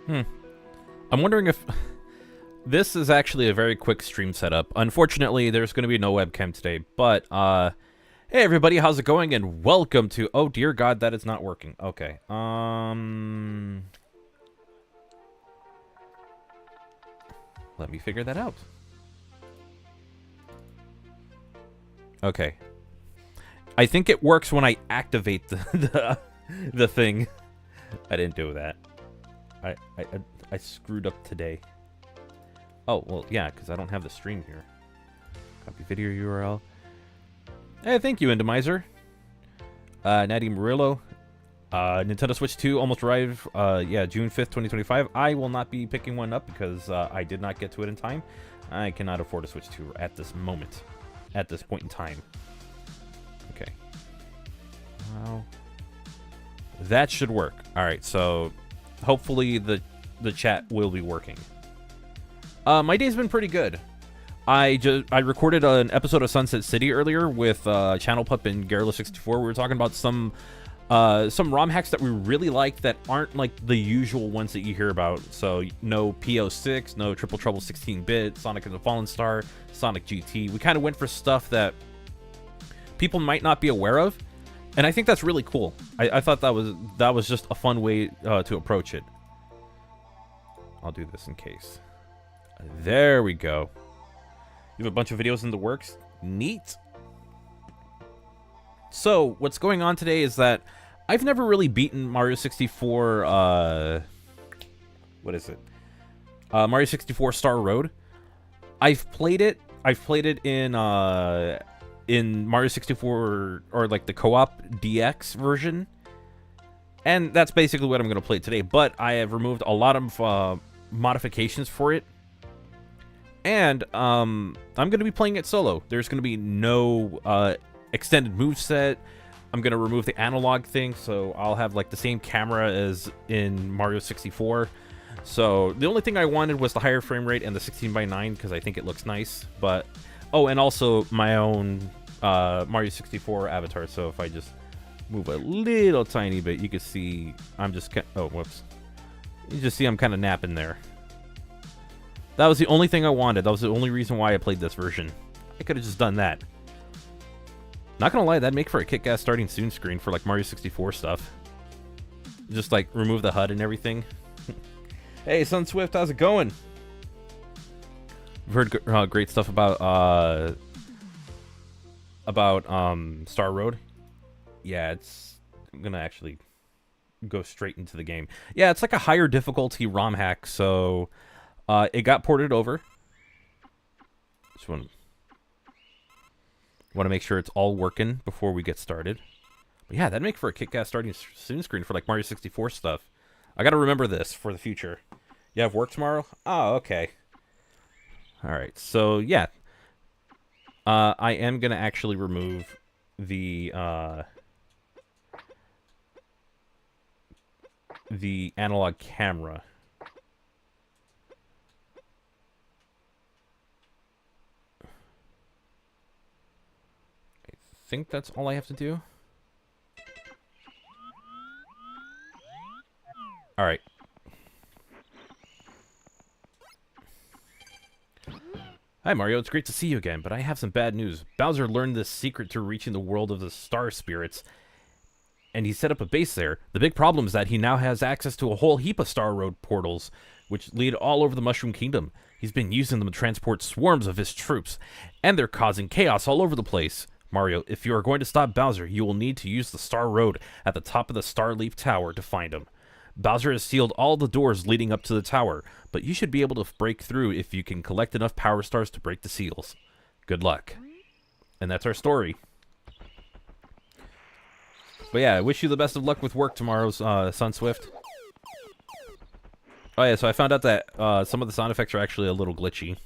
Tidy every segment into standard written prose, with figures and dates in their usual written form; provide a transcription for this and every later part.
I'm wondering if this is actually a very quick stream setup. Unfortunately, there's going to be no webcam today, but hey everybody, how's it going? And welcome to, oh dear God, that is not working. Okay. Let me figure that out. Okay. I think it works when I activate the thing. I didn't do that. I screwed up today. Oh, well, yeah, because I don't have the stream here. Copy video URL. Hey, thank you, Endomizer. Natty Murillo. Nintendo Switch 2 almost arrived, yeah, June 5th, 2025. I will not be picking one up because I did not get to it in time. I cannot afford a Switch 2 at this moment. At this point in time. Okay. Wow. That should work. Alright, so hopefully the chat will be working. My day's been pretty good. I recorded an episode of Sunset City earlier with Channel Pup and Garrula64. We were talking about some ROM hacks that we really like that aren't like the usual ones that you hear about. So no PO6, no Triple Trouble 16-bit, Sonic and the Fallen Star, Sonic GT. We kind of went for stuff that people might not be aware of, and I think that's really cool. I thought that was just a fun way to approach it. I'll do this in case. There we go. You have a bunch of videos in the works. Neat. So, what's going on today is that I've never really beaten Mario 64, what is it? Mario 64 Star Road. I've played it in Mario 64, or like the co-op DX version. And that's basically what I'm going to play today. But I have removed a lot of modifications for it. And I'm going to be playing it solo. There's going to be no extended moveset. I'm going to remove the analog thing, so I'll have like the same camera as in Mario 64. So the only thing I wanted was the higher frame rate and the 16:9 because I think it looks nice. But oh, and also my own Mario 64 avatar. So if I just move a little tiny bit, you can see I'm just oh whoops. You just see I'm kind of napping there. That was the only thing I wanted. That was the only reason why I played this version. I could have just done that. Not gonna lie, that'd make for a kick-ass starting soon screen for like Mario 64 stuff. Just like remove the HUD and everything. Hey, Sun Swift, how's it going? I've heard great stuff about Star Road. Yeah, I'm gonna actually go straight into the game. Yeah, it's like a higher difficulty ROM hack, so it got ported over. Just want to make sure it's all working before we get started. But yeah, that'd make for a kick-ass starting soon screen for like Mario 64 stuff. I gotta remember this for the future. You have work tomorrow? Oh, okay. Alright, so yeah. I am gonna actually remove the analog camera. I think that's all I have to do. Alright. Hi Mario, it's great to see you again, but I have some bad news. Bowser learned this secret to reaching the world of the star spirits, and he set up a base there. The big problem is that he now has access to a whole heap of Star Road portals, which lead all over the Mushroom Kingdom. He's been using them to transport swarms of his troops, and they're causing chaos all over the place. Mario, if you are going to stop Bowser, you will need to use the Star Road at the top of the Starleaf Tower to find him. Bowser has sealed all the doors leading up to the tower, but you should be able to break through if you can collect enough Power Stars to break the seals. Good luck. And that's our story. But yeah, I wish you the best of luck with work tomorrow, Sun Swift. Oh yeah, so I found out that some of the sound effects are actually a little glitchy.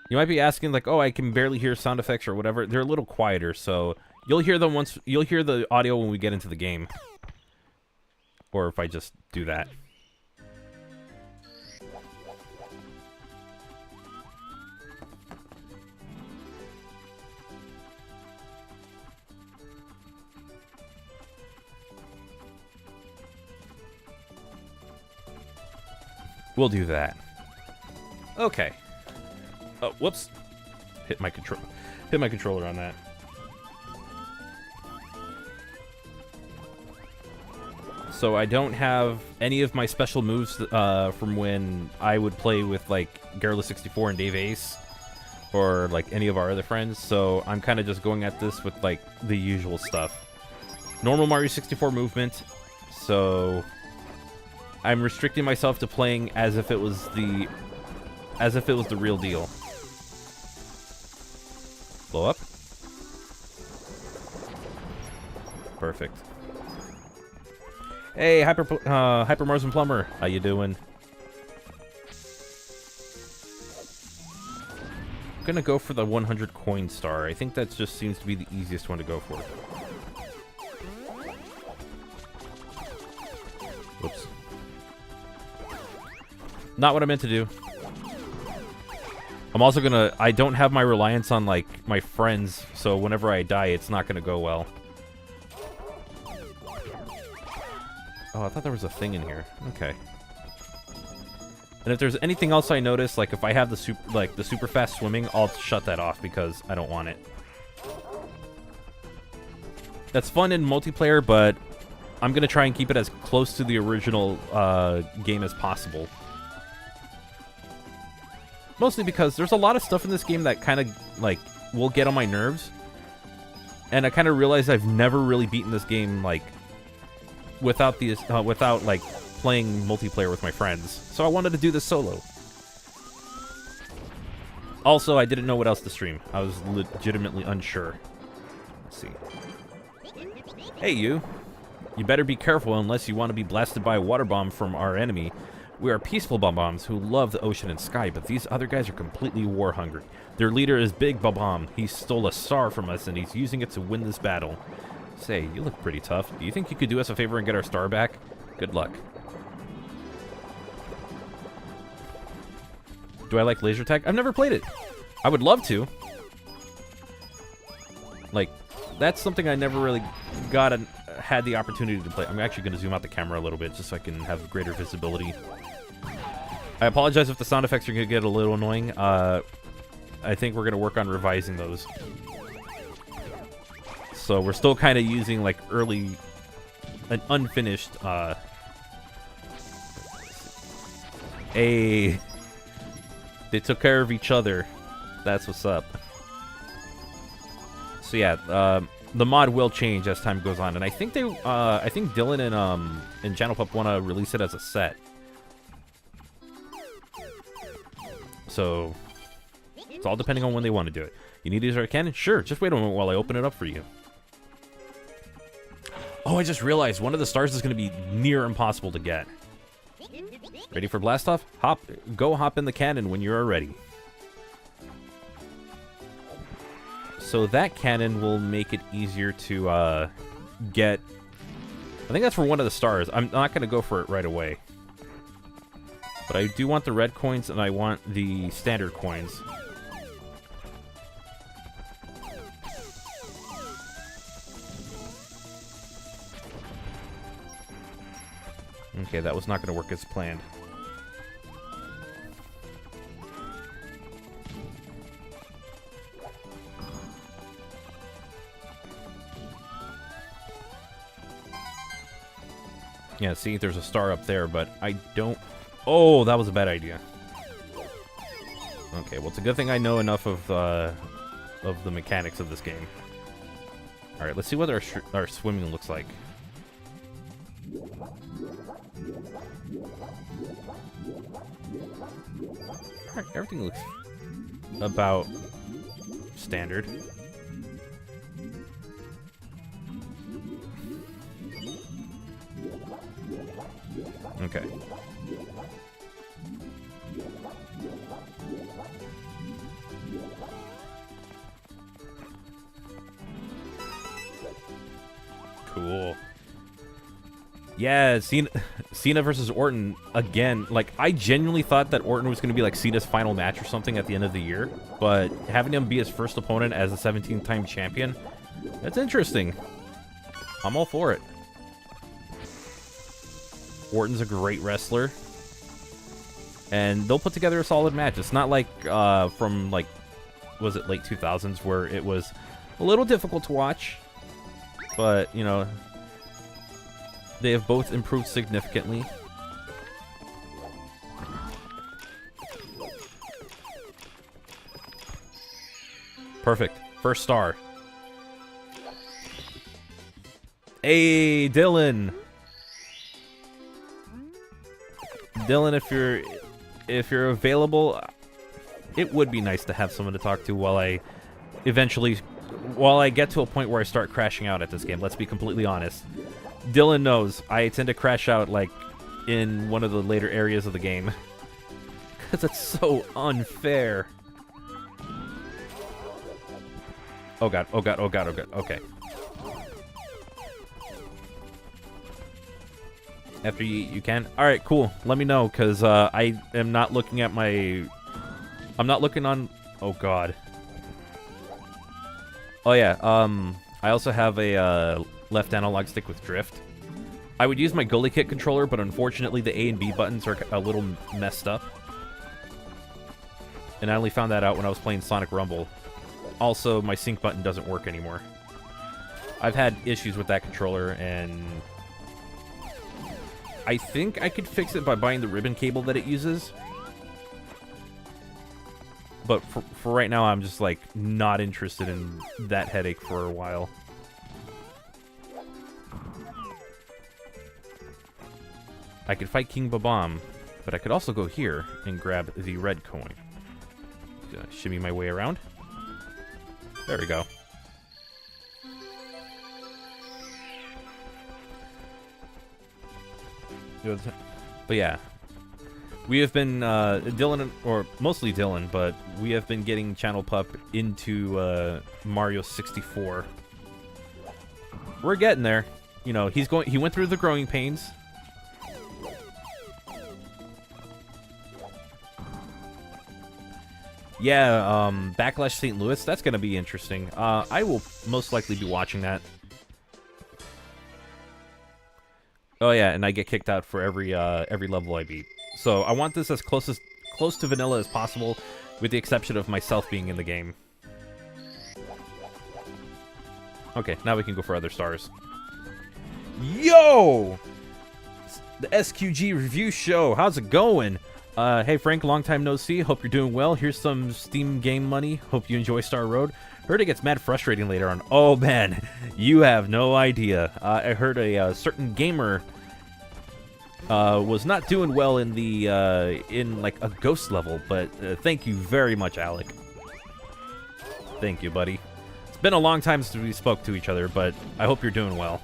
You might be asking, like, oh, I can barely hear sound effects or whatever. They're a little quieter, so you'll hear them you'll hear the audio when we get into the game. Or if I just do that. We'll do that. Okay. Oh, whoops. Hit my controller on that. So I don't have any of my special moves from when I would play with like Guerrilla64 and Dave Ace, or like any of our other friends. So I'm kind of just going at this with like the usual stuff. Normal Mario 64 movement. So I'm restricting myself to playing as if it was the real deal. Blow up. Perfect. Hey, Hyper Mars and Plumber, how you doing? I'm gonna go for the 100 coin star. I think that just seems to be the easiest one to go for. Whoops. Not what I meant to do. I'm also gonna... I don't have my reliance on, like, my friends, so whenever I die, it's not gonna go well. Oh, I thought there was a thing in here. Okay. And if there's anything else I notice, like if I have the super fast swimming, I'll shut that off because I don't want it. That's fun in multiplayer, but I'm gonna try and keep it as close to the original game as possible. Mostly because there's a lot of stuff in this game that kind of like will get on my nerves, and I kind of realized I've never really beaten this game like without like playing multiplayer with my friends. So I wanted to do this solo. Also, I didn't know what else to stream. I was legitimately unsure. Let's see. Hey, you. You better be careful unless you want to be blasted by a water bomb from our enemy. We are peaceful Bob-Bombs who love the ocean and sky, but these other guys are completely war-hungry. Their leader is Big Bob-Bomb. He stole a star from us, and he's using it to win this battle. Say, you look pretty tough. Do you think you could do us a favor and get our star back? Good luck. Do I like laser tag? I've never played it. I would love to. Like, that's something I never really had the opportunity to play. I'm actually going to zoom out the camera a little bit just so I can have greater visibility. I apologize if the sound effects are going to get a little annoying. I think we're going to work on revising those. So we're still kind of using like an unfinished, they took care of each other. That's what's up. So yeah, the mod will change as time goes on, and I think I think Dylan and Channel Pup want to release it as a set. So it's all depending on when they want to do it. You need to use our cannon? Sure. Just wait a moment while I open it up for you. Oh, I just realized one of the stars is going to be near impossible to get. Ready for blast off? Go hop in the cannon when you're ready. So that cannon will make it easier to get... I think that's for one of the stars. I'm not going to go for it right away. But I do want the red coins, and I want the standard coins. Okay, that was not going to work as planned. Yeah, see, there's a star up there, but I don't... Oh, that was a bad idea. Okay, well, it's a good thing I know enough of the mechanics of this game. Alright, let's see what our swimming looks like. Alright, everything looks about standard. Okay. Cool. Yeah, Cena versus Orton again. Like, I genuinely thought that Orton was going to be like Cena's final match or something at the end of the year, but having him be his first opponent as the 17th-time champion, that's interesting. I'm all for it. Orton's a great wrestler. and they'll put together a solid match. It's not like from like, was it late 2000s where it was a little difficult to watch, but you know, they have both improved significantly. Perfect. First star. Hey, Dylan. Dylan, if you're available, it would be nice to have someone to talk to while I get to a point where I start crashing out at this game. Let's be completely honest. Dylan knows I tend to crash out like in one of the later areas of the game because it's so unfair. Oh god, oh god, oh god, oh god. Okay. After you eat, you can? Alright, cool. Let me know, because I am not looking at my... I'm not looking on... Oh, God. Oh, yeah. I also have a left analog stick with drift. I would use my Logitech controller, but unfortunately the A and B buttons are a little messed up. And I only found that out when I was playing Sonic Rumble. Also, my sync button doesn't work anymore. I've had issues with that controller, and... I think I could fix it by buying the ribbon cable that it uses. But for right now, I'm just, like, not interested in that headache for a while. I could fight King Babam, but I could also go here and grab the red coin. Shimmy my way around. There we go. But yeah, we have been, Dylan, or mostly Dylan, but we have been getting Channel Pup into Mario 64. We're getting there. You know, he went through the growing pains. Yeah, Backlash St. Louis, that's going to be interesting. I will most likely be watching that. Oh yeah, and I get kicked out for every level I beat. So I want this as close to vanilla as possible, with the exception of myself being in the game. Okay, now we can go for other stars. Yo! The SQG review show. How's it going? Hey Frank, long time no see. Hope you're doing well. Here's some Steam game money. Hope you enjoy Star Road. Heard it gets mad frustrating later on. Oh man, you have no idea. I heard a certain gamer was not doing well in the in like a ghost level, but thank you very much, Alec. Thank you, buddy. It's been a long time since we spoke to each other, but I hope you're doing well.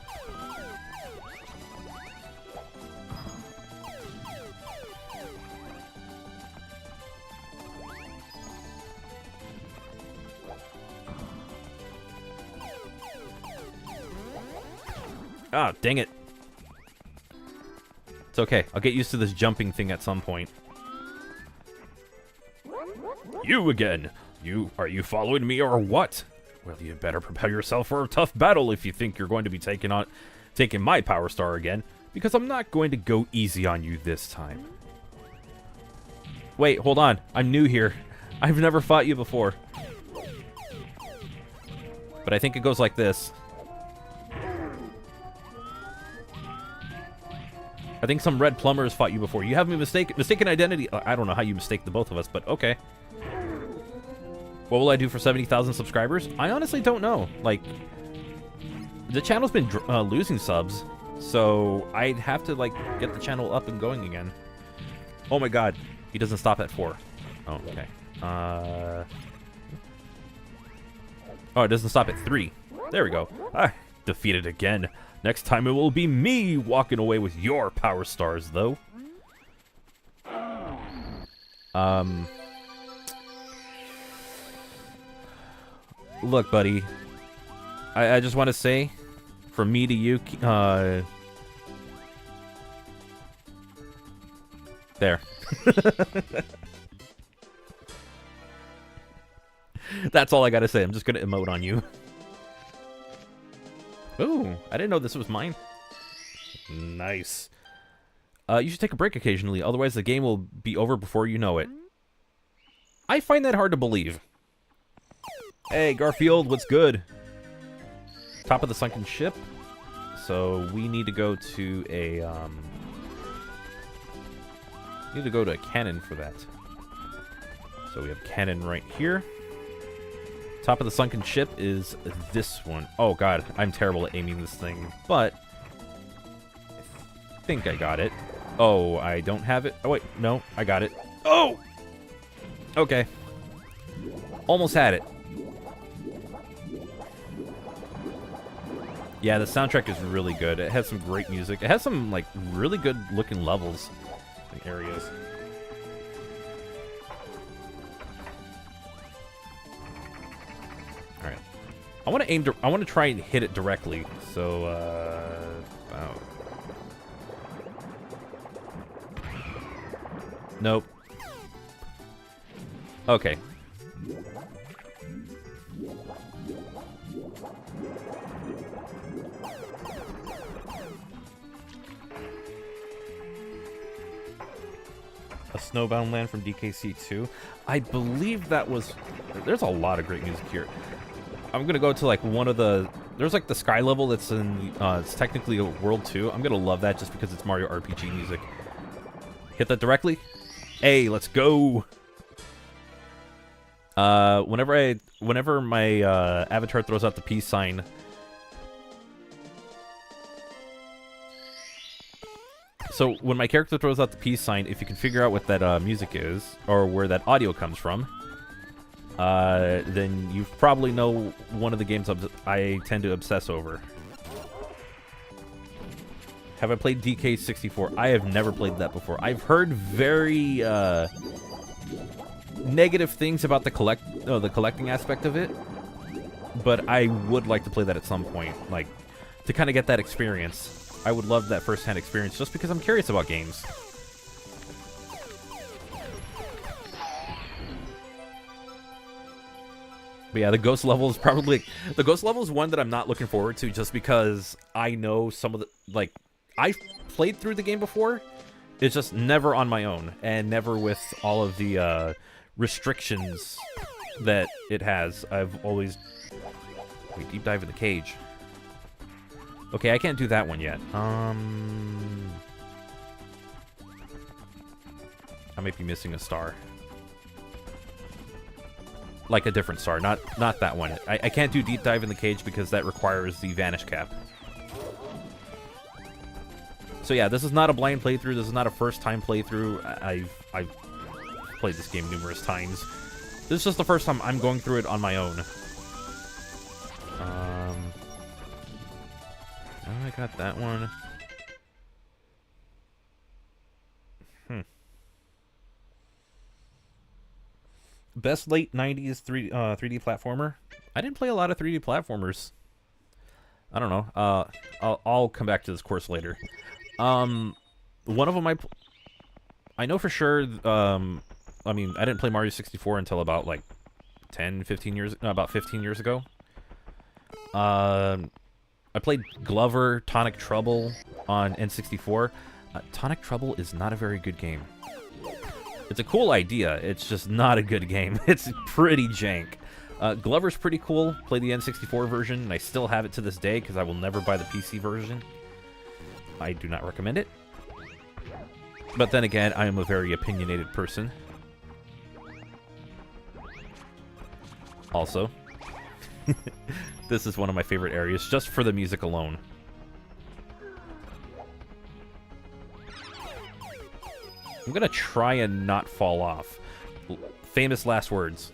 Ah, oh, dang it. It's okay. I'll get used to this jumping thing at some point. You again. Are you following me or what? Well, you better prepare yourself for a tough battle if you think you're going to be taking my Power Star again, because I'm not going to go easy on you this time. Wait, hold on. I'm new here. I've never fought you before. But I think it goes like this. I think some red plumbers fought you before. You have me mistaken identity. I don't know how you mistake the both of us, but okay. What will I do for 70,000 subscribers? I honestly don't know. Like, the channel's been losing subs, so I'd have to, like, get the channel up and going again. Oh my god, he doesn't stop at 4. Oh, okay. Oh, it doesn't stop at 3. There we go. Ah, defeated again. Next time it will be me walking away with your Power Stars, though. Look, buddy. I just want to say, from me to you, there. That's all I gotta say. I'm just gonna emote on you. Ooh, I didn't know this was mine. Nice. You should take a break occasionally, otherwise the game will be over before you know it. I find that hard to believe. Hey, Garfield, what's good? Top of the sunken ship. So we need to go to a cannon for that. So we have cannon right here. Top of the sunken ship is this one. Oh god, I'm terrible at aiming this thing, but I think I got it. Oh, I don't have it. Oh wait, no, I got it. Oh! Okay. Almost had it. Yeah, the soundtrack is really good. It has some great music. It has some, like, really good looking levels and areas. Alright. I want to aim... I want to try and hit it directly. So, wow. Nope. Okay. A Snowbound Land from DKC2. I believe that was... There's a lot of great music here. I'm gonna go to like one of the... There's like the sky level that's in... it's technically a World 2. I'm gonna love that just because it's Mario RPG music. Hit that directly. Hey, let's go! Whenever my avatar throws out the peace sign... So, when my character throws out the peace sign, if you can figure out what that music is, or where that audio comes from, then you probably know one of the games I tend to obsess over. Have I played DK64? I have never played that before. I've heard very negative things about the collecting aspect of it, but I would like to play that at some point, like, to kind of get that experience. I would love that first-hand experience just because I'm curious about games. But yeah, the ghost level is probably... The ghost level is one that I'm not looking forward to just because I know some of the... Like, I've played through the game before. It's just never on my own and never with all of the restrictions that it has. I've always... Wait, deep dive in the cage. Okay, I can't do that one yet. I might be missing a star. Like a different star, not that one. I can't do deep dive in the cage because that requires the vanish cap. So yeah, this is not a blind playthrough. This is not a first-time playthrough. I've played this game numerous times. This is just the first time I'm going through it on my own. I got that one. Best late 90s 3D platformer? I didn't play a lot of 3D platformers. I don't know. I'll come back to this course later. One of them I know for sure. I mean, I didn't play Mario 64 until about like 15 years ago. I played Glover, Tonic Trouble on N64. Tonic Trouble is not a very good game. It's a cool idea. It's just not a good game. It's pretty jank. Glover's pretty cool. Play the N64 version, and I still have it to this day because I will never buy the PC version. I do not recommend it. But then again, I am a very opinionated person. Also, this is one of my favorite areas just for the music alone. I'm gonna try and not fall off. Famous last words.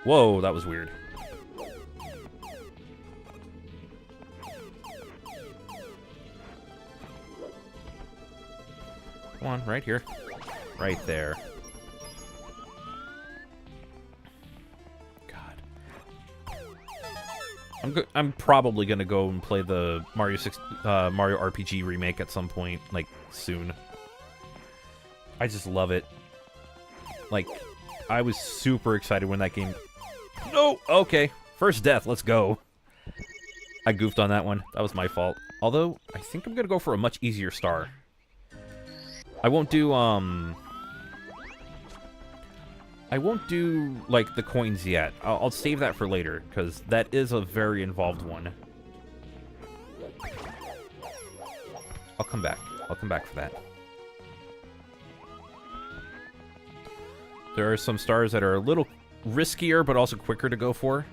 Whoa, that was weird. Come on, right here. Right there. I'm probably gonna go and play the Mario RPG remake at some point, like, soon. I just love it. Like, I was super excited when that game... No! Okay. First death. Let's go. I goofed on that one. That was my fault. Although, I think I'm gonna go for a much easier star. I won't do like the coins yet. I'll save that for later because that is a very involved one. I'll come back. I'll come back for that. There are some stars that are a little riskier, but also quicker to go for.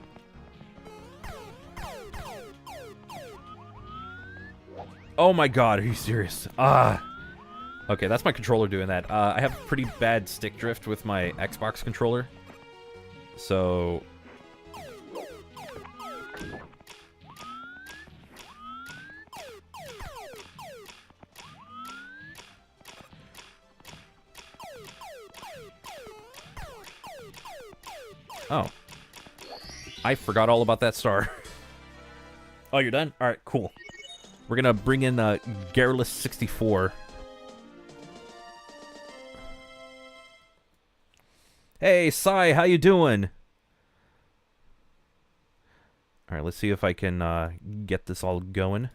Oh my god, are you serious? Ah. Okay, that's my controller doing that. I have pretty bad stick drift with my Xbox controller. So... Oh. I forgot all about that star. Oh, you're done? Alright, cool. We're gonna bring in Garrulous64. Hey, Sai, how you doing? Alright, let's see if I can get this all going.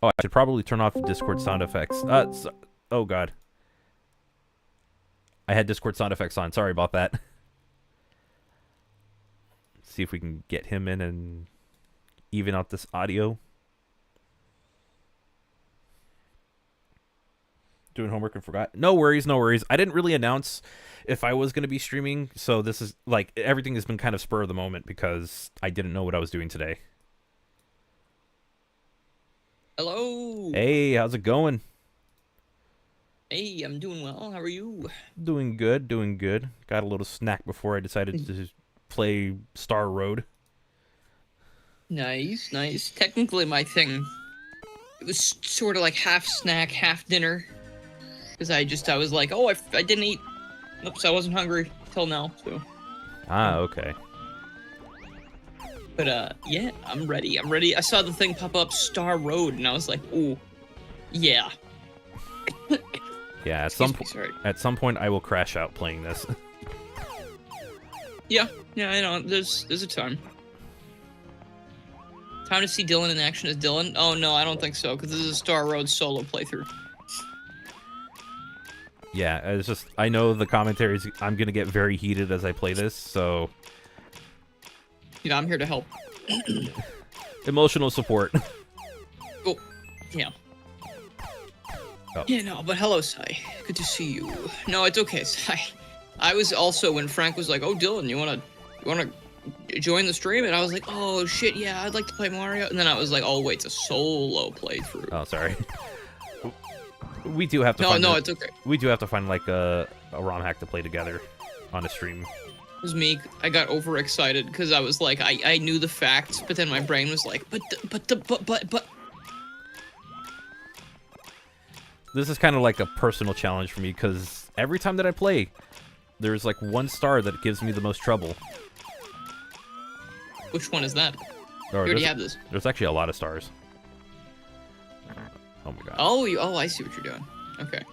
Oh, I should probably turn off Discord sound effects. Oh, God. I had Discord sound effects on. Sorry about that. Let's see if we can get him in and even out this audio. Doing homework and forgot. No worries, no worries. I didn't really announce if I was going to be streaming, so this is, like, everything has been kind of spur of the moment because I didn't know what I was doing today. Hello. Hey, how's it going? Hey, I'm doing well. How are you? Doing good, doing good. Got a little snack before I decided to play Star Road. Nice, nice. Technically, my thing, it was sort of like half snack, half dinner. Because I was like, oh, I didn't eat. Oops, I wasn't hungry till now, so. Ah, okay. But, yeah, I'm ready. I'm ready. I saw the thing pop up, Star Road, and I was like, ooh, yeah. Yeah, at some point I will crash out playing this. Yeah, I know. There's a time. Time to see Dylan in action as Dylan? Oh, no, I don't think so, because this is a Star Road solo playthrough. Yeah, it's just, I know the commentaries, I'm going to get very heated as I play this, so... You know, I'm here to help. Emotional support. Oh, yeah. Oh. Yeah, no, but hello, Sai. Good to see you. No, it's okay, Sai. I was also, when Frank was like, oh, Dylan, you wanna join the stream? And I was like, oh, shit, yeah, I'd like to play Mario. And then I was like, oh, wait, it's a solo playthrough. Oh, sorry. We do have to No, it's okay. We do have to find, like, a ROM hack to play together on a stream. It was me. I got overexcited because I was like, I knew the facts, but then my brain was like, but. This is kind of like a personal challenge for me, because every time that I play, there's like one star that gives me the most trouble. Which one is that? You already have this. There's actually a lot of stars. Oh my god. Oh, I see what you're doing. Okay.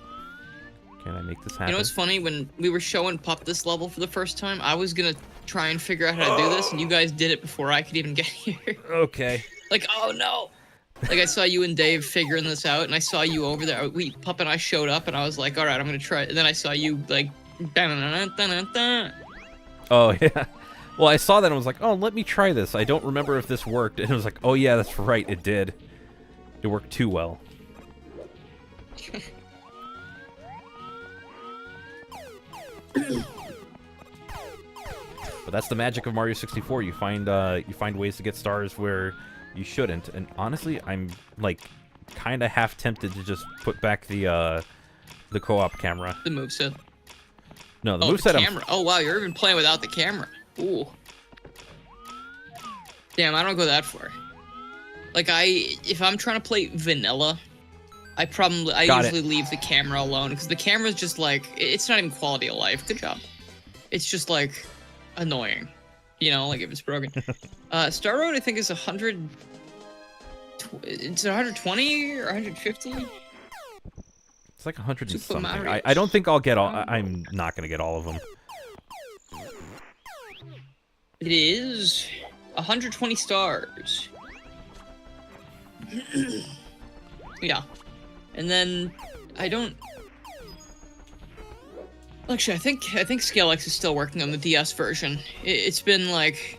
Can I make this happen? You know what's funny? When we were showing Pup this level for the first time, I was gonna try and figure out how to do this, and you guys did it before I could even get here. Okay. Like, oh no! Like, I saw you and Dave figuring this out, and I saw you over there. Pup and I showed up, and I was like, all right, I'm gonna try it. And then I saw you, like, Oh, yeah. Well, I saw that and I was like, oh, let me try this. I don't remember if this worked. And it was like, oh, yeah, that's right, it did. It worked too well. But that's the magic of Mario 64. You find ways to get stars where you shouldn't. And honestly, I'm like kind of half tempted to just put back the co-op camera. The moveset. No, the moveset. The camera. Oh wow, you're even playing without the camera. Ooh. Damn, I don't go that far. Like if I'm trying to play vanilla, I usually leave the camera alone because the camera's just like, it's not even quality of life. Good job. It's just like annoying, you know, like if it's broken. Star Road I think is 100. It's 120 or 150. It's like 100 and something. I don't think I'll get all. I'm not gonna get all of them. It is 120 stars. Yeah. And then I don't. Actually, I think Scalex is still working on the DS version. It's been like,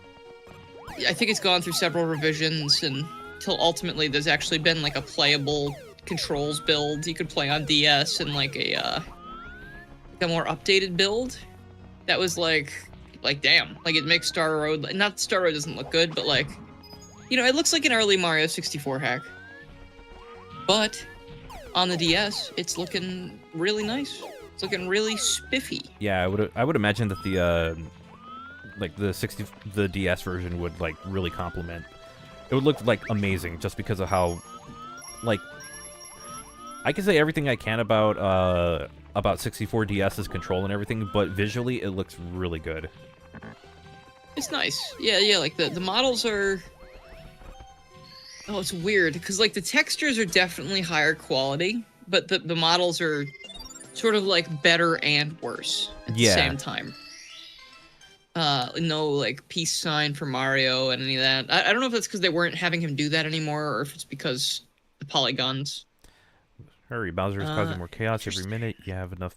I think it's gone through several revisions until ultimately there's actually been like a playable controls build you could play on DS and like a more updated build that was like damn, like it makes Star Road, not that Star Road doesn't look good, but like, you know, it looks like an early Mario 64 hack. But on the DS, it's looking really nice. It's looking really spiffy. Yeah, I would imagine that the like the DS version would like really complement. It would look like amazing just because of how, like, I can say everything I can about 64 DS's control and everything, but visually it looks really good. It's nice. Yeah, like the models are. Oh, it's weird because like the textures are definitely higher quality, but the models are sort of like better and worse at the same time. No like peace sign for Mario and any of that. I don't know if that's because they weren't having him do that anymore, or if it's because the polygons. Hurry, Bowser is causing more chaos every minute. You have enough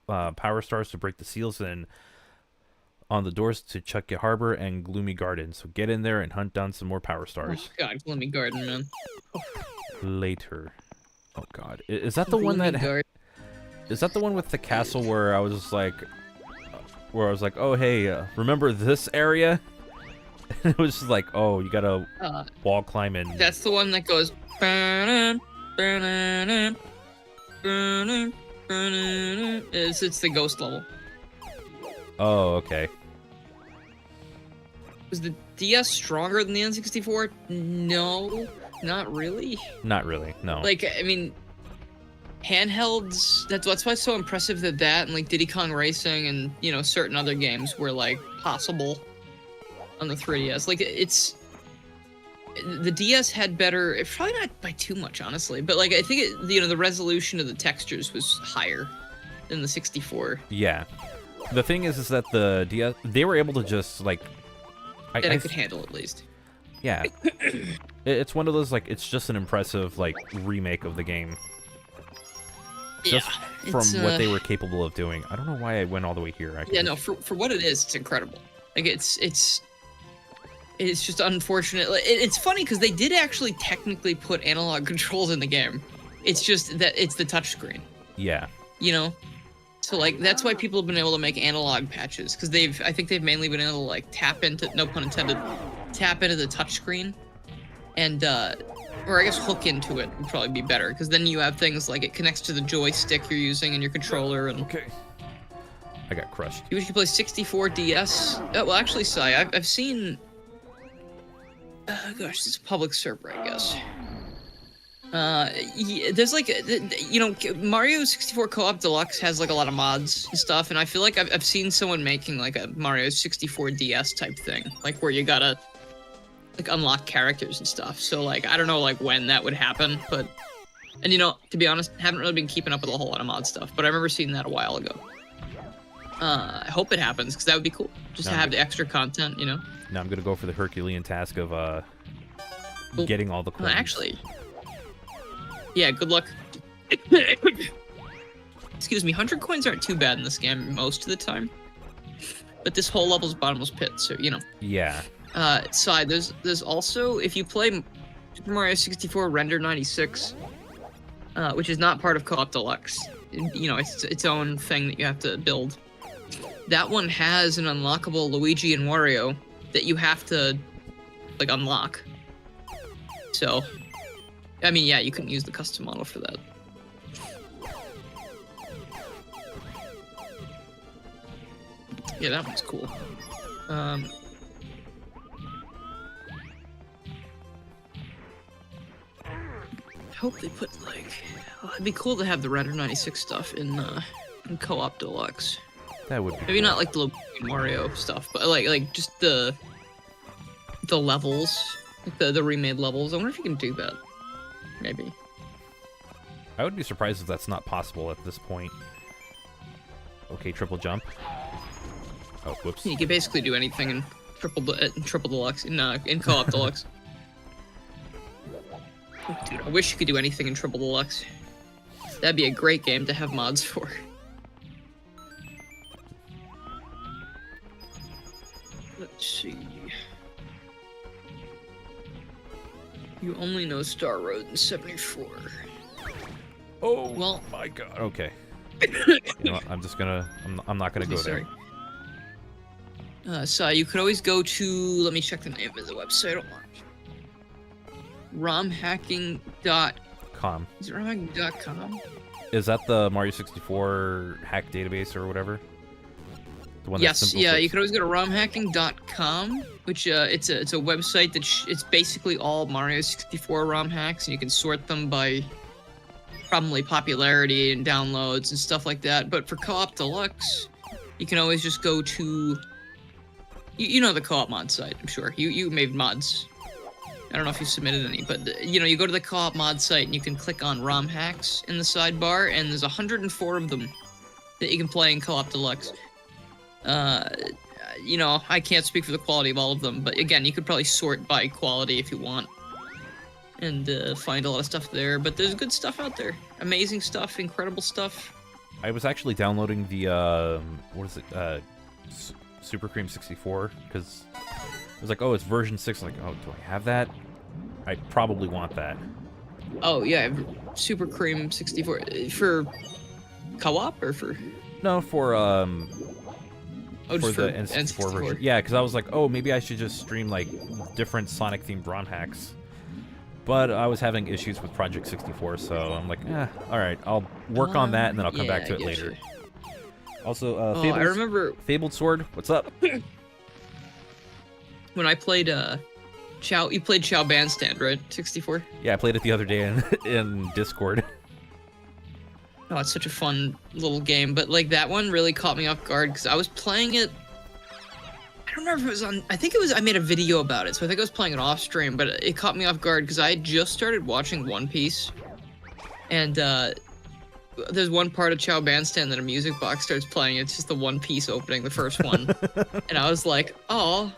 power stars to break the seals and on the doors to Chucky Harbor and Gloomy Garden. So get in there and hunt down some more power stars. Oh God, Gloomy Garden, man. Later. Oh God, is that the one that? Is that the one with the castle where I was like, oh hey, remember this area? And it was just like, oh, you gotta wall climb in. That's the one that goes. It's the ghost level. Oh, okay. Was the DS stronger than the N64? No, not really. Not really, no. Like, I mean, handhelds, that's why it's so impressive that and like Diddy Kong Racing and, you know, certain other games were like possible on the 3DS. Like, the DS had better, probably not by too much, honestly, but like I think you know, the resolution of the textures was higher than the 64. Yeah. The thing is that the DS, they were able to just like, I could handle at least. Yeah. It's one of those like, it's just an impressive like remake of the game. Just from what they were capable of doing. I don't know why I went all the way here. Yeah, no, for what it is, it's incredible. Like it's just unfortunate. It's funny because they did actually technically put analog controls in the game. It's just that it's the touchscreen. Yeah. You know? So, like, that's why people have been able to make analog patches. Because I think they've mainly been able to, like, tap into, no pun intended, tap into the touchscreen. And, or I guess hook into it would probably be better. Because then you have things like it connects to the joystick you're using and your controller. And okay. I got crushed. You wish you could play 64 DS? Oh, well, actually, Sai, I've seen... gosh, this is a public server, I guess. Yeah, there's like, you know, Mario 64 Co-op Deluxe has like a lot of mods and stuff, and I feel like I've seen someone making like a Mario 64 DS type thing, like where you gotta like unlock characters and stuff. So like, I don't know like when that would happen, but, and you know, to be honest, haven't really been keeping up with a whole lot of mod stuff, but I remember seeing that a while ago. I hope it happens, because that would be cool, just to have the extra content, you know? Now I'm gonna go for the Herculean task of getting all the coins. Actually, yeah, good luck. Excuse me, 100 coins aren't too bad in this game most of the time. But this whole level's bottomless pit, so, you know. Yeah. Side, there's also, if you play Super Mario 64 Render 96, which is not part of Co-op Deluxe, you know, it's its own thing that you have to build. That one has an unlockable Luigi and Wario that you have to, like, unlock. So, I mean, yeah, you couldn't use the custom model for that. Yeah, that one's cool. I hope they put, like... Oh, it'd be cool to have the Render 96 stuff in Co-op Deluxe. That would be maybe cool. Not like the Mario stuff, but like just the levels, like the remade levels. I wonder if you can do that. Maybe. I would be surprised if that's not possible at this point. Okay, triple jump. Oh, whoops. You can basically do anything in triple deluxe in Co-op Deluxe. Oh, dude, I wish you could do anything in Triple Deluxe. That'd be a great game to have mods for. Let's see. You only know Star Road in 74. Oh, well, my God. Okay. You know what, I'm just gonna... I'm not gonna go there. So you could always go to... Let me check the name of the website. Hold on. ROMhacking.com. Is it ROMhacking.com? Is that the Mario 64 hack database or whatever? The one yes, yeah, you can always go to ROMhacking.com, which it's a website that it's basically all Mario 64 ROM hacks, and you can sort them by probably popularity and downloads and stuff like that. But for Co-op Deluxe, you can always just go to... You know the co-op mod site, I'm sure. You made mods. I don't know if you submitted any, but you know, you go to the co-op mod site and you can click on ROM hacks in the sidebar, and there's 104 of them that you can play in Co-op Deluxe. You know, I can't speak for the quality of all of them, but again, you could probably sort by quality if you want, and find a lot of stuff there. But there's good stuff out there, amazing stuff, incredible stuff. I was actually downloading the what is it? Super Cream 64, because I was like, oh, it's version 6. I'm like, oh, do I have that? I probably want that. Oh yeah, Super Cream 64 for co-op or for? No, for oh, for the N64 version. Yeah, because I was like, oh, maybe I should just stream like different Sonic themed ROM hacks. But I was having issues with Project 64, so I'm like, all right, I'll work on that and then I'll come back to it later. You. Also, I remember Fabled Sword. What's up? When I played Chow, you played Chow Bandstand, right? 64. Yeah, I played it the other day in Discord. Oh, it's such a fun little game, but like that one really caught me off guard because I was playing it. I don't remember if it was on. I think it was. I made a video about it, so I think I was playing it off stream. But it caught me off guard because I had just started watching One Piece, and there's one part of Chow Bandstand that a music box starts playing. It's just the One Piece opening, the first one, and I was like, oh.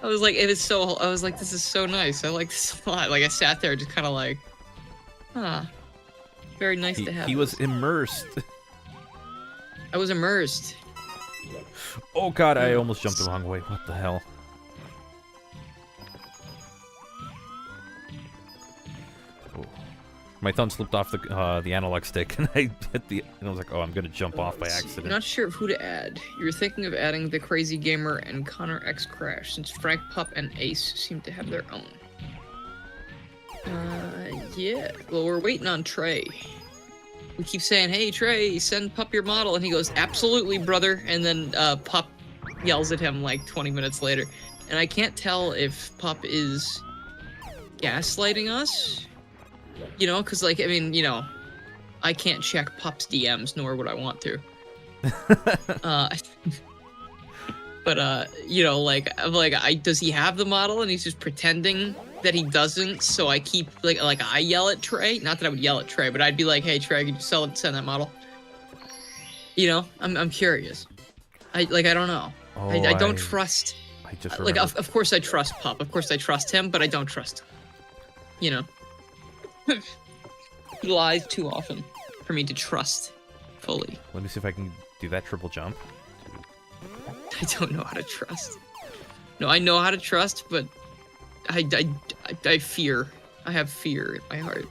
I was like, this is so nice. I like this a lot. Like, I sat there just kind of like, very nice to have. He was immersed. I was immersed. Oh god, I almost jumped the wrong way. What the hell? Oh. My thumb slipped off the analog stick, and I hit and I was like, oh, I'm gonna jump off by accident. Not sure of who to add. You were thinking of adding the Crazy Gamer and Connor X Crash, since Frank, Pup, and Ace seem to have their own. Yeah. Well, we're waiting on Trey. We keep saying, hey, Trey, send Pup your model, and he goes, absolutely, brother, and then Pup yells at him like 20 minutes later. And I can't tell if Pup is gaslighting us. You know, because, like, I mean, you know, I can't check Pup's DMs, nor would I want to. But, you know, does he have the model and he's just pretending that he doesn't? So I keep, like I yell at Trey. Not that I would yell at Trey, but I'd be like, hey, Trey, could you send that model? You know, I'm curious. I don't know. Oh, I don't trust. I just like, of course I trust Pup. Of course I trust him, but I don't trust him. You know? He lies too often for me to trust fully. Let me see if I can do that triple jump. I don't know how to trust. No, I know how to trust, but I fear. I have fear in my heart.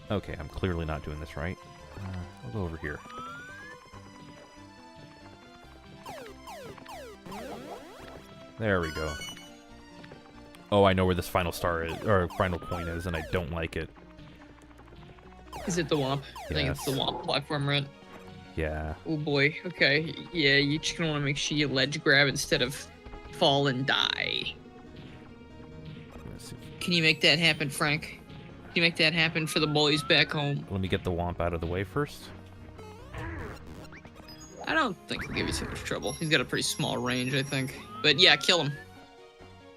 Okay, I'm clearly not doing this right. I'll go over here. There we go. Oh, I know where this final star is, or final coin is, and I don't like it. Is it the Womp? Yes. I think it's the Womp platform, right? Yeah. Oh boy, okay. Yeah, you just gonna want to make sure you ledge grab instead of fall and die. Can you make that happen, Frank? Can you make that happen for the boys back home? Let me get the Womp out of the way first. I don't think he'll give you too much trouble. He's got a pretty small range, I think. But yeah, kill him.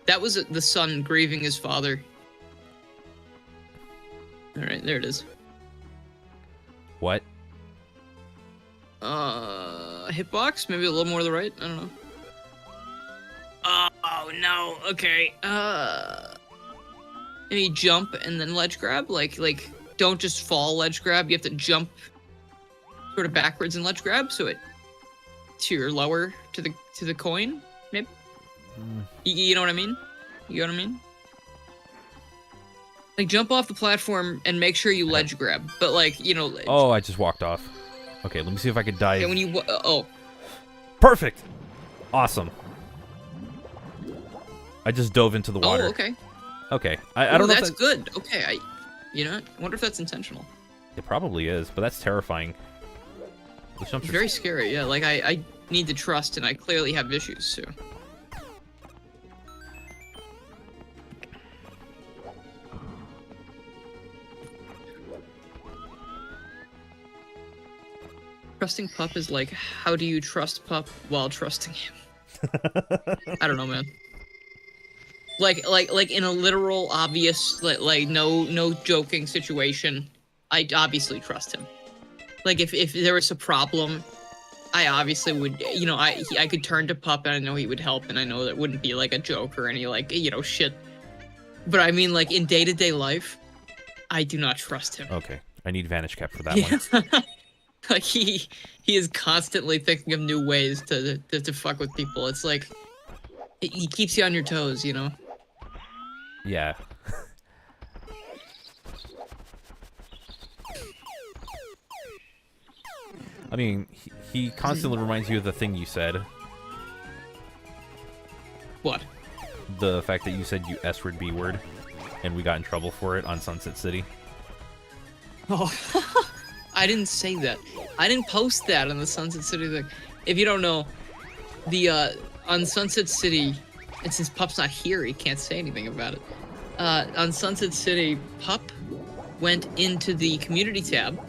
That was the son grieving his father. Alright, there it is. What? Hitbox? Maybe a little more to the right? I don't know. Oh, no. Okay. maybe jump and then ledge grab. Like don't just fall ledge grab. You have to jump sort of backwards and ledge grab, so you're lower to the coin. Maybe. You know what I mean? You know what I mean? Like jump off the platform and make sure you ledge grab, but like Oh, I just walked off. Okay, let me see if I can dive. Okay, when you Perfect. Awesome. I just dove into the water. Oh, okay. Okay. I don't know. That's good. Okay, I wonder if that's intentional. It probably is, but that's terrifying. It's very scary. Yeah, like I need to trust, and I clearly have issues. So. Trusting Pup is like, how do you trust Pup while trusting him? I don't know, man. Like in a literal, obvious, like no joking situation, I obviously trust him. Like if there was a problem, I obviously would, I could turn to Pup and I know he would help, and I know that wouldn't be like a joke or any like shit. But I mean, like in day-to-day life, I do not trust him. Okay, I need Vanish Cap for that one. Like he is constantly thinking of new ways to fuck with people. It's like he keeps you on your toes, Yeah. I mean, he constantly reminds you of the thing you said. What? The fact that you said you S-word B-word, and we got in trouble for it on Sunset City. Oh. I didn't say that. I didn't post that on the Sunset City thing. If you don't know, on Sunset City, and since Pup's not here, he can't say anything about it. On Sunset City, Pup went into the community tab,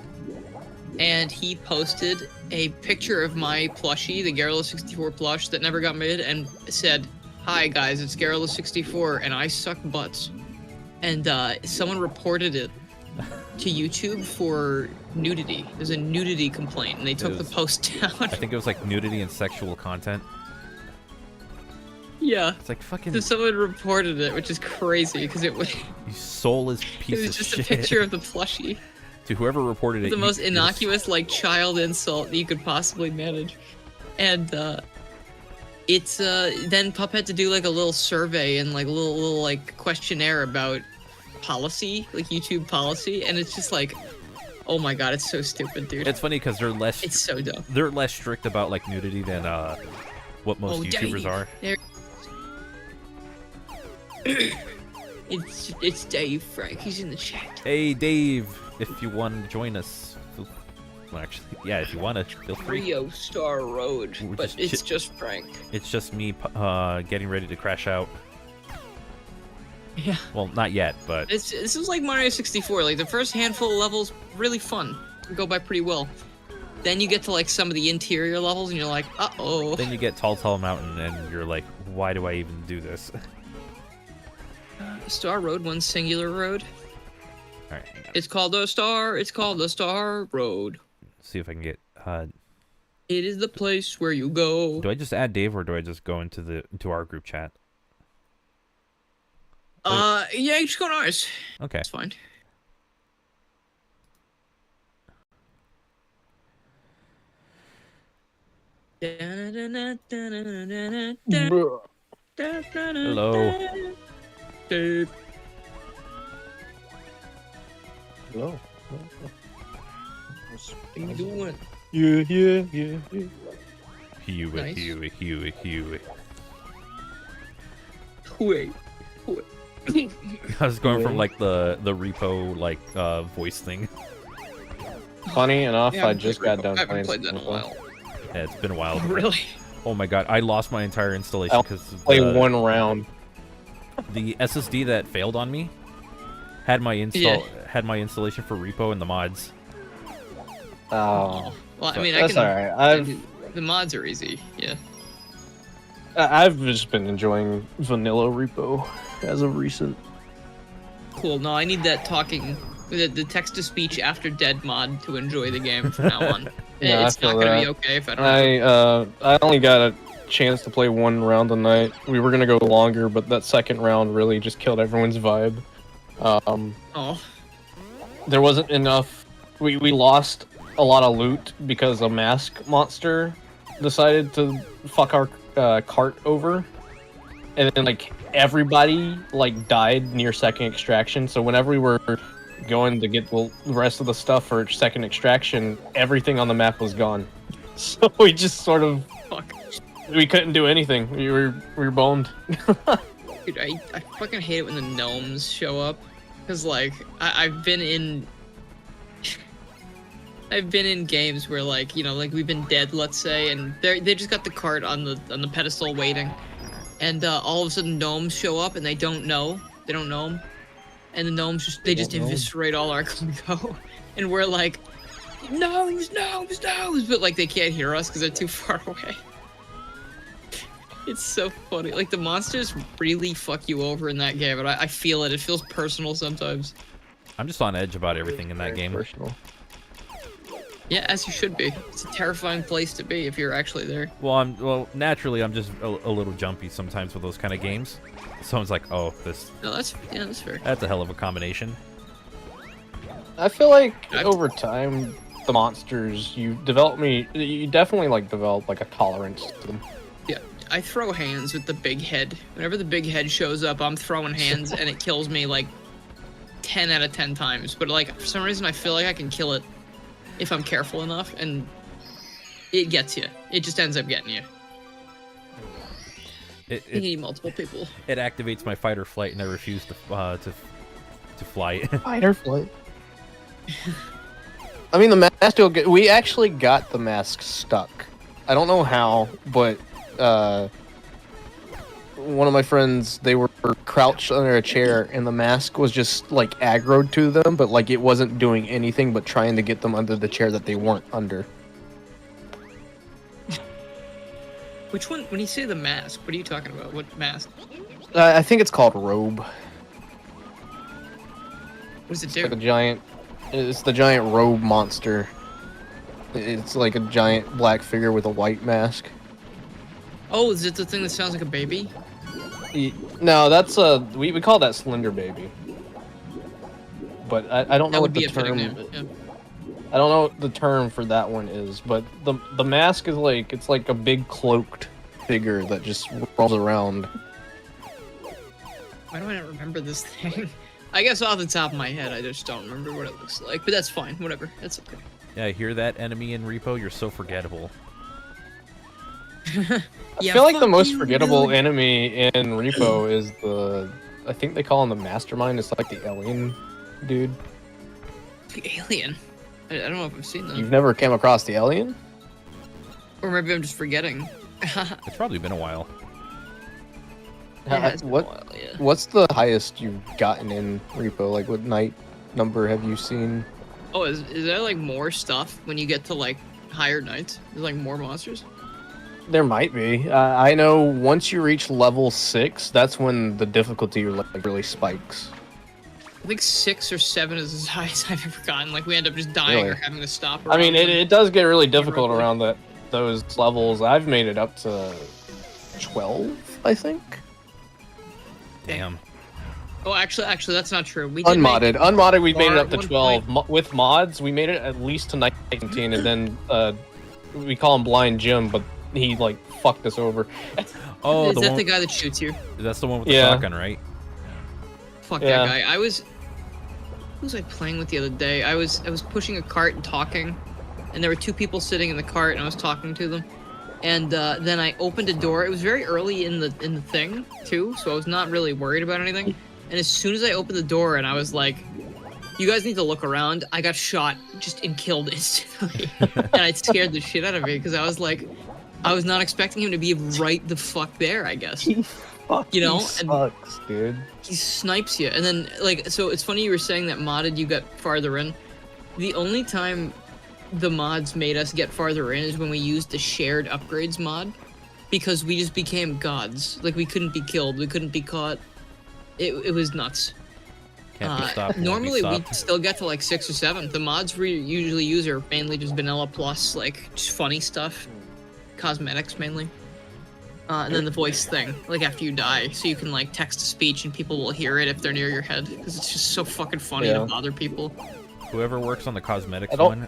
and he posted a picture of my plushie, the Garrula64 plush that never got made, and said, "Hi guys, it's Garrula64, and I suck butts." And someone reported it to YouTube for nudity. There's a nudity complaint, and they took the post down. I think it was like nudity and sexual content. Yeah. It's like fucking. So someone reported it, which is crazy because it was. You soulless piece of shit. It was just a picture of the plushie. To whoever reported it, the most innocuous like child insult that you could possibly manage, and it's then Pup had to do like a little survey and like a little like questionnaire about policy, like YouTube policy, and it's just like, oh my god, it's so stupid, dude. It's funny because they're less. It's so dumb. They're less strict about like nudity than what most YouTubers are. It's Dave Frank. He's in the chat. Hey Dave, if you want to join us, well, actually, yeah, if you want to, feel free. Rio Star Road, but it's just Frank. It's just me getting ready to crash out. Yeah. Well, not yet, but this is like Mario 64. Like the first handful of levels, really fun, go by pretty well. Then you get to like some of the interior levels, and you're like, uh-oh. Then you get Tall Mountain, and you're like, why do I even do this? Star Road, one singular road. All right, hang on. It's called the Star. It's called the Star Road. See if I can get. It is the place where you go. Do I just add Dave, or do I just go into our group chat? Yeah, you just go to ours. Okay. That's fine. Hello. Dave. Hello. What are you doing? Yeah. Huey. Wait. I was going from like the repo like voice thing. Funny enough, Yeah, I just got done I haven't playing. played that in a while. Yeah, it's been a while. Really? Oh my god, I lost my entire installation I'll because play one round. The SSD that failed on me had my installation for repo and the mods. Oh, Well, I mean, that's alright. The mods are easy. Yeah. I've just been enjoying vanilla repo as of recent. Cool. No, I need that talking, the text-to-speech after dead mod to enjoy the game from now on. Yeah, It's not gonna be okay if I don't. I only got a chance to play one round a night. We were gonna go longer, but that second round really just killed everyone's vibe. Oh. There wasn't enough. We lost a lot of loot because a mask monster decided to fuck our cart over, and then like everybody like died near second extraction. So whenever we were going to get the rest of the stuff for second extraction, everything on the map was gone. So we just sort of we couldn't do anything. We were boned. Dude, I fucking hate it when the gnomes show up, because like I've been in games where like, you know, like we've been dead, let's say, and they just got the cart on the pedestal waiting, and all of a sudden gnomes show up and they don't know them, and the gnomes just eviscerate all our cargo, and we're like, gnomes, but like they can't hear us because they're too far away. It's so funny. Like the monsters really fuck you over in that game, and I feel it. It feels personal sometimes. I'm just on edge about everything in that game. Personal. Yeah, as you should be. It's a terrifying place to be if you're actually there. Well, naturally, I'm just a little jumpy sometimes with those kind of games. Someone's like, "Oh, No, that's fair. that's a hell of a combination." I feel like over time, the monsters you definitely like develop like a tolerance to them. Yeah, I throw hands with the big head. Whenever the big head shows up, I'm throwing hands, and it kills me like 10 out of 10 times. But like for some reason, I feel like I can kill it if I'm careful enough, and it gets you. It just ends up getting you. You need multiple people. It activates my fight or flight, and I refuse to fly. Fight or flight. I mean, the mask still good. We actually got the mask stuck. I don't know how, but one of my friends, they were crouched under a chair, and the mask was just like aggroed to them, but like it wasn't doing anything but trying to get them under the chair that they weren't under. Which one? When you say the mask, what are you talking about? What mask? I think it's called Robe. What does it do? It's the giant robe monster. It's like a giant black figure with a white mask. Oh, is it the thing that sounds like a baby? No, that's we call that Slender Baby. But I don't know what the term. Yeah. I don't know what the term for that one is, but the mask is like, it's like a big cloaked figure that just rolls around. Why do I not remember this thing? I guess off the top of my head, I just don't remember what it looks like. But that's fine. Whatever. That's okay. Yeah, I hear that, enemy in Repo. You're so forgettable. I feel like the most forgettable enemy in Repo is I think they call him the Mastermind. It's like the alien dude. The alien? I don't know if I've seen that. You've never came across the alien? Or maybe I'm just forgetting. It's probably been a while. What's the highest you've gotten in Repo? Like, what night number have you seen? Oh, is there like more stuff when you get to like higher nights? There's like more monsters? There might be. I know once you reach level 6, that's when the difficulty like really spikes. I think 6 or 7 is as high as I've ever gotten. Like we end up just dying or having to stop. I mean, it does get really difficult around those levels. I've made it up to 12, I think. Damn. Oh, actually, that's not true. We Unmodded, we made it up to 12. With mods, we made it at least to 19, and then we call him Blind Jim, but he like fucked us over. Oh, is that the guy that shoots you? That's the one with the shotgun, right? Fuck that guy. Who was I playing with the other day? I was pushing a cart and talking, and there were 2 people sitting in the cart, and I was talking to them. And then I opened a door. It was very early in the thing too, so I was not really worried about anything. And as soon as I opened the door, and I was like, "You guys need to look around," I got shot and killed instantly, and it scared the shit out of me because I was like, I was not expecting him to be right the fuck there. I guess. You know, sucks, dude. He snipes you, and then like, so it's funny you were saying that modded you got farther in. The only time the mods made us get farther in is when we used the shared upgrades mod, because we just became gods. Like we couldn't be killed, we couldn't be caught. It was nuts. Can't be stopped. Normally we still get to like 6 or 7. The mods we usually use are mainly just vanilla plus like just funny stuff, cosmetics mainly. And then the voice thing, like after you die, so you can like text to speech and people will hear it if they're near your head, because it's just so fucking funny to bother people. Whoever works on the cosmetics one,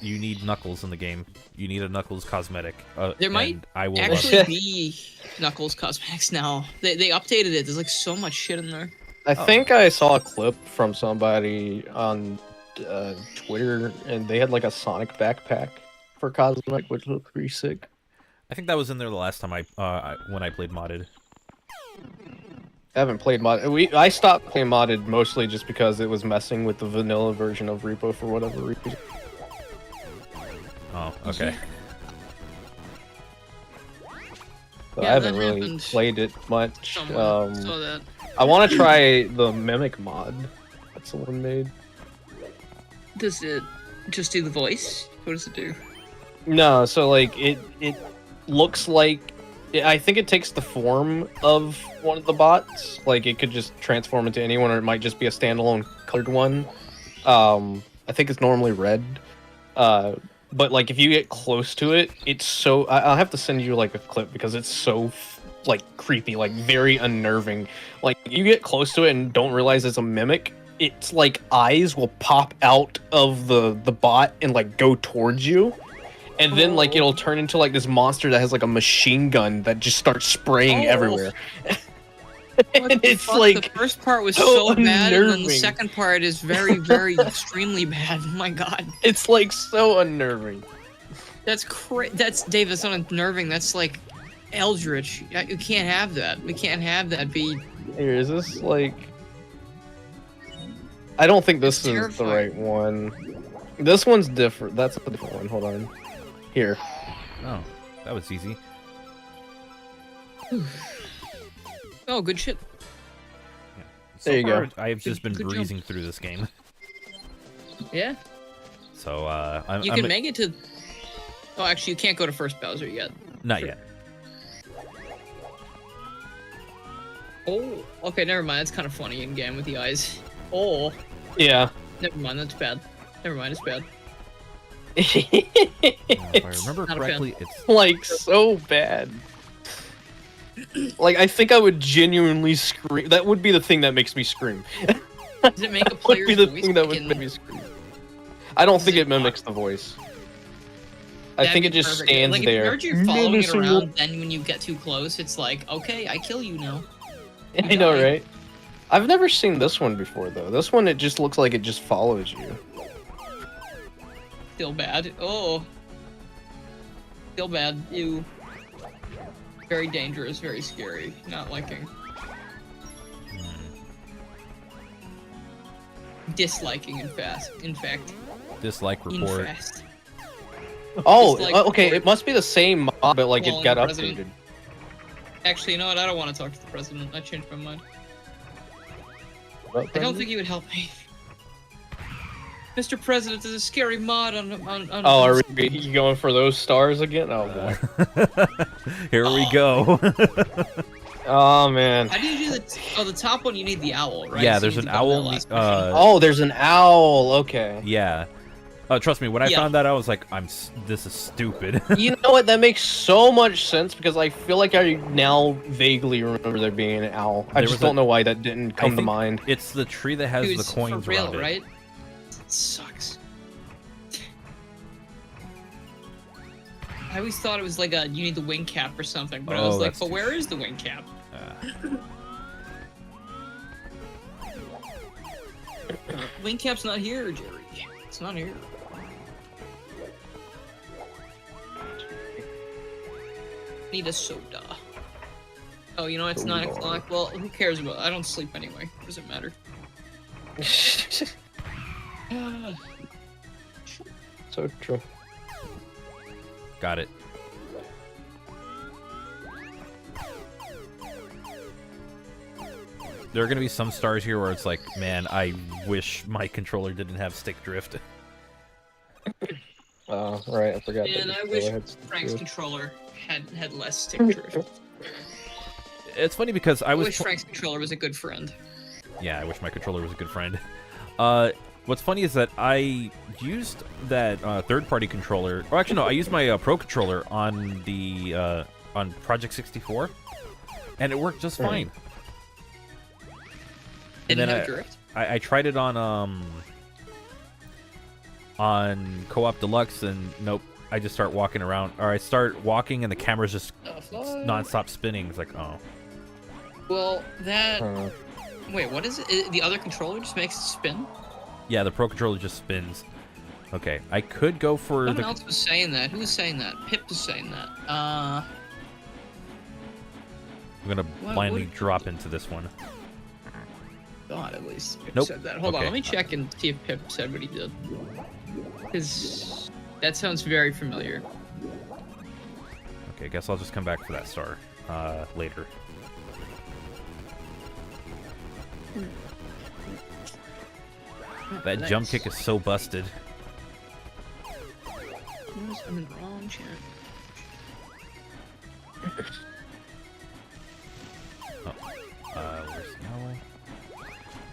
you need Knuckles in the game. You need a Knuckles cosmetic. There might I will actually be Knuckles cosmetics now. They updated it. There's like so much shit in there. I think I saw a clip from somebody on Twitter, and they had like a Sonic backpack for cosmetic, which looked pretty sick. I think that was in there the last time when I played modded. I haven't played modded. I stopped playing modded mostly just because it was messing with the vanilla version of Repo for whatever reason. Oh, okay. So I haven't really played it much. Saw that. I want to try the Mimic mod that someone made. Does it just do the voice? What does it do? No, so like it looks like, I think it takes the form of one of the bots. Like it could just transform into anyone, or it might just be a standalone colored one. I think it's normally red. But like if you get close to it, it's so. I'll have to send you like a clip because it's so like creepy, like very unnerving. Like you get close to it and don't realize it's a mimic. It's like eyes will pop out of the bot and like go towards you. And then, like, it'll turn into, like, this monster that has, like, a machine gun that just starts spraying everywhere. And it's, like, the first part was so bad, and then the second part is very, very extremely bad. Oh my god. It's, like, so unnerving. That's Dave, that's not unnerving. That's, like, eldritch. You can't have that. We can't have that be... Here, is this, like... I don't think this is terrifying. The right one. This one's different. That's a different one. Hold on. Here. Oh, that was easy. Oh, good shit. Yeah. There you go. I have just been good breezing jump. through this game. Yeah. So, You can make it to... Oh, actually, you can't go to first Bowser yet. Not yet. Oh, okay, never mind. That's kind of funny in-game with the eyes. Oh. Yeah. Never mind, that's bad. Never mind, it's bad. If I remember correctly, it's like so bad. Like I think I would genuinely scream. That would be the thing that makes me scream. Does it make a player's would be the voice thing that would make me scream. I don't think it mimics the voice. I think it just stands like, there. If you're following it around, then when you get too close, it's like, okay, I kill you now. I know, right? I've never seen this one before, though. This one, it just looks like it just follows you. Still bad. Oh. Still bad. Ew. Very dangerous, very scary. Not liking. Disliking, in fact. dislike report. Infest. Oh, Dislike okay. report. It must be the same mod, but like Calling it got the president. updated. Actually, you know what? I don't want to talk to the president. I changed my mind. I don't think he would help me. Mr. President, there's a scary mod on Oh, are you going for those stars again? Oh boy. Here we go. Oh man. How do you do the top one? You need the owl, right? Yeah, So there's you an need to go to owl. the last Oh, there's an owl. Okay. Yeah. Trust me, when I found that, I was like, this is stupid. You know what? That makes so much sense because I feel like I now vaguely remember there being an owl. I just don't know why that didn't come to mind. It's the tree that has Dude, the coins for real, around it. right? It sucks. I always thought it was like you need the wing cap or something, but I was like, but where is the wing cap? Wing cap's not here, Jerry. It's not here. Need a soda. Oh, you know, it's 9 o'clock. Well, who cares about it? I don't sleep anyway. Doesn't matter. So true. Got it. There are going to be some stars here where it's like, man, I wish my controller didn't have stick drift. Oh, right, I forgot. And I wish Frank's controller had less stick drift. It's funny because I wish Frank's controller was a good friend. Yeah, I wish my controller was a good friend. What's funny is that I used that third-party controller. Or actually, no, I used my Pro controller on the on Project 64, and it worked just fine. And then I tried it on Co-op Deluxe, and nope. I just start walking around, or I start walking, and the camera's just non-stop spinning. It's like, oh. Well, that. Wait, what is it? The other controller just makes it spin? Yeah, the Pro Controller just spins. Okay, I could go for Someone else was saying that. Who was saying that? Pip was saying that. I'm gonna blindly drop into this one. God, at least Pip Nope. said that. Hold on, let me check and see if Pip said what he did. Because that sounds very familiar. Okay, I guess I'll just come back for that star later. That jump kick is so busted. I'm in the wrong chat. Where's no?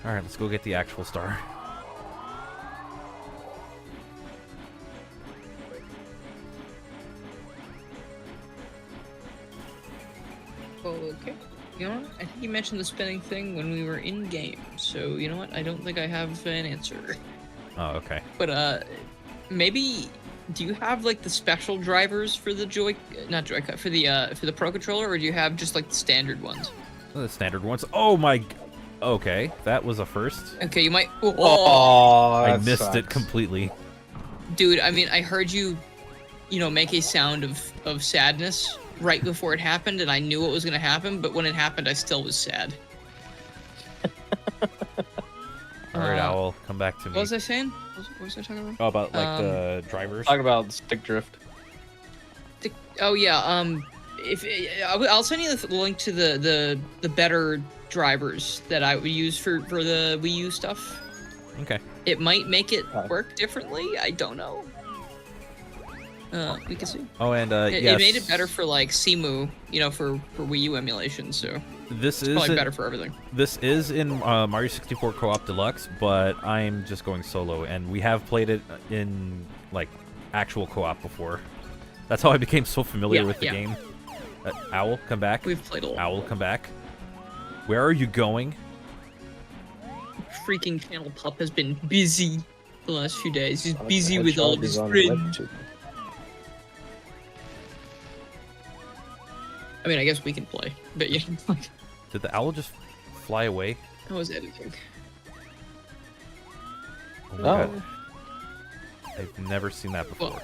Alright, let's go get the actual star. Okay. You know what? I think you mentioned the spinning thing when we were in game, so you know what? I don't think I have an answer. Oh, okay. But maybe do you have like the special drivers for the not Joy-Con for the Pro Controller, or do you have just like the standard ones? The standard ones. Oh my. Okay, that was a first. Okay, you might. I missed it completely. Dude, I mean, I heard you, make a sound of sadness right before it happened, and I knew what was gonna happen, but when it happened, I still was sad. Alright, Owl, come back to me. What was I saying? What was I talking about? Oh, about like the drivers? Talking about stick drift. Oh yeah, I'll send you the link to the better drivers that I would use for the Wii U stuff. Okay. It might make it work differently. I don't know. We can see. Oh, and yes. It made it better for like CMU, for Wii U emulation. So this it's probably better for everything. This is in Mario 64 Co-op Deluxe, but I'm just going solo, and we have played it in like actual co-op before. That's how I became so familiar with the game. Owl, come back. We've played a lot. Owl, come back. Where are you going? Freaking Channel Pup has been busy the last few days. He's busy with all of his friends. I mean, I guess we can play, but yeah. Did the owl just fly away? I was editing. Oh my God. I've never seen that before.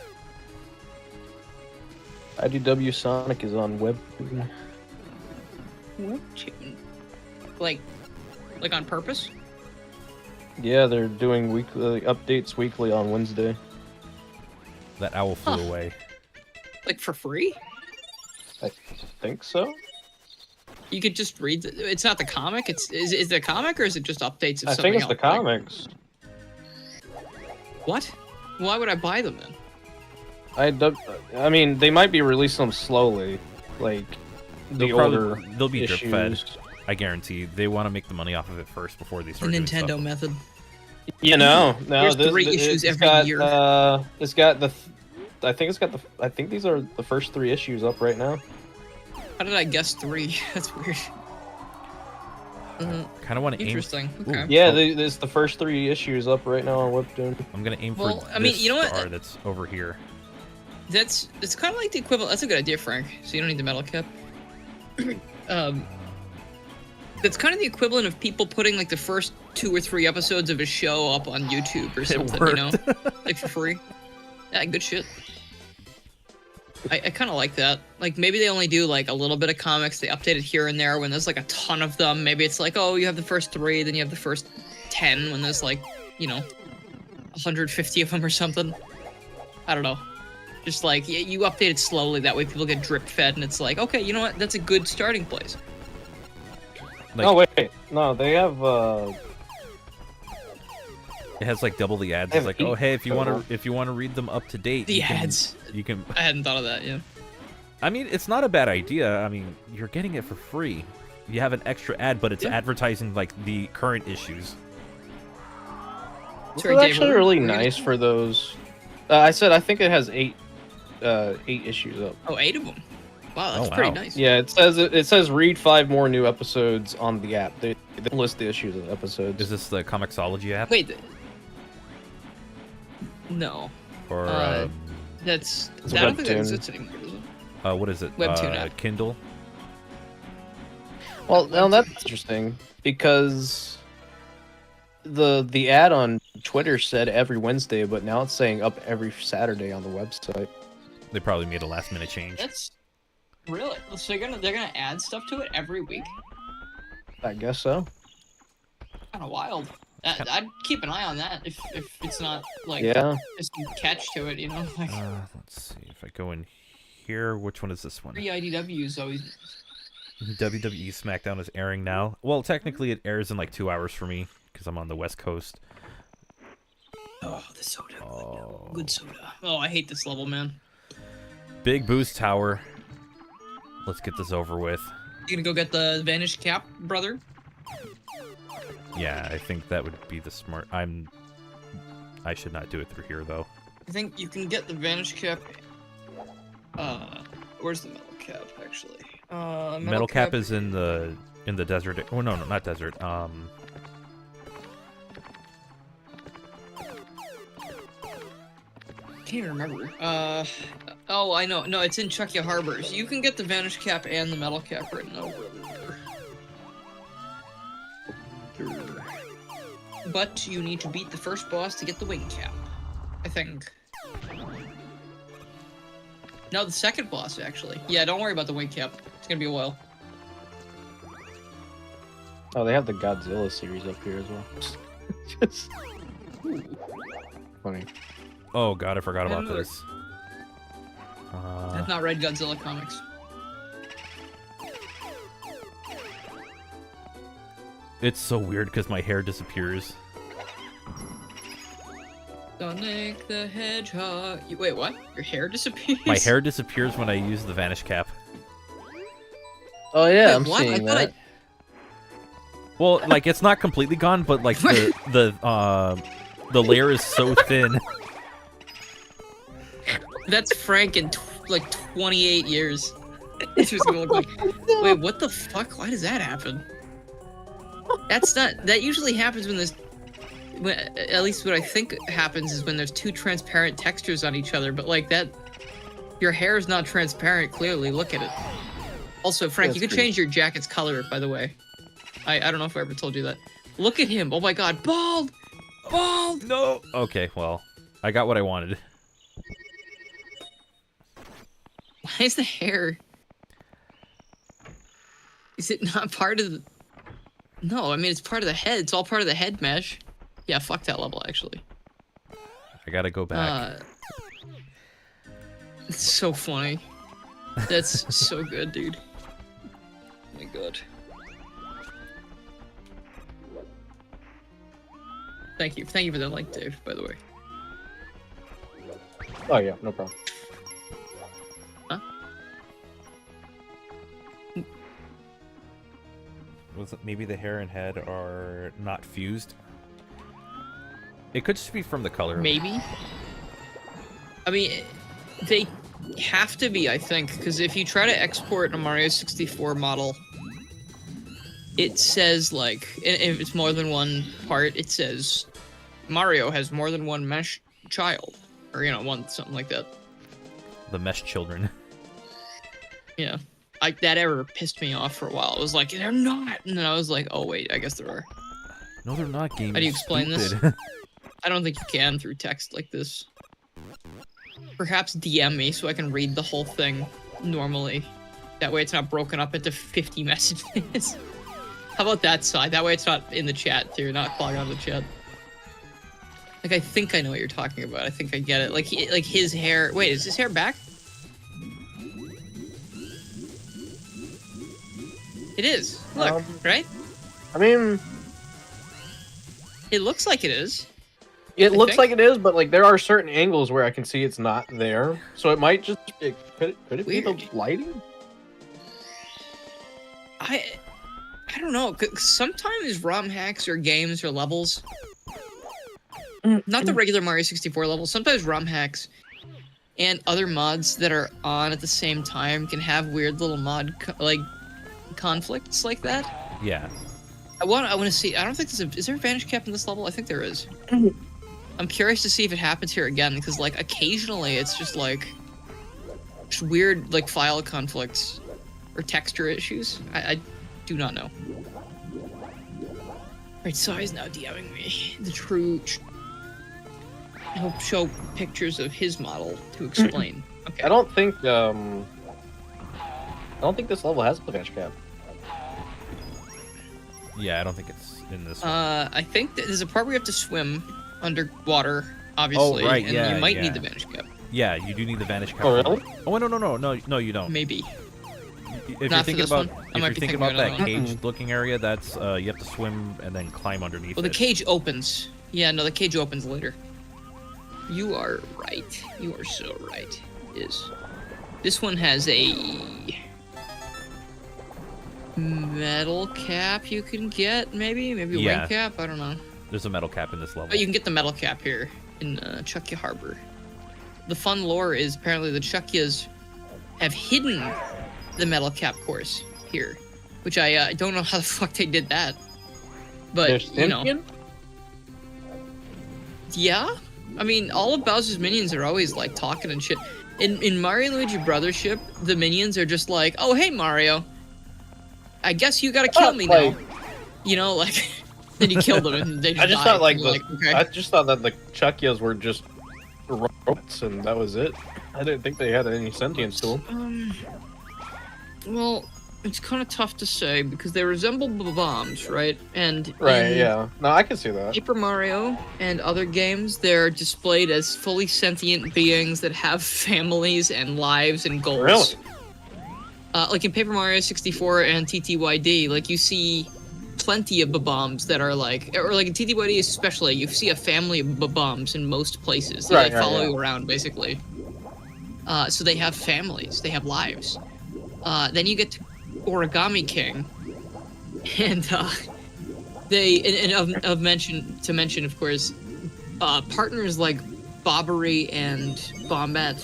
IDW Sonic is on Webcam. Webcam? Like on purpose? Yeah, they're doing weekly updates weekly on Wednesday. That owl flew away. Like for free? I think so. You could just read it's not the comic. Is it a comic or is it just updates of I something think it's else? the comics. What? Why would I buy them then? I mean, they might be releasing them slowly, like They'll be drip issues. fed. I guarantee they want to make the money off of it first before they The start doing Nintendo stuff. method. No, There's 3 issues every year. It's got the. I think these are the first 3 issues up right now. How did I guess 3? That's weird. Kind of want to aim. Interesting. Okay. Yeah, there's the first 3 issues up right now on Webtoon. I'm gonna aim for you know what? star that's over here. It's kind of like the equivalent. That's a good idea, Frank. So you don't need the metal cap. That's kind of the equivalent of people putting like the first 2 or 3 episodes of a show up on YouTube or something, like for free. Yeah, good shit. I kind of like that. Like maybe they only do like a little bit of comics. They update it here and there when there's like a ton of them. Maybe it's like, oh, you have the first 3, then you have the first 10 when there's like, 150 of them or something. I don't know. Just like you update it slowly. That way people get drip fed, and it's like, okay, you know what? That's a good starting place. Like, oh wait, no, they have. It has like double the ads. It's like, oh hey, if you want to read them up to date, the ads. You can. I hadn't thought of that. Yeah. I mean, it's not a bad idea. I mean, you're getting it for free. You have an extra ad, but it's advertising like the current issues. It's actually really nice for those. I said I think it has 8 issues up. Oh, 8 of them. Wow, that's Oh, pretty wow. nice. Yeah, it says read 5 more new episodes on the app. They list the issues of episodes. Is this the Comixology app? Wait. No. Or I don't think that Webtoon. exists anymore, does it? what is it? Webtoon app. Kindle. Well, now that's interesting because the ad on Twitter said every Wednesday, but now it's saying up every Saturday on the website. They probably made a last minute change. That's really so they're gonna add stuff to it every week. I guess so. Kind of wild. I'd keep an eye on that if it's not like Yeah. there's some catch to it, you know. Like Let's see if I go in here. Which one is this one? free IDW is always. WWE SmackDown is airing now. Well, technically it airs in like 2 hours for me because I'm on the West Coast. Oh, the soda. Good soda. Oh, I hate this level, man. Big boost tower. Let's get this over with. You gonna go get the Vanished Cap, brother? Yeah, I think that would be the smart. I should not do it through here though. I think you can get the Vanished Cap. Where's the Metal Cap actually? Metal cap is in the desert. Oh no, not desert. Can't even remember. Oh, I know. No, it's in Chucky Harbors. You can get the Vanished Cap and the Metal Cap right now, brother. But you need to beat the first boss to get the Wing Cap, I think. No, the second boss, actually. Yeah, don't worry about the Wing Cap. It's gonna be a while. Oh, they have the Godzilla series up here as well. Just funny. Oh god, I forgot about Yeah, this. I've not read Godzilla comics. It's so weird because my hair disappears. Sonic the Hedgehog. Wait, what? Your hair disappears? My hair disappears when I use the Vanish Cap. Oh yeah, Wait, I'm what? seeing I that. Well, like it's not completely gone, but like the layer is so thin. That's Frank in like 28 years. It's just gonna look like. Wait, what the fuck? Why does that happen? That's not. That usually happens when there's. At least what I think happens is when there's two transparent textures on each other. But like that, your hair is not transparent. Clearly, look at it. Also, Frank, you could change your jacket's color. By the way, I don't know if I ever told you that. Look at him. Oh my God, bald, bald. No. Okay, well, I got what I wanted. Why is the hair? Is it not part of the? No, I mean it's part of the head. It's all part of the head mesh. Yeah, fuck that level actually. I gotta go back. It's so funny. That's so good, dude. Oh my God. Thank you for the link, Dave. By the way. Oh yeah, no problem. Huh? Was it maybe the hair and head are not fused? It could just be from the color. Maybe. I mean, they have to be, I think, because if you try to export a Mario 64 model, it says, like, if it's more than one part, it says Mario has more than one mesh child. Or, you know, something like that. The mesh children. Yeah. That error pissed me off for a while. It was like, they're not! And then I was like, oh, wait, I guess there are. No, they're not. Game. How do you explain this? I don't think you can through text like this. Perhaps DM me so I can read the whole thing normally. That way it's not broken up into 50 messages. How about that side? That way it's not in the chat too, not clogging on the chat. Like, I think I know what you're talking about. I think I get it. Like his hair... Wait, is his hair back? It is. Look, right? I mean... It looks like it is. It looks like it is, but like there are certain angles where I can see it's not there. So it might just... Could it be the lighting? I don't know. Sometimes ROM hacks or games or levels... Not the regular Mario 64 levels. Sometimes ROM hacks and other mods that are on at the same time can have weird little conflicts like that. Yeah. I want to see. I don't think is there a vanish cap in this level? I think there is. I'm curious to see if it happens here again, because like occasionally it's just like weird like file conflicts or texture issues. I do not know. Right, Sai is now DMing me the true. He'll show pictures of his model to explain. Okay. I don't think this level has a vanish cap. Yeah, I don't think it's in this one. I think that there's a part where you have to swim underwater, obviously. Oh, right, and yeah, you might yeah. need the vanish cap. Yeah, you do need the vanish cap. Oh, really? Oh, no, you don't. Maybe. If Not you're for thinking this about, one. I if might you're be thinking thinking about of that another one. cage-looking area, that's you have to swim and then climb underneath Well, the it. cage opens. Yeah, no, the cage opens later. You are right. You are so right. It is. This one has a metal cap you can get, maybe a Yeah. wing cap. I don't know. There's a metal cap in this level. But you can get the metal cap here in Chuckya Harbor. The fun lore is apparently the Chuckyas have hidden the metal cap course here, which I don't know how the fuck they did that. But They're you know, sentient? yeah. I mean, all of Bowser's minions are always like talking and shit. In Mario and Luigi Brothership, the minions are just like, "Oh, hey Mario, I guess you gotta kill me now." You know, like then you kill them and they just I just die. thought like, And you're okay. I just thought that the Chuckyas were just robots and that was it. I didn't think they had any sentience to them. Well, it's kind of tough to say because they resemble bombs, right? And Right, in yeah. No, I can see that. Paper Mario and other games, they're displayed as fully sentient beings that have families and lives and goals. Really? Like in Paper Mario 64 and TTYD, like you see plenty of bombs that are like, or like in TTYD especially, you see a family of bombs in most places. They Right, like follow yeah. you around basically. So they have families, they have lives. Then you get to Origami King, and to mention of course, partners like Bobbery and Bombette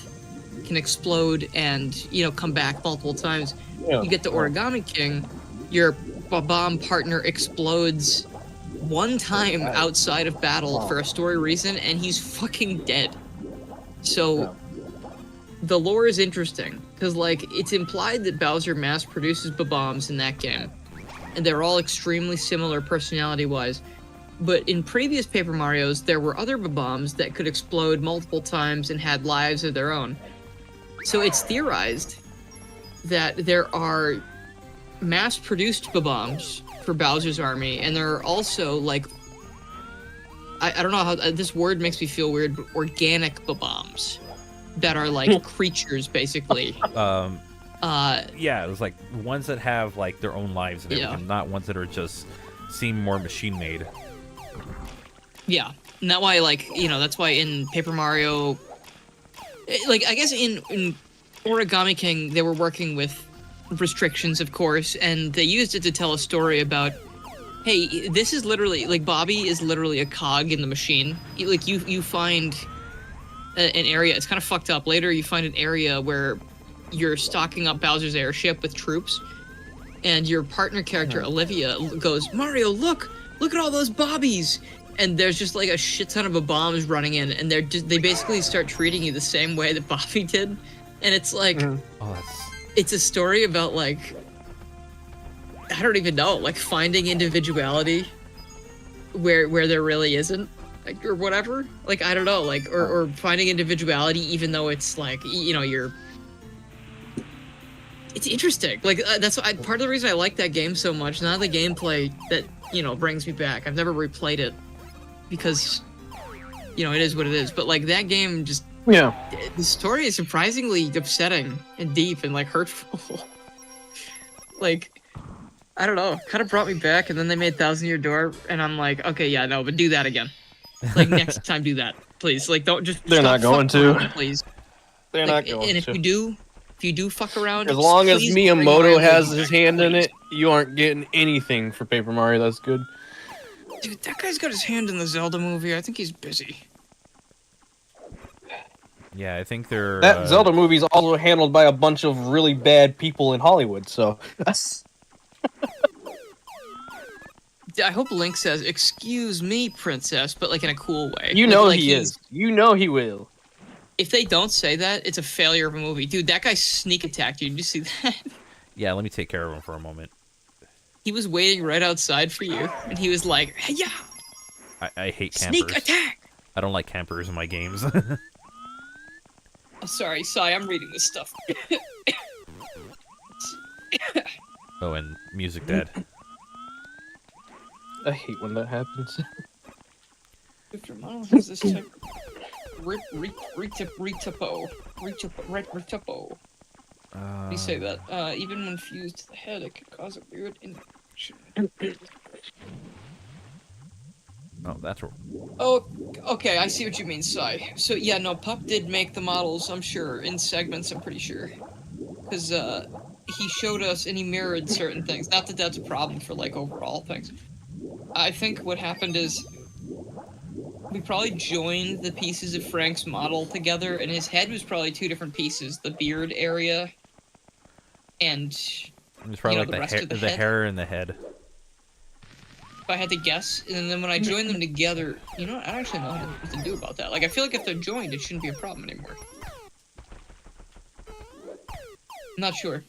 can explode and come back multiple times. Yeah. You get to Origami King, your bomb partner explodes one time outside of battle for a story reason, and he's fucking dead. So the lore is interesting because like it's implied that Bowser mass produces bombs in that game, and they're all extremely similar personality-wise. But in previous Paper Marios, there were other bombs that could explode multiple times and had lives of their own. So it's theorized that there are mass-produced bombs for Bowser's army, and there are also like I don't know how this word makes me feel weird, but organic bombs that are like creatures basically. Yeah, it was like ones that have like their own lives and everything, not ones that are just seem more machine made. Yeah, and that why that's why in Paper Mario, like I guess in Origami King they were working with restrictions, of course, and they used it to tell a story about, hey, this is literally like Bobby is literally a cog in the machine. You find an area, it's kind of fucked up. Later you find an area where you're stocking up Bowser's airship with troops, and your partner character Olivia goes, Mario, look at all those Bobbies, and there's just like a shit ton of bombs running in, and they basically start treating you the same way that Bobby did, and it's like, it's a story about like, I don't even know, like finding individuality where there really isn't, like, or whatever. Like I don't know, like or finding individuality even though it's like you're. It's interesting. Like that's part of the reason I like that game so much. Not the gameplay that brings me back. I've never replayed it because it is what it is. But like that game just the story is surprisingly upsetting and deep and like hurtful. Like I don't know, kind of brought me back. And then they made Thousand Year Door, and I'm like, okay, yeah, no, but do that again. Like next time, do that, please. Like don't just. They're not going to. Around, please. They're not going to. And if you do fuck around, as long as please Miyamoto has bring his hand in please. it, you aren't getting anything for Paper Mario that's good. Dude, that guy's got his hand in the Zelda movie. I think he's busy. Yeah, I think they're... That Zelda movie is also handled by a bunch of really bad people in Hollywood, so... I hope Link says, "Excuse me, princess," but like in a cool way. You know he is. You know he will. If they don't say that, it's a failure of a movie. Dude, that guy sneak attacked you. Did you see that? Yeah, let me take care of him for a moment. He was waiting right outside for you, and he was like, "Hey, yeah." I hate campers. Sneak attack! I don't like campers in my games. Oh, sorry, I'm reading this stuff. Oh, and music dead. I hate when that happens. Victor Model has this type retapo. You say that. Even when fused to the head, it can cause a weird infection. Oh, that's... Oh, okay, I see what you mean, Sai. So, yeah, no, Pup did make the models, I'm sure, in segments, I'm pretty sure. Because, he showed us and he mirrored certain things. Not that that's a problem for, like, overall things. I think what happened is we probably joined the pieces of Frank's model together, and his head was probably two different pieces. The beard area and, it's probably like the rest of the hair and the head. If I had to guess, and then when I joined them together, you know what? I don't actually know what to do about that. Like, I feel like if they're joined, it shouldn't be a problem anymore. Not sure.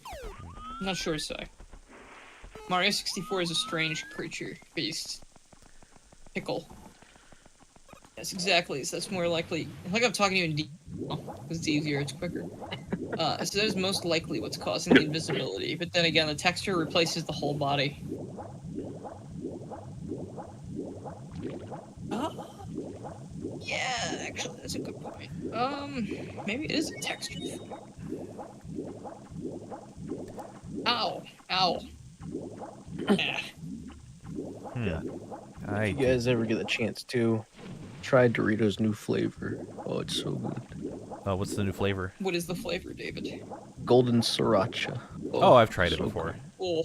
Not sure, Sai. Mario 64 is a strange creature. Beast. Pickle. Yes, exactly. So that's more likely. I think I'm talking to you in detail, because it's easier, it's quicker. So that is most likely what's causing the invisibility. But then again, the texture replaces the whole body. Yeah, actually, that's a good point. Maybe it is a texture thing. Ow. Ow. Yeah. If you guys ever get the chance to try Doritos' new flavor. Oh, it's so good. what's the new flavor? What is the flavor, David? Golden Sriracha. Oh, I've tried it before. Oh,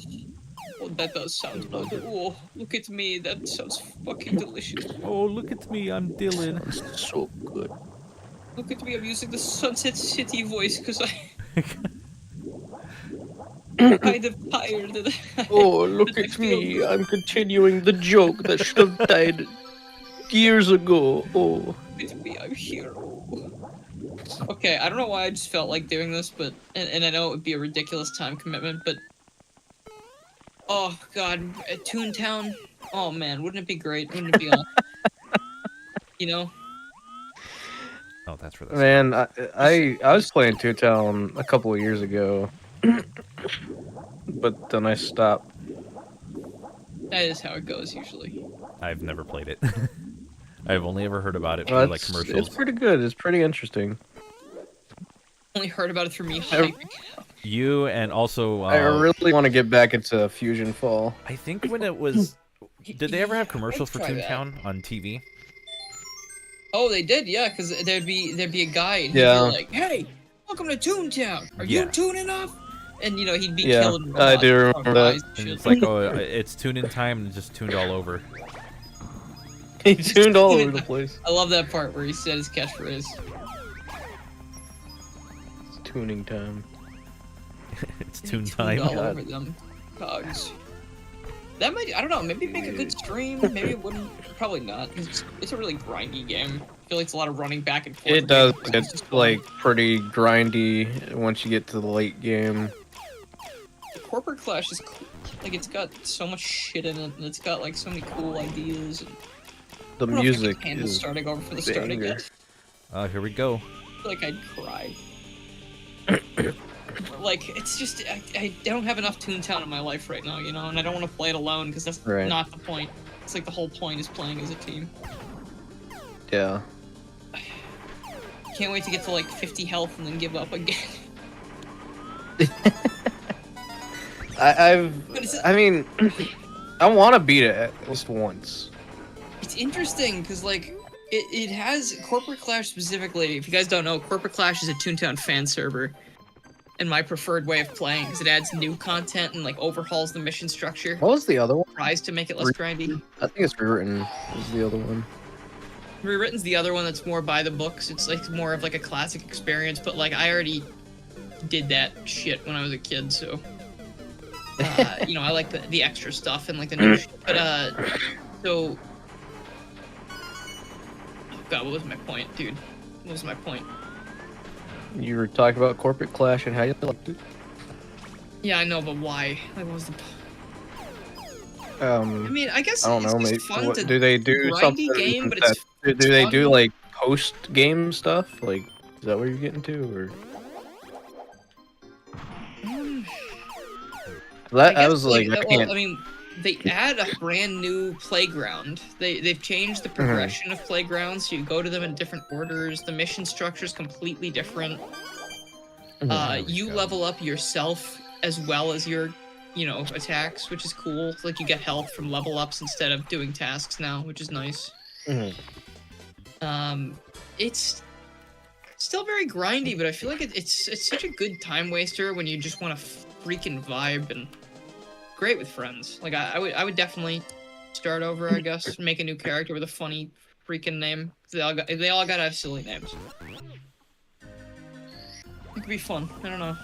that does sound good. Oh, look at me. That sounds fucking delicious. Oh, look at me. I'm Dylan. Sounds so good. Look at me. I'm using the Sunset City voice because I'm kind of tired. Oh, look at me. I'm continuing the joke that should have died years ago. Oh. Look at me. I'm here. Okay, I don't know why I just felt like doing this, but and I know it would be a ridiculous time commitment, but oh god, at Toontown, oh man, wouldn't it be great? Wouldn't it be you know? Oh, that's for this. Man, I was playing Toontown a couple of years ago, but then I stopped. That is how it goes usually. I've never played it. I've only ever heard about it through like commercials. It's pretty good. It's pretty interesting. Only heard about it through me hyping. You and also I really want to get back into Fusion Fall. I think when it was, did they ever have commercials for Toontown on TV? Oh, they did, yeah, because there'd be a guy and he'd be like, "Hey, welcome to Toontown. Are you tuning up?" And you know he'd be killing robots. I do remember that. And it's like, oh, it's tune-in time, and just tuned all over. He tuned all over the place. I love that part where he said his catchphrase. It's tuning time. It's tune time. All over them cogs. That might, I don't know, maybe make a good stream, maybe it wouldn't, probably not. It's a really grindy game. I feel like it's a lot of running back and forth. It does, it's like pretty grindy once you get to the late game. Corporate Clash is cool. Like, it's got so much shit in it, and it's got like so many cool ideas. And the music is starting over for the start again. Oh, here we go. I feel like I'd cry. Like, it's just, I don't have enough Toontown in my life right now, you know, and I don't want to play it alone, because that's not the point. It's like the whole point is playing as a team. Yeah. Can't wait to get to like 50 health and then give up again. I mean, I want to beat it at least once. It's interesting, because like, it has Corporate Clash specifically. If you guys don't know, Corporate Clash is a Toontown fan server. And my preferred way of playing, because it adds new content and like overhauls the mission structure. What was the other one? Tries to make it less grindy. I think it's Rewritten is the other one. Rewritten's the other one that's more by the books. It's like more of like a classic experience, but like I already did that shit when I was a kid, so you know, I like the extra stuff and like the new shit. But so God, what was my point, dude? What was my point? You were talking about corporate clash and how you liked it. Yeah, I know, but why? Like, what was the? I mean, I guess I don't know. it's Maybe just fun to do they do grindy something? game, but that, it's do they fun. do like post game stuff? Like, is that what you're getting to, or? I was like, I can't. Well, I mean, they add a brand new playground. They've changed the progression of playgrounds, so you go to them in different orders. The mission structure is completely different. You level up yourself as well as your, you know, attacks, which is cool. Like you get health from level ups instead of doing tasks now, which is nice. It's still very grindy, but I feel like it's such a good time waster when you just want to freaking vibe, and great with friends. Like I would definitely start over, I guess, make a new character with a funny freaking name. They all gotta have silly names. It could be fun. I don't know.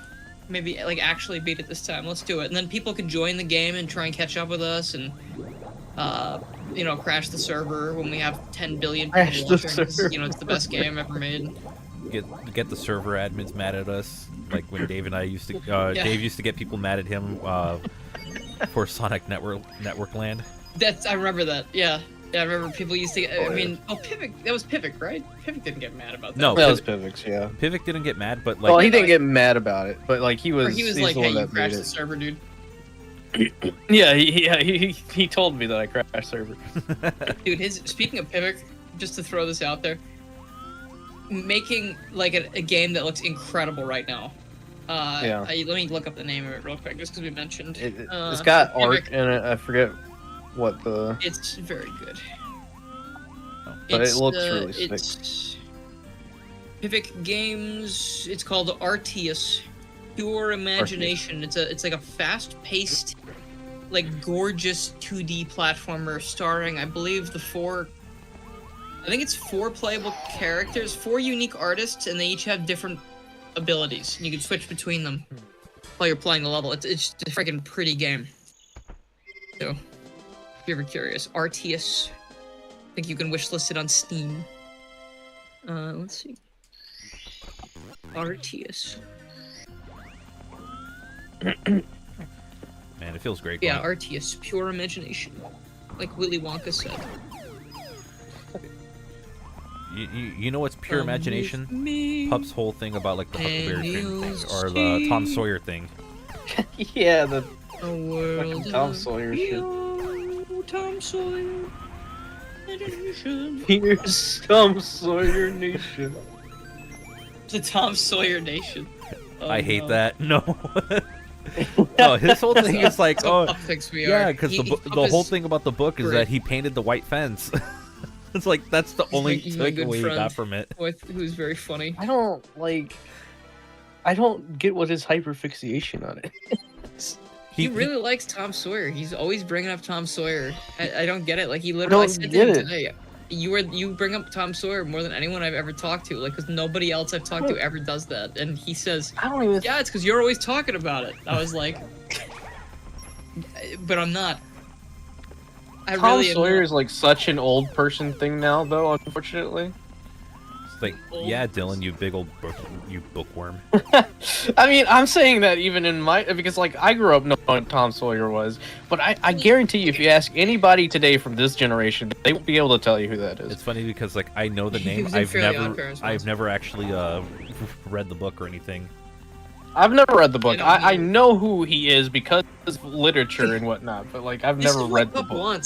Maybe like actually beat it this time. Let's do it. And then people can join the game and try and catch up with us, and you know, crash the server when we have 10 billion people watching. Because, you know, it's the best game ever made. Get the server admins mad at us, like when Dave and I used to. Dave used to get people mad at him for Sonic Network Land. I remember that. Yeah. Yeah, I remember people used to get, I mean, Pivik, that was Pivik, right? Pivik didn't get mad about that. No, that was Pivik's, yeah. Pivik didn't get mad, but like... Well, he didn't get mad about it, but like he was like, the hey, one you that crashed made the it. server, dude. Yeah, he told me that I crashed server. Dude, speaking of Pivik, just to throw this out there, making like a game that looks incredible right now. Yeah. Let me look up the name of it real quick, just because we mentioned. It's got art Pivik. in it. I forget what the. It's very good. But it looks really sick. It's Pivik Games. It's called Arceus. Pure Imagination. Arceus. It's like a fast-paced, like gorgeous 2D platformer starring, I believe, I think it's 4 playable characters, 4 unique artists, and they each have different abilities, and you can switch between them while you're playing the level. It's just a freaking pretty game. So, if you're ever curious, Arceus. I think you can wishlist it on Steam. Let's see. Arceus. Man, it feels great. Yeah, Arceus, pure imagination, like Willy Wonka said. You know what's pure imagination? Pup's whole thing about like the Huckleberry thing, or the Tom Sawyer thing. Yeah, the world Tom Sawyer shit. Tom Sawyer. Here's Tom Sawyer Nation. The Tom Sawyer Nation. Oh, I hate that. No. No, his whole thing is like, yeah, because the whole thing about the book is that he painted the white fence. It's like that's the only takeaway he got from it. Who's very funny. I don't get what his hyperfixation on it. He really likes Tom Sawyer. He's always bringing up Tom Sawyer. I don't get it. Like he literally said to him today, you bring up Tom Sawyer more than anyone I've ever talked to. Like, because nobody else I've talked to ever does that. And he says, yeah, it's because you're always talking about it. I was like, but I'm not. Tom Sawyer is like such an old person thing now, though. Unfortunately. Like, yeah, Dylan, you big old bookworm. I mean, I'm saying that even in because like I grew up knowing what Tom Sawyer was, but I guarantee you, if you ask anybody today from this generation, they won't be able to tell you who that is. It's funny because like I know the name, I've never actually read the book or anything. I've never read the book. I know who he is because of literature and whatnot, but like I've never read the book.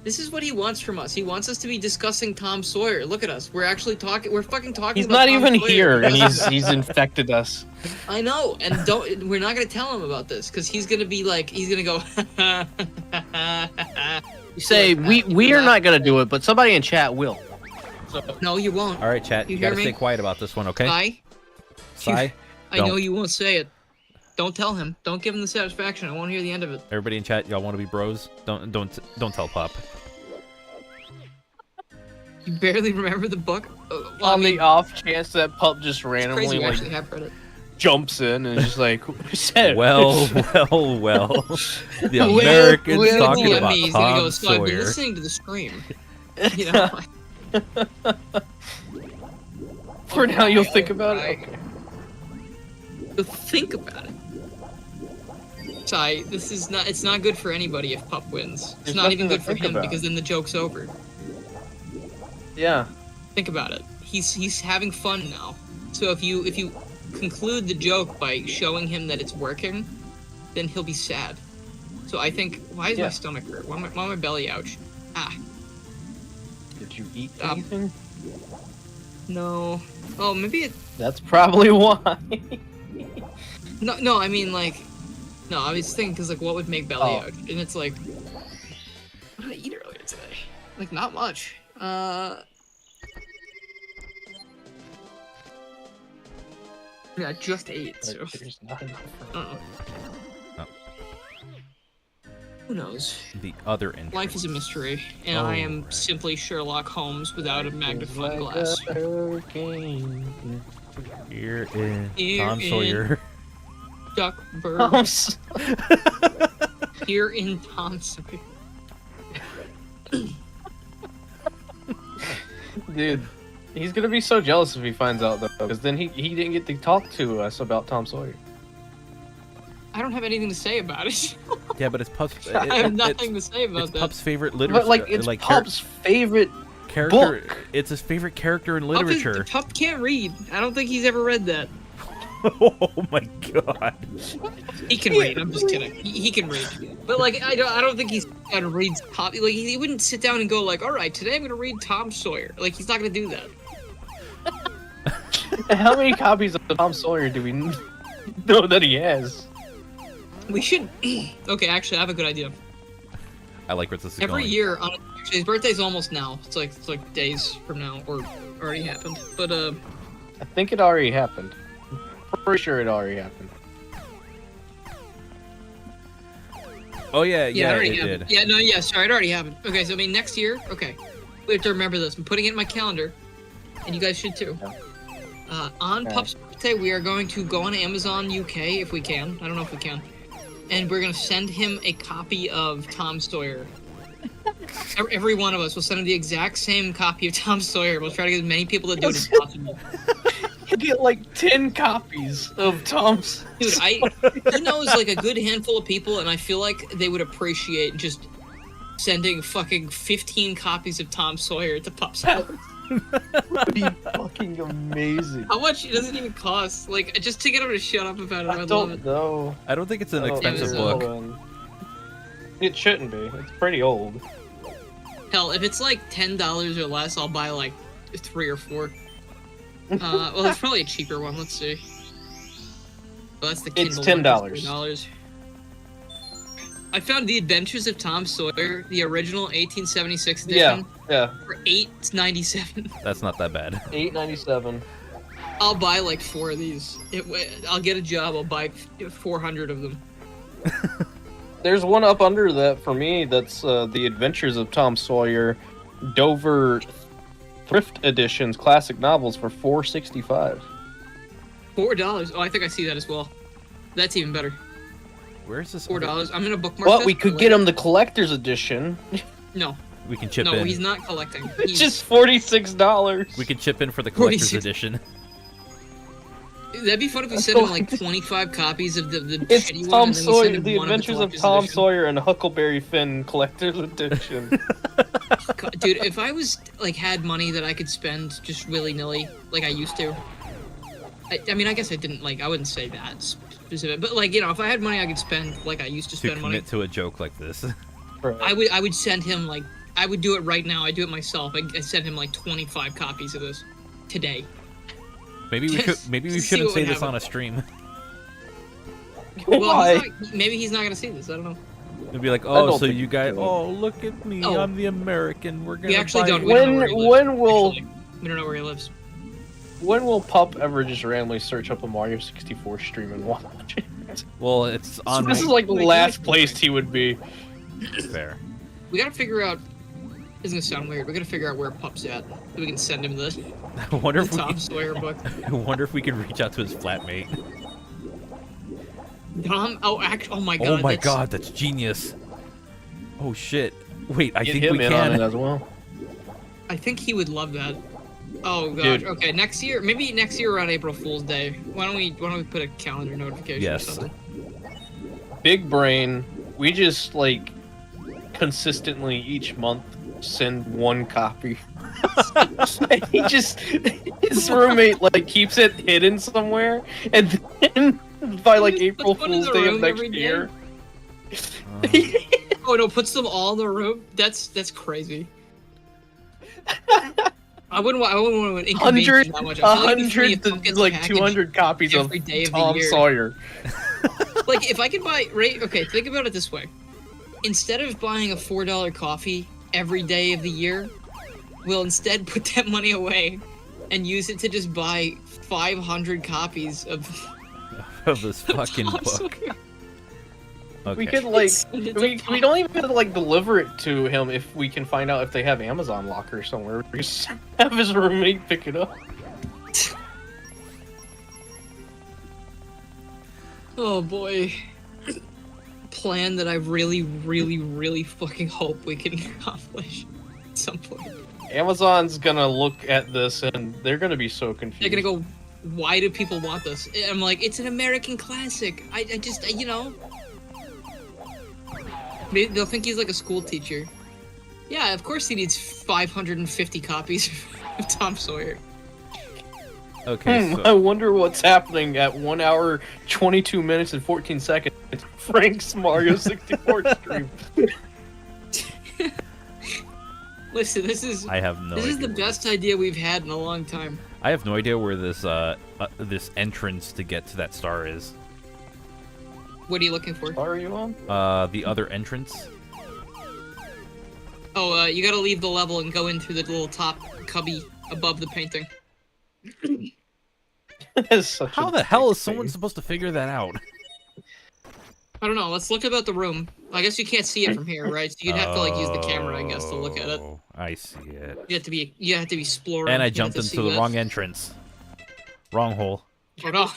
This is what he wants from us. He wants us to be discussing Tom Sawyer. Look at us. We're actually talking. We're fucking talking. He's about not Tom even Sawyer. here, and he's infected us. I know, and we're not gonna tell him about this because he's gonna be like, he's gonna go. You say we are not gonna do it, but somebody in chat will. So, no, you won't. All right, chat. You gotta stay quiet about this one, okay? Sigh. I know you won't say it. Don't tell him. Don't give him the satisfaction. I won't hear the end of it. Everybody in chat, y'all want to be bros? Don't tell Pop. You barely remember the book? Well, On the off chance that pup just randomly crazy you like actually have read it. jumps in and is just like, said. Well. The Americans talking about he's gonna go, Tom so I've been Sawyer. listening to the stream. You know? For now, you'll think about it. Okay. You'll think about it. Sorry, this is not. It's not good for anybody if Pup wins. It's There's not even nothing good to for think him about. because then the joke's over. Yeah. Think about it. He's having fun now. So if you conclude the joke by showing him that it's working, then he'll be sad. So I think, why is my stomach hurt? Why my belly ouch? Ah. Did you eat Stop. anything? No. Oh, maybe it. That's probably why. No. I mean, like, no. I was thinking because like, what would make belly ouch? And it's like, what did I eat earlier today? Like, not much. Yeah, I just ate. So. There's not enough. Oh. Who knows? The other entrance. Life is a mystery, and I am simply Sherlock Holmes without a magnifying glass. Here in Here Tom in- Sawyer. Duckburg. Here in Tom Sawyer. Dude, he's gonna be so jealous if he finds out though, because then he didn't get to talk to us about Tom Sawyer. I don't have anything to say about it. Yeah, but it's Pup's. I have nothing to say about It's that. Pup's favorite literature. But like, it's Pup's favorite character. book. It's his favorite character in Pup literature. Pup can't read. I don't think he's ever read that. Oh my god. He can read. I'm just kidding. He can read. But like, I don't think he's gonna read Pop. Like, he wouldn't sit down and go like, all right, today I'm gonna read Tom Sawyer. Like, he's not gonna do that. How many copies of Tom Sawyer do we know that he has? We should. Okay, actually, I have a good idea. I like where this is Every going. year, actually, his birthday's almost now. It's like days from now, or already happened. But I think it already happened. I'm pretty sure it already happened. Oh yeah, it it already did. happened. Yeah, no, yeah, sorry, it already happened. Okay, so I mean, next year, okay, we have to remember this. I'm putting it in my calendar, and you guys should too. On Pup's birthday, we are going to go on Amazon UK if we can. I don't know if we can. And we're going to send him a copy of Tom Sawyer. Every one of us will send him the exact same copy of Tom Sawyer. We'll try to get as many people to do it as possible. You get like 10 copies of Tom's. Dude, he knows like a good handful of people, and I feel like they would appreciate just sending fucking 15 copies of Tom Sawyer to Pup's house. That would be fucking amazing. How much? It doesn't even cost. Like, just to get him to shut up about it, I I'd love it. don't know. I don't think it's an Oh, expensive Amazon. book. It shouldn't be. It's pretty old. Hell, if it's like $10 or less, I'll buy like 3 or 4. Well, there's probably a cheaper one. Let's see. Well, that's the It's Kindle one, $10. $3. I found The Adventures of Tom Sawyer, the original 1876 edition, Yeah. for $8.97. That's not that bad. $8.97. I'll buy like 4 of these. I'll get a job. I'll buy 400 of them. There's one up under that for me. That's The Adventures of Tom Sawyer, Dover Thrift Editions, classic novels for $4.65. $4. Oh, I think I see that as well. That's even better. Where's this? $4. I'm gonna bookmark. But this we for could later. get him the collector's edition. No, We can chip no, in. he's not collecting. It's He's, just $46. We can chip in for the collector's 46. edition. That'd be fun if we sent him like 25 copies of the It's shitty one. Tom And then we Sawyer, send him The one Adventures of collector's Tom edition. Sawyer and Huckleberry Finn collector's edition. God, dude, if I was like had money that I could spend just willy nilly like I used to. I mean, I guess I didn't like. I wouldn't say that specific, but like, you know, if I had money I could spend like I used to To spend money, commit to a joke like this. I would send him like I would do it right now. I do it myself. I send him like 25 copies of this today. Maybe we should. Maybe we See shouldn't what say would this happen. on a stream. Well, Why? maybe he's not gonna see this. I don't know. It'd be like, I oh, don't so think you we guys, can. oh, look at me, Oh. I'm the American. We're gonna We actually buy don't. it." We don't know where he lives, When will actually. We don't know where he lives. when will Pup ever just randomly search up a Mario 64 stream and watch it? Well, it's on. This is like the Like, last like- place he would be. Fair. We gotta figure out This is gonna sound weird. We gotta figure out where Pup's at, so we can send him the, I wonder if Tom Sawyer book. I wonder if we can reach out to his flatmate. Tom? Oh, oh my god. Oh my god, that's genius. Oh shit. Wait, I think we in on it can. as well. I think he would love that. Oh god. Dude. Okay, next year, maybe next year around April Fool's Day. Why don't we put a calendar notification Yes. or something? Big brain. We just like consistently each month send one copy. And he just his roommate like keeps it hidden somewhere, and then by like Just April puts one in Fool's the Day of room next every day. year. Oh no, puts them all in the room? That's crazy. I wouldn't want to inconvenience you that much. I feel like it'd be funny if Tom gets like packaged 200 copies of every day of the Tom year. Sawyer. Like, if I could buy, right, okay, think about it this way. Instead of buying a $4 coffee every day of the year, we'll instead put that money away and use it to just buy 500 copies of This fucking Tom book. Sawyer. Okay. We could like Send it to we Tom. don't even have to like deliver it to him if we can find out if they have Amazon locker somewhere. We just have his roommate pick it up. Oh boy. Plan that I really, really, really fucking hope we can accomplish at some point. Amazon's gonna look at this and they're gonna be so confused. They're gonna go, why do people want this? I'm like, it's an American classic. I just, you know. They'll think he's like a school teacher. Yeah, of course he needs 550 copies of Tom Sawyer. Okay, I so wonder what's happening at 1 hour, 22 minutes, and 14 seconds. Frank's Mario 64 stream. Listen, this is I have no this idea. is the best idea we've had in a long time. I have no idea where this this entrance to get to that star is. What are you looking for? Are you on? The other entrance. Oh, you gotta leave the level and go in through the little top cubby above the painting. That's such How a the hell big is someone thing. supposed to figure that out? I don't know. Let's look about the room. I guess you can't see it from here, right? So you'd have to like use the camera, I guess, to look at it. Oh, I see it. You have to be exploring. And I You have jumped to into see the this. wrong entrance. Wrong hole. Oh, no.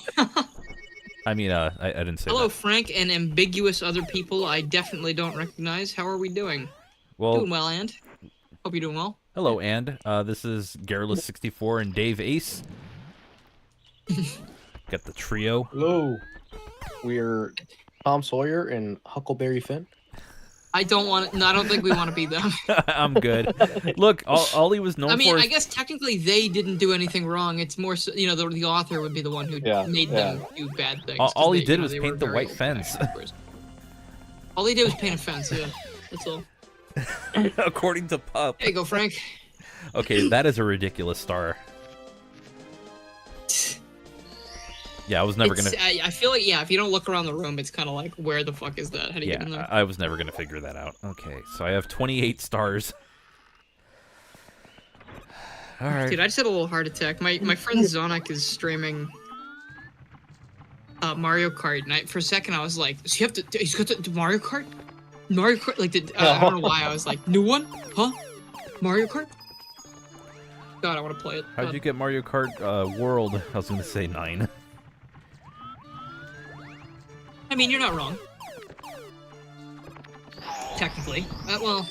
I mean, I didn't say Hello, that. Frank and ambiguous other people I definitely don't recognize. How are we doing? Well, Doing well, and hope you're doing well. hello, and this is Garrulous64 and Dave Ace. Got the trio. Hello. We're Tom Sawyer and Huckleberry Finn. I don't want to. No, I don't think we want to be them. I'm good. Look, all he was known I mean, for. I guess technically they didn't do anything wrong. It's more, so, you know, the author would be the one who made them do bad things. All 'cause he they, did you know, was they paint were the very white fence. old-fashioned. All he did was paint a fence. Yeah, that's all. According to Pup. There you go, Frank. Okay, that is a ridiculous star. Yeah, I was never gonna. I feel like if you don't look around the room, it's kind of like, where the fuck is that? How do you get in Yeah, there? I was never gonna figure that out. Okay, so I have 28 stars. All right. Dude, I just had a little heart attack. My friend Zonik is streaming Mario Kart, and for a second I was like, does he have to? He's got the Mario Kart? Mario Kart? Like, I don't know why I was like, new one? Huh? Mario Kart? God, I want to play it. How'd you get Mario Kart World? I was gonna say 9. I mean, you're not wrong. Technically. Well,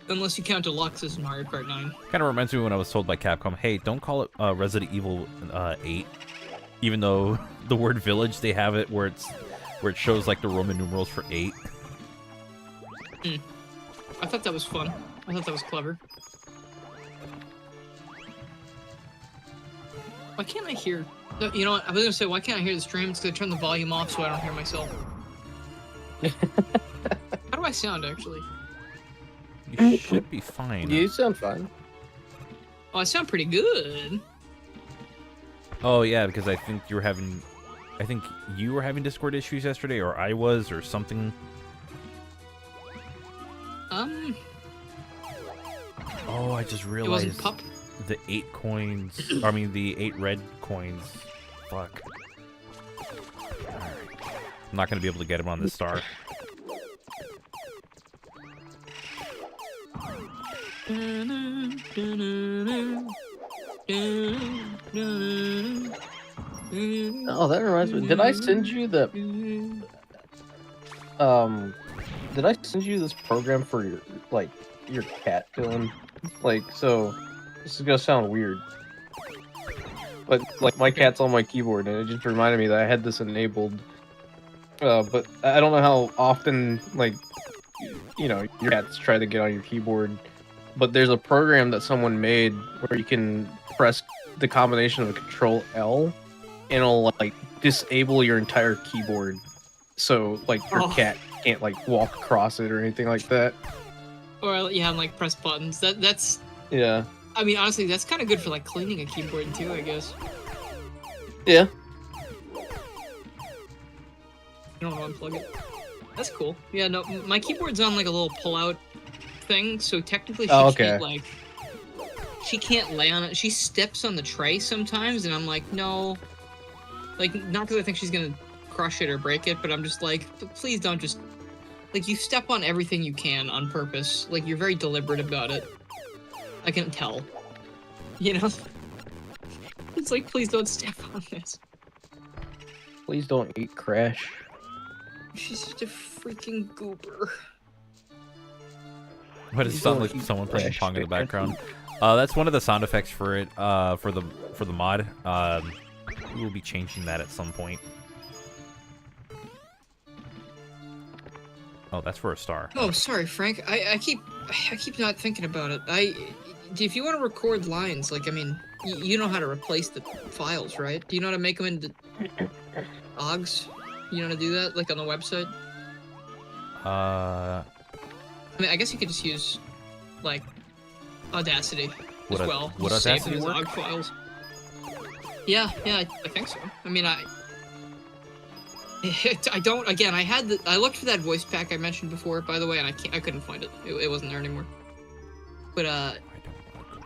unless you count Deluxe as Mario Kart 9. Kind of reminds me when I was told by Capcom, hey, don't call it Resident Evil 8, even though the word village, they have it where it shows like the Roman numerals for 8. I thought that was fun. I thought that was clever. Why can't I hear? No, you know what? I was gonna say, why can't I hear the stream? It's gonna turn the volume off so I don't hear myself. How do I sound, actually? You should be fine. You sound fine. Oh, I sound pretty good. Oh yeah, because I think you were having Discord issues yesterday, or I was, or something. Oh, I just It realized wasn't Pup. the 8 coins. I mean, the 8 red coins. Fuck. Alright. I'm not gonna be able to get him on this star. Oh, that reminds me. Did I send you the Did I send you this program for your cat, Dylan? Like, so this is gonna sound weird, but like my cat's on my keyboard, and it just reminded me that I had this enabled. But I don't know how often, like, your cats try to get on your keyboard. But there's a program that someone made where you can press the combination of a Control L, and it'll like disable your entire keyboard, so like your cat can't like walk across it or anything like that. Or yeah, and like press buttons. That's yeah. I mean, honestly, that's kind of good for like cleaning a keyboard too, I guess. Yeah. You don't want to unplug it. That's cool. Yeah, no, my keyboard's on like a little pull-out thing, so technically she can't like. She can't lay on it. She steps on the tray sometimes, and I'm like, no. Like, not because I think she's gonna crush it or break it, but I'm just like, please don't just. Like, you step on everything you can on purpose. Like, you're very deliberate about it. I can tell. You know? It's like, please don't step on this. Please don't eat Crash. She's such a freaking goober. What does it sound like someone playing Pong in the background? That's one of the sound effects for it, for the mod. We'll be changing that at some point. Oh, that's for a star. Oh, sorry, Frank. I keep not thinking about it. If you want to record lines, like, I mean, you know how to replace the files, right? Do you know how to make them into OGs? You know how to do that, like on the website? I mean, I guess you could just use, like, Audacity as well. Would Audacity work? OGG files. Yeah, I think so. I mean, I don't. Again, I looked for that voice pack I mentioned before, by the way, and I couldn't find it. It wasn't there anymore. But I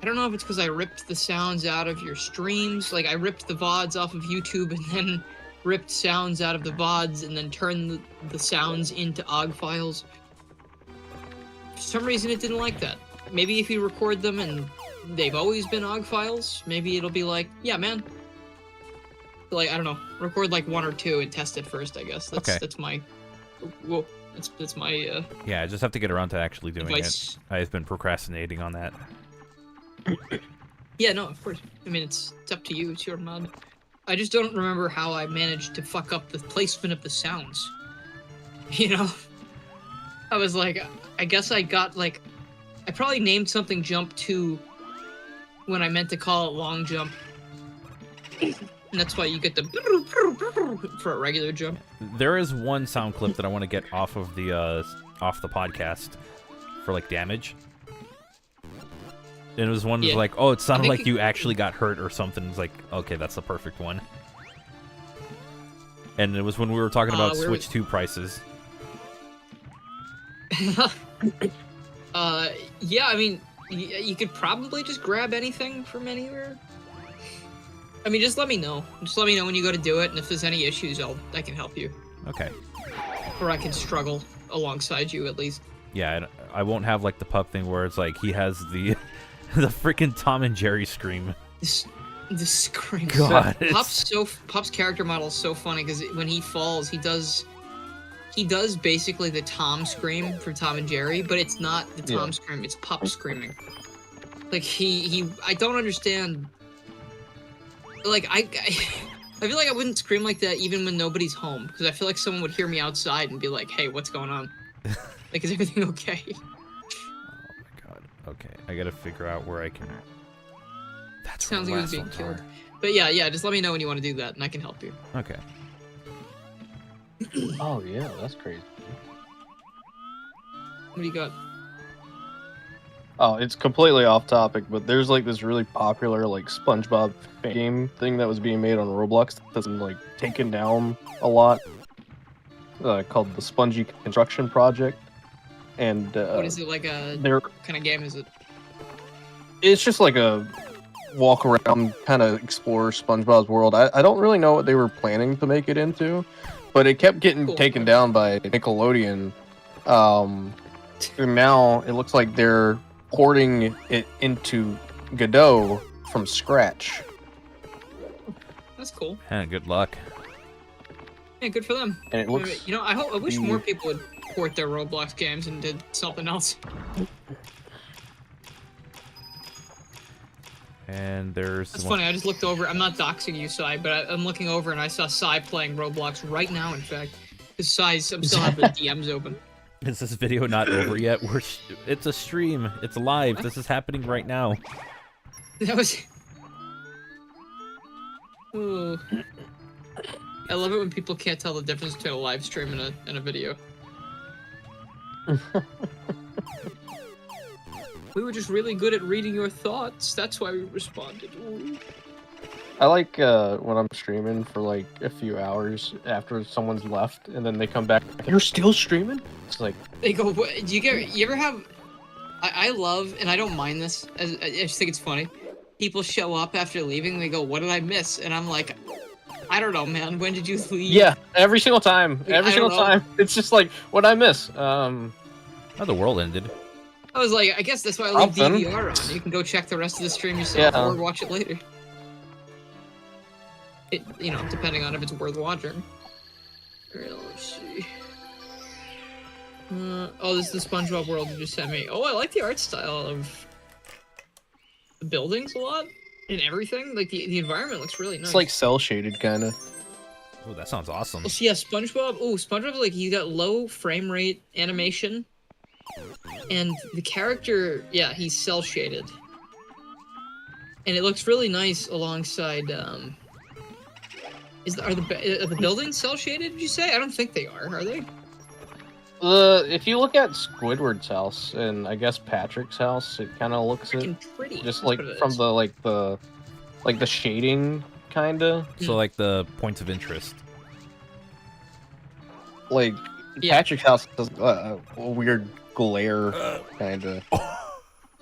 don't know if it's because I ripped the sounds out of your streams. Like, I ripped the VODs off of YouTube and then ripped sounds out of the VODs and then turned the sounds into OGG files. For some reason, it didn't like that. Maybe if you record them and they've always been OGG files, maybe it'll be like, yeah, man. Like, I don't know, record like one or two and test it first, I guess. That's my... Whoa. That's my, Yeah, I just have to get around to actually doing advice. it. I've been procrastinating on that. Yeah, no, of course. I mean, it's up to you. It's your mod. I just don't remember how I managed to fuck up the placement of the sounds. You know? I was like, I guess I got, like... I probably named something Jump 2 when I meant to call it Long Jump. And that's why you get the... for a regular jump. There is one sound clip that I want to get off of the podcast for, like, damage. And it was one that was like, oh, it sounded like you actually got hurt or something. It's like, okay, that's the perfect one. And it was when we were talking about Switch 2 prices. Yeah, I mean, you could probably just grab anything from anywhere. I mean, just let me know. Just let me know when you go to do it, and if there's any issues, I can help you. Okay. Or I can struggle alongside you, at least. Yeah, and I won't have, like, the pup thing where it's like he has the the freaking Tom and Jerry scream. The scream. God, Pup's character model is so funny because when he falls, he does basically the Tom scream from Tom and Jerry, but it's not the Tom scream, it's Pup screaming. Like, I don't understand. Like, I feel like I wouldn't scream like that even when nobody's home, because I feel like someone would hear me outside and be like, hey, what's going on? Like, is everything okay? Oh my god. Okay, I gotta figure out where I can... That's sounds like he was being killed. But yeah, just let me know when you want to do that, and I can help you. Okay. Oh yeah, that's crazy. What do you got? Oh, it's completely off topic, but there's like this really popular like SpongeBob game thing that was being made on Roblox that's been like taken down a lot. Called the Spongy Construction Project, and what is it, like a kind of game? Is it? It's just like a walk around, kind of explore SpongeBob's world. I don't really know what they were planning to make it into, but it kept getting taken down by Nickelodeon. And now it looks like they're porting it into Godot from scratch. That's cool. Yeah, good luck. Yeah, good for them. And it looks. You know, I wish more people would port their Roblox games and did something else. And there's. That's funny. I just looked over. I'm not doxing you, Sai, but I'm looking over and I saw Sai playing Roblox right now. In fact, his Sai's. I'm still have the DMs open. Is this video not over yet? It's a stream. It's live. What? This is happening right now. That was. Ooh. I love it when people can't tell the difference between a live stream and a video. We were just really good at reading your thoughts. That's why we responded. Ooh. I like when I'm streaming for like a few hours after someone's left, and then they come back. You're still streaming? It's like They go. What, do you ever have? I love, and I don't mind this. I just think it's funny. People show up after leaving. And they go, "What did I miss?" And I'm like, I don't know, man. When did you leave? yeah, every single time. Every single time. It's just like, what'd I miss? Oh, the world ended. I was like, I guess that's why I leave Something. DVR on. You can go check the rest of the stream yourself or watch it later. You know, depending on if it's worth watching. Alright, let's see. Oh, this is the SpongeBob world you just sent me. Oh, I like the art style of the buildings a lot and everything. Like the environment looks really nice. It's like cell shaded kind of. Oh, that sounds awesome. Oh, so yeah, SpongeBob. Oh, SpongeBob, like he got low frame rate animation, and the character, yeah, he's cell shaded, and it looks really nice alongside. Are the buildings cell shaded? Did you say? I don't think they are. Are they? If you look at Squidward's house and I guess Patrick's house, it kind of looks it Pretty. just That's like what it from is. the shading kind of So like the points of interest. like Yeah. Patrick's house has a weird glare kind of.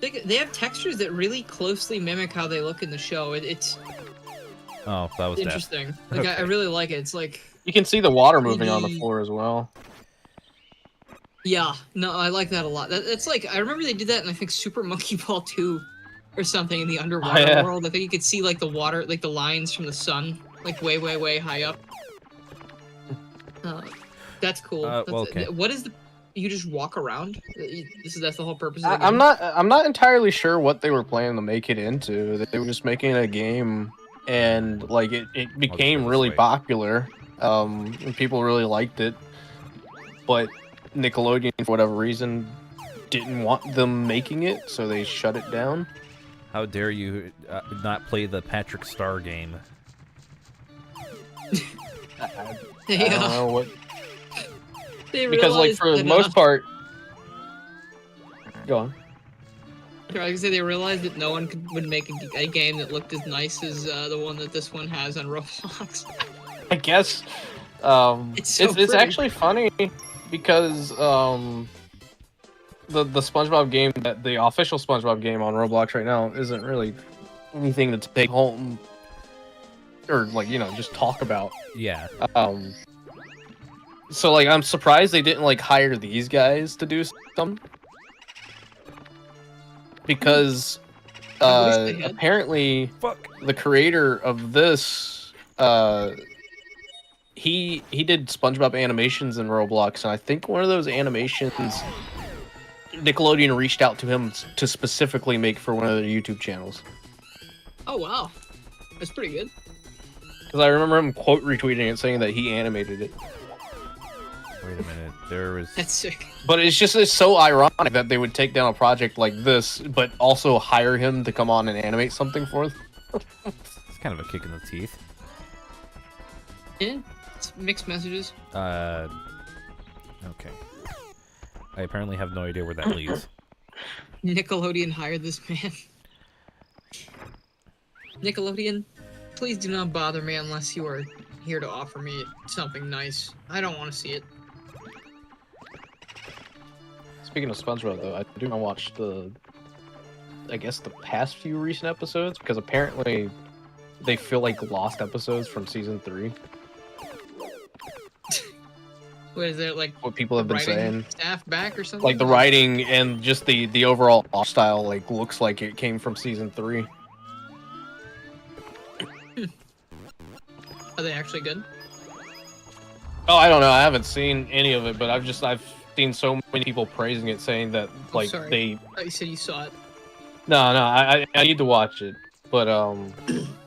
They have textures that really closely mimic how they look in the show. It's Oh, that was death. interesting. Like I Okay. really like it. It's like You can see the water moving on the Maybe- floor as well. yeah, no, I like that a lot. It's like I remember they did that in I think Super Monkey Ball 2 or something in the underwater yeah. world. I think you could see like the water, like the lines from the sun, like way, way, way high up. That's cool. Well, That's, okay. What is the? You just walk around. That's the whole purpose of the game. I'm not entirely sure what they were planning to make it into. They were just making a game, and like it became this really way. popular. And people really liked it, but Nickelodeon, for whatever reason, didn't want them making it, so they shut it down. How dare you not play the Patrick Star game? I Yeah. don't know what, They because like realized for the that, most part, go on. I was gonna say they realized that no one would make a game that looked as nice as the one that this one has on Roblox. I guess It's so it's pretty. actually funny because the SpongeBob game, that the official SpongeBob game on Roblox right now, isn't really anything to take home or like just talk about. Yeah. So like I'm surprised they didn't like hire these guys to do something, because I wish they had. apparently Fuck. the creator of this he did SpongeBob animations in Roblox, and I think one of those animations Nickelodeon reached out to him to specifically make for one of their YouTube channels. Oh wow, that's pretty good. Because I remember him quote retweeting it saying that he animated it. Wait a minute. There was. That's sick. But it's so ironic that they would take down a project like this, but also hire him to come on and animate something for them. It's kind of a kick in the teeth. Yeah, it's mixed messages. Okay. I apparently have no idea where that leads. Nickelodeon hired this man. Nickelodeon, please do not bother me unless you are here to offer me something nice. I don't want to see it. Speaking of SpongeBob, though, I do not watch the past few recent episodes, because apparently they feel like lost episodes from season 3. What is it like? what people have been saying. Staff back or something? Like the writing and just the overall art style like looks like it came from season 3. Are they actually good? Oh, I don't know. I haven't seen any of it, but I've seen so many people praising it, saying that like sorry. they. Oh, you said you saw it. No, I need to watch it, but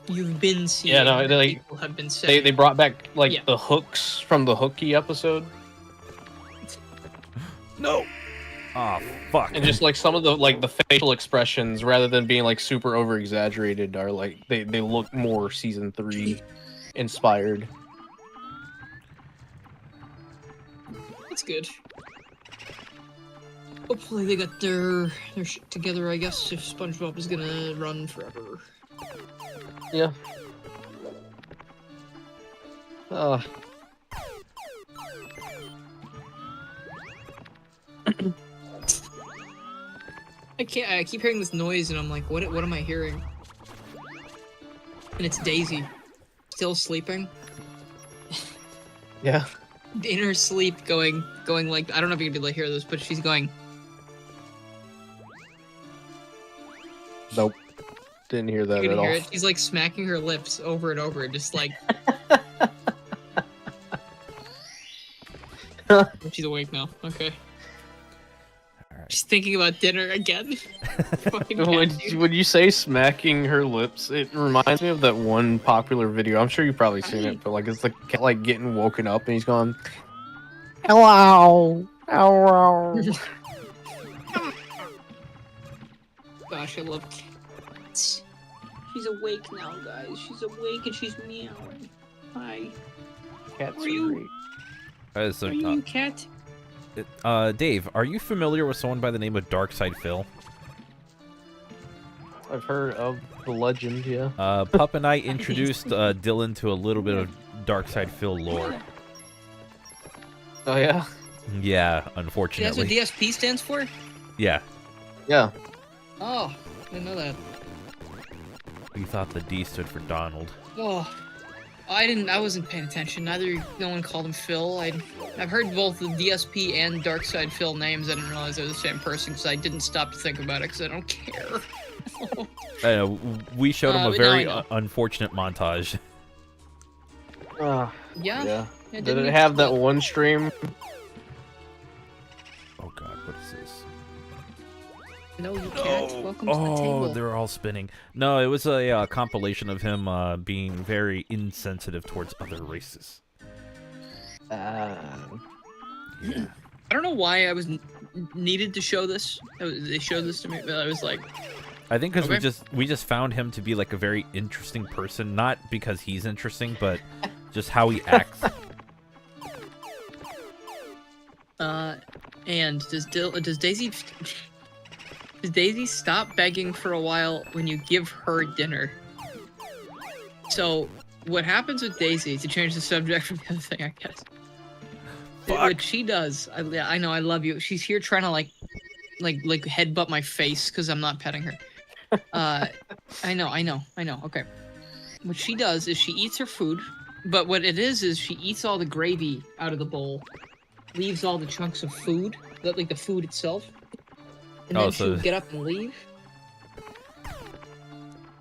You've been seeing. Yeah, no, people have been saying. they brought back like the hooks from the Hooky episode. No. Oh fuck. And just like some of the facial expressions, rather than being like super over exaggerated, are like they look more season 3 inspired. That's good. Hopefully they got their shit together, I guess, if SpongeBob is gonna run forever. Yeah. I keep hearing this noise and I'm like, what am I hearing? And it's Daisy. Still sleeping. Yeah. In her sleep going like, I don't know if you can be able to hear this, but she's going. Nope. Didn't hear that at all. Hear it? She's like smacking her lips over and over, just like. She's awake now. Okay. Alright. She's thinking about dinner again. When you say smacking her lips, it reminds me of that one popular video. I'm sure you've probably seen it, but like it's the cat like getting woken up and he's going, "Hello, hello." Gosh, I love cats. She's awake now, guys. She's awake and she's meowing. Hi. Cats are you? great. Are you cat? Dave, are you familiar with someone by the name of Darkside Phil? I've heard of the legend, yeah. Pup and I introduced Dylan to a little bit of Darkside Phil lore. Oh yeah? Yeah, That's unfortunately. what DSP stands for? Yeah. Yeah. Oh, I didn't know that. We thought the D stood for Donald. Oh, I wasn't paying attention. No one called him Phil. I've heard both the DSP and Darkside Phil names. I didn't realize they were the same person because I didn't stop to think about it because I don't care. I know, we showed him a but very now I know. unfortunate montage. Yeah. Yeah. It Did didn't it have that explain- one stream? Oh god, what is this? No, you can't. Welcome to the table. Oh, they're all spinning. No, it was a compilation of him being very insensitive towards other races. I don't know why I was needed to show this. They showed this to me, but I was like, I think because Okay. we just found him to be like a very interesting person, not because he's interesting, but just how he acts. And does Daisy stop begging for a while when you give her dinner? So, what happens with Daisy, to change the subject from the other thing, I guess. What she does, I know, I love you. She's here trying to like headbutt my face because I'm not petting her. I know, okay. What she does is she eats her food, but what it is she eats all the gravy out of the bowl, leaves all the chunks of food, like the food itself, and then she'll get up and leave.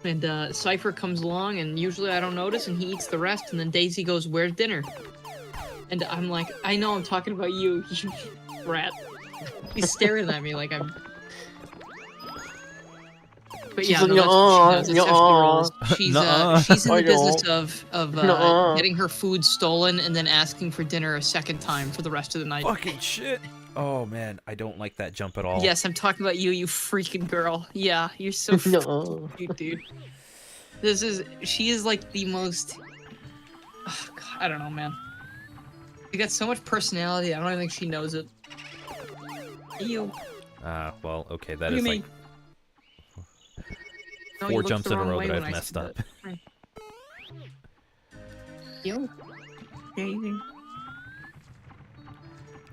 And Cypher comes along, and usually I don't notice, and he eats the rest, and then Daisy goes, "Where's dinner?" And I'm like, I know I'm talking about you, you rat. He's staring at me like I'm... But yeah, no, that's what she does. It's just the rules. She's in the business of getting her food stolen and then asking for dinner a second time for the rest of the night. Fucking shit. Oh man, I don't like that jump at all. Yes, I'm talking about you, you freaking girl. Yeah, you're so cute, dude. She is like the most... Oh, God, I don't know, man. She got so much personality, I don't even think she knows it. Ew. Well, okay, that Look is at like... No, 4 you looked jumps the in a wrong row way that when I've I messed said up. that. Yo. Daisy.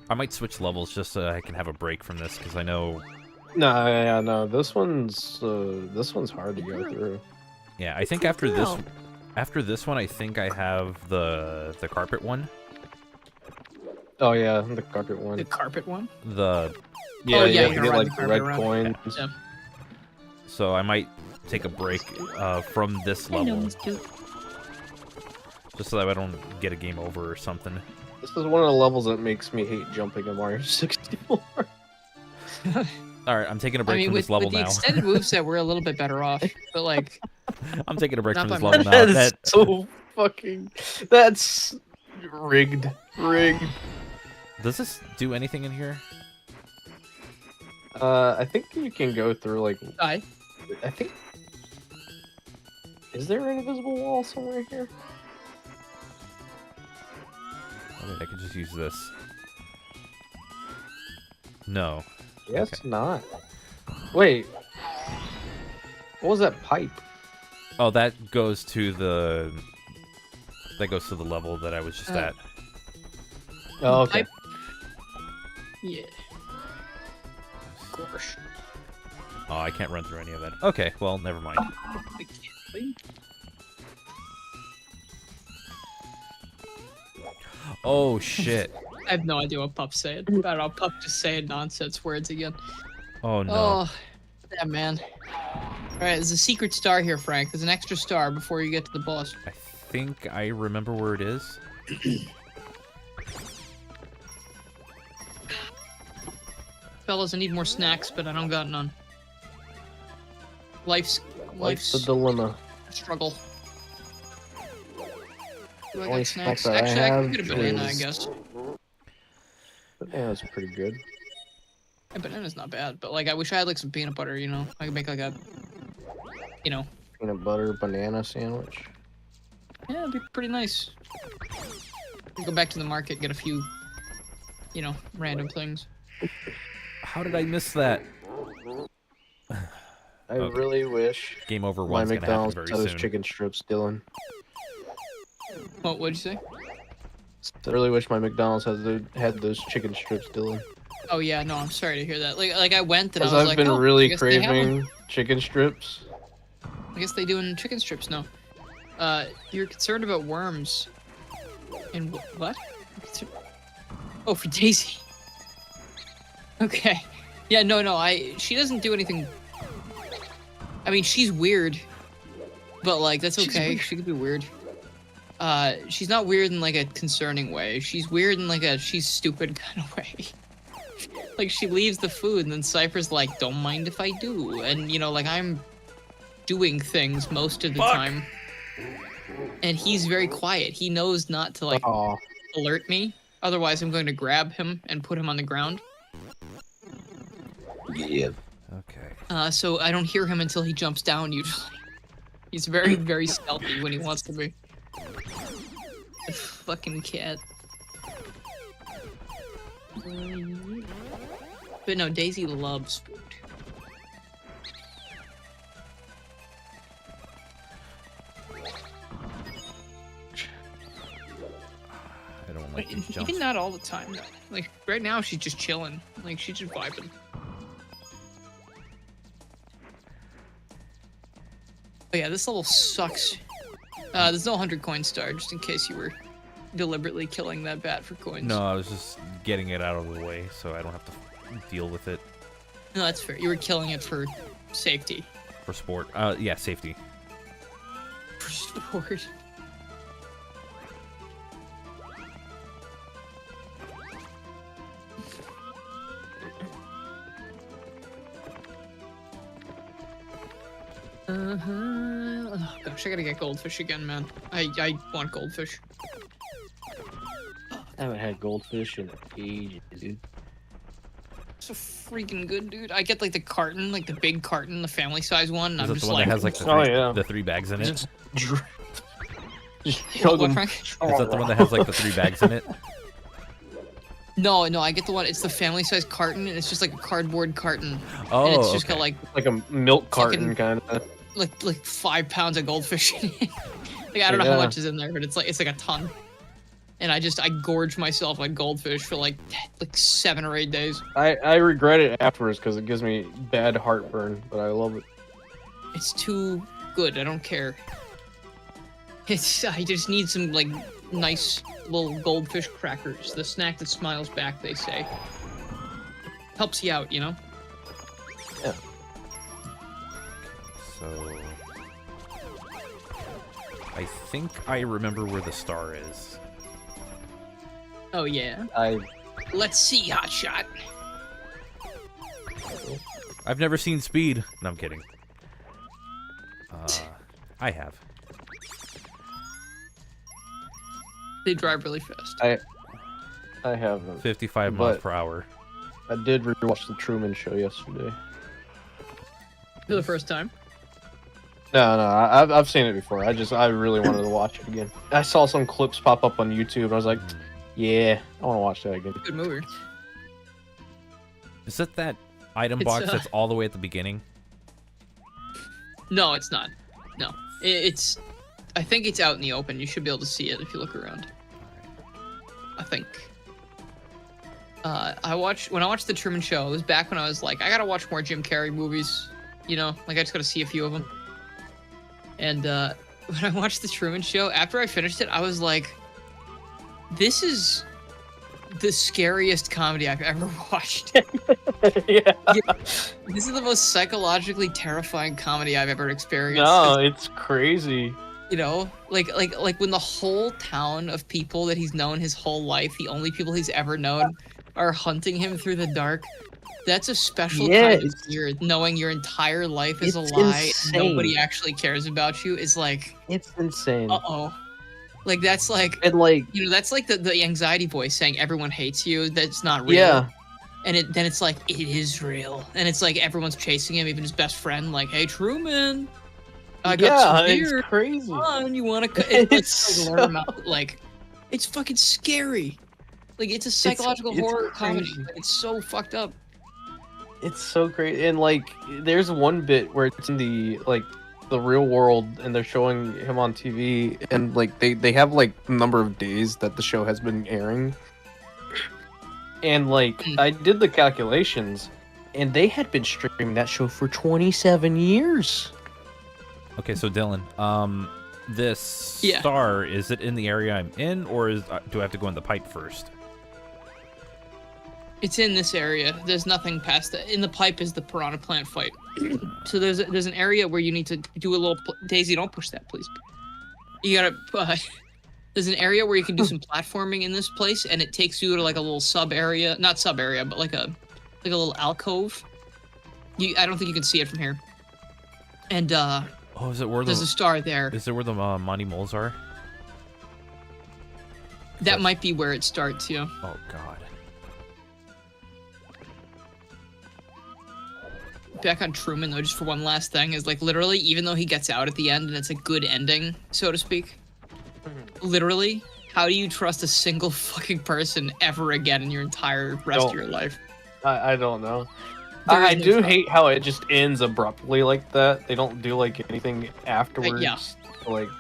I might switch levels just so I can have a break from this, because I know... No, this one's hard to go through. Yeah, I think after this one, I think I have the carpet one. Oh yeah, the carpet one. The carpet one? The Yeah, Oh, you yeah, have to you're get right, like the the red carpet coins. Yeah. so I might take a break from this level, just so that I don't get a game over or something. This is one of the levels that makes me hate jumping in Mario 64. All right, I'm taking a break I mean, from this level with the now. extended moveset, we're a little bit better off. But like, I'm taking a break Not from this by level much. now. That's That so fucking. That's rigged. Rigged. does this do anything in here? I think you can go through like. I I think. Is there an invisible wall somewhere here? I mean, I could just use this. No. Yes, Okay. not. Wait. What was that pipe? Oh, that goes to the. That goes to the level that I was just at. Oh, okay. Pipe. Yeah. Gosh. Oh, I can't run through any of that. Okay, well, never mind. I can't think. Oh shit. I have no idea what Pupp's saying. I don't know. Pup just saying nonsense words again. Oh no. Oh, yeah, man. All right, there's a secret star here, Frank. There's an extra star before you get to the boss. I think I remember where it is. Fellas, I need more snacks, but I don't got none. Life's Life's the dilemma. struggle. Do I Only got snack snacks? that I Actually, I can have get a banana, I is- guess. Yeah, that's pretty good. A banana's not bad, but like I wish I had like some peanut butter. You know, I could make like a, you know, Peanut butter banana sandwich. yeah, it'd be pretty nice. Go back to the market, get a few, you know, random things. How did I miss that? I Okay. really wish Game over my one's gonna happen McDonald's very had those soon. chicken strips, Dylan. What'd you say? I really wish my McDonald's had those chicken strips, Dylan. Oh yeah, no, I'm sorry to hear that. Like I went and I Because was I've like, been oh, I really guess they have 'em. craving chicken strips. I guess they doing chicken strips now. You're concerned about worms. And what? Oh, for Daisy. Okay. Yeah, no, she doesn't do anything. I mean, she's weird. But like, that's She's okay. weird. She could be weird. She's not weird in like a concerning way. She's weird in like a she's stupid kind of way. Like she leaves the food and then Cypher's like, don't mind if I do. And you know, like I'm doing things most of the time. And he's very quiet. He knows not to like Aw. alert me. Otherwise I'm going to grab him and put him on the ground. Yeah. Okay. So I don't hear him until he jumps down usually. He's very, very stealthy when he wants to be. The fucking cat. But no, Daisy loves food. I don't like these jumps. Even not all the time though. Like right now she's just chilling. Like she's just vibing. But yeah, this level sucks. There's no 100 coin star, just in case you were deliberately killing that bat for coins. No, I was just getting it out of the way so I don't have to deal with it No, that's fair. You were killing it for safety. for sport. Yeah, safety. For sport. Oh gosh, I gotta get goldfish again, man. I want goldfish. I haven't had goldfish in ages, dude. So freaking good, dude. I get like the carton, like the big carton, the family size one. And Is I'm that just the one like, that has like the Oh, three, yeah. the 3 bags in it? Is Just chug what, 'em. Frank? that the one that has like the 3 bags in it? No, I get the one. It's the family size carton, and it's just like a cardboard carton, Oh, and it's just okay. got like Like a milk carton, Fucking- kind of. like 5 pounds of goldfish in it. Like I don't know how Yeah. much is in there, but it's like a ton. And I gorge myself on goldfish for like 7 or 8 days. I regret it afterwards because it gives me bad heartburn, but I love it. It's too good. I don't care. I just need some like nice little goldfish crackers. The snack that smiles back, they say. Helps you out, you know? Yeah. So... I think I remember where the star is. Oh, yeah? Let's see, hotshot. I've never seen Speed. No, I'm kidding. I have. They drive really fast. I haven't. 55 miles per hour. I did rewatch the Truman Show yesterday. For the first time? No, I've seen it before. I really wanted to watch it again. I saw some clips pop up on YouTube, and I was like, yeah, I want to watch that again. Good movie. Is that item box that's all the way at the beginning? No, it's not. No. It's... I think it's out in the open. You should be able to see it if you look around. I think. When I watched The Truman Show, it was back when I was like, I gotta watch more Jim Carrey movies. You know, like I just gotta see a few of them. And when I watched The Truman Show, after I finished it, I was like, this is the scariest comedy I've ever watched. Yeah. This is the most psychologically terrifying comedy I've ever experienced. No, it's crazy. You know, like when the whole town of people that he's known his whole life, the only people he's ever known, are hunting him through the dark. That's a special kind of fear. Knowing your entire life is a lie, and nobody actually cares about you is like, it's insane. Like that's like, and like, you know, that's like the anxiety voice saying everyone hates you. That's not real. Yeah. And then it's like, it is real. And it's like everyone's chasing him, even his best friend, like, hey Truman, I got some beer. It's crazy. Come on, you want to? It's like, it's fucking scary. Like it's a psychological horror comedy. Like, it's so fucked up. It's so great. And like, there's one bit where it's in the real world, and they're showing him on TV, and like they have like the number of days that the show has been airing. And like, I did the calculations, and they had been streaming that show for 27 years. Okay, so Dylan, this star, is it in the area I'm in, or do I have to go in the pipe first? It's in this area. There's nothing past that. In the pipe is the piranha plant fight. So there's an area where you need to do a little... Daisy, don't push that, please. You gotta... there's an area where you can do some platforming in this place, and it takes you to like a little sub-area. Not sub-area, but like a little alcove. I don't think you can see it from here. And, oh, is it where there's a star there. Is it where the Monty Moles are? That might be where it starts, yeah. Oh, God. Back on Truman, though, just for one last thing, is like literally, even though he gets out at the end and it's a good ending, so to speak, literally, how do you trust a single fucking person ever again in your entire rest of your life? I don't know. I do hate how it just ends abruptly like that. They don't do like anything afterwards. Yeah. Like,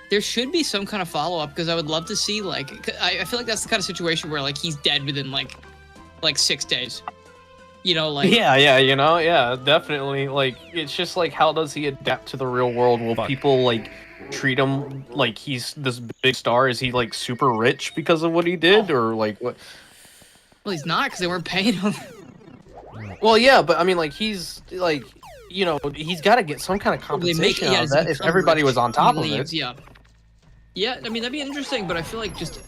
there should be some kind of follow-up, because I would love to see, like, I feel like that's the kind of situation where like he's dead within like 6 days. You know, like... Yeah, you know, yeah, definitely. Like, it's just like, how does he adapt to the real world? Will people, like, treat him like he's this big star? Is he, like, super rich because of what he did? Or, like, what? Well, he's not, because they weren't paying him. Well, yeah, but, I mean, like, he's, like, you know, he's got to get some kind of compensation out of that if everybody was on top of it. Yeah. Yeah, I mean, that'd be interesting, but I feel like just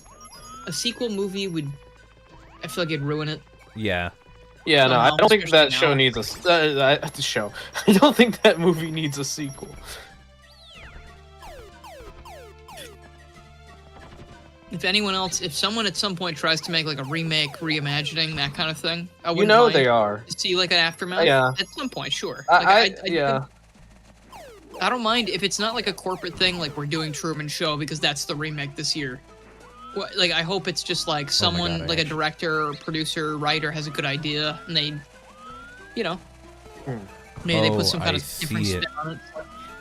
a sequel movie would... I feel like it'd ruin it. Yeah. Yeah, no, I don't think that show needs a show. I don't think that movie needs a sequel. If anyone else, if someone at some point tries to make like a remake, reimagining, that kind of thing, I wouldn't mind they are. See like an aftermath. Yeah. At some point, sure. Yeah. I don't mind if it's not like a corporate thing, like we're doing Truman Show because that's the remake this year. Like, I hope it's just like someone, like a director or producer, or writer has a good idea, and they, you know, maybe they put some kind of different spin on it,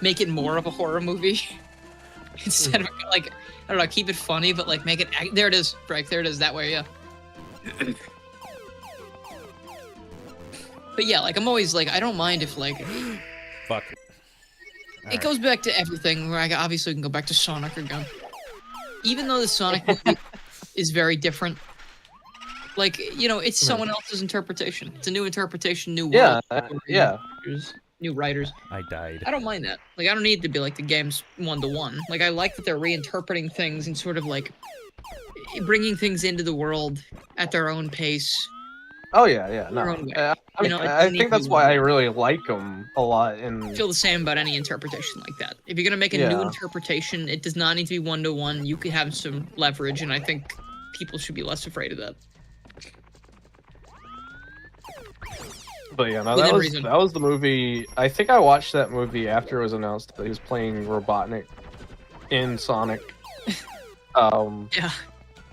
make it more of a horror movie instead of like, I don't know, keep it funny, but like make it. There it is, Frank. There it is. That way, yeah. But yeah, like I'm always like, I don't mind if like, fuck. It goes back to everything. Where obviously we can go back to Sonic again. Even though the Sonic movie, is very different. Like, you know, it's someone else's interpretation. It's a new interpretation, new world. Yeah. New writers. I died. I don't mind that. Like, I don't need to be like the game's 1-to-1. Like, I like that they're reinterpreting things and sort of like bringing things into the world at their own pace. Oh yeah. Their No, own way. I mean, I think that's why I really like them a lot. I feel the same about any interpretation like that. If you're gonna make a new interpretation, it does not need to be 1-to-1. You could have some leverage, and I think people should be less afraid of that. But yeah, no, that was the movie. I think I watched that movie after it was announced that he was playing Robotnik in Sonic. Yeah.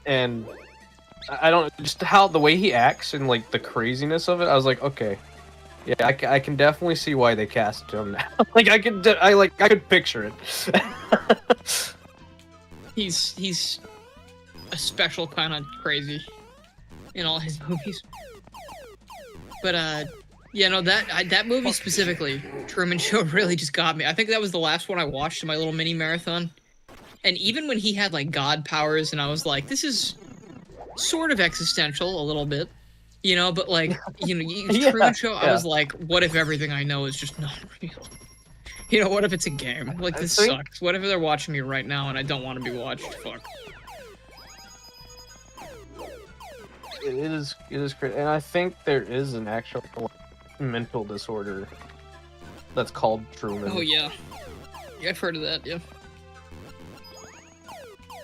And I don't just how the way he acts and like the craziness of it. I was like, okay, yeah, I can definitely see why they cast him now. Like I could picture it. He's a special kind of crazy in all his movies. But yeah, no, that movie specifically, Truman Show, really just got me. I think that was the last one I watched in my little mini marathon. And even when he had like god powers, and I was like, this is sort of existential a little bit, you know, but like, you know, Truman Show, I was like, what if everything I know is just not real? You know, what if it's a game? Like, this sucks. What if they're watching me right now and I don't want to be watched? Fuck. It is crazy, and I think there is an actual mental disorder that's called Truman. Oh yeah, I've heard of that. Yeah,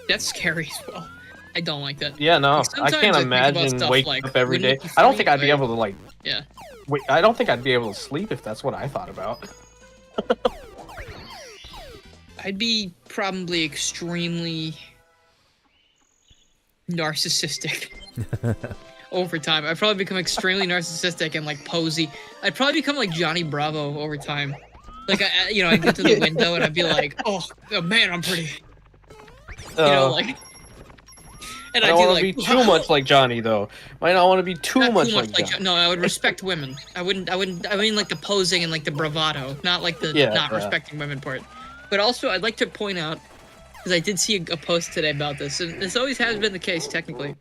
that's scary as well. I don't like that. Yeah, no, like, I can't imagine waking up every day. I don't think I'd be able to like. Yeah. Wait, I don't think I'd be able to sleep if that's what I thought about. I'd be probably extremely narcissistic over time. I'd probably become extremely narcissistic and like posy. I'd probably become like Johnny Bravo over time. Like you know, I'd get to the window and I'd be like, "Oh man, I'm pretty." You know, like. And I don't want to be too much like Johnny, though. Might not want to be too much like Johnny. No, I would respect women. I mean, like the posing and like the bravado, not like the not respecting women part. But also, I'd like to point out, because I did see a post today about this, and this always has been the case, technically.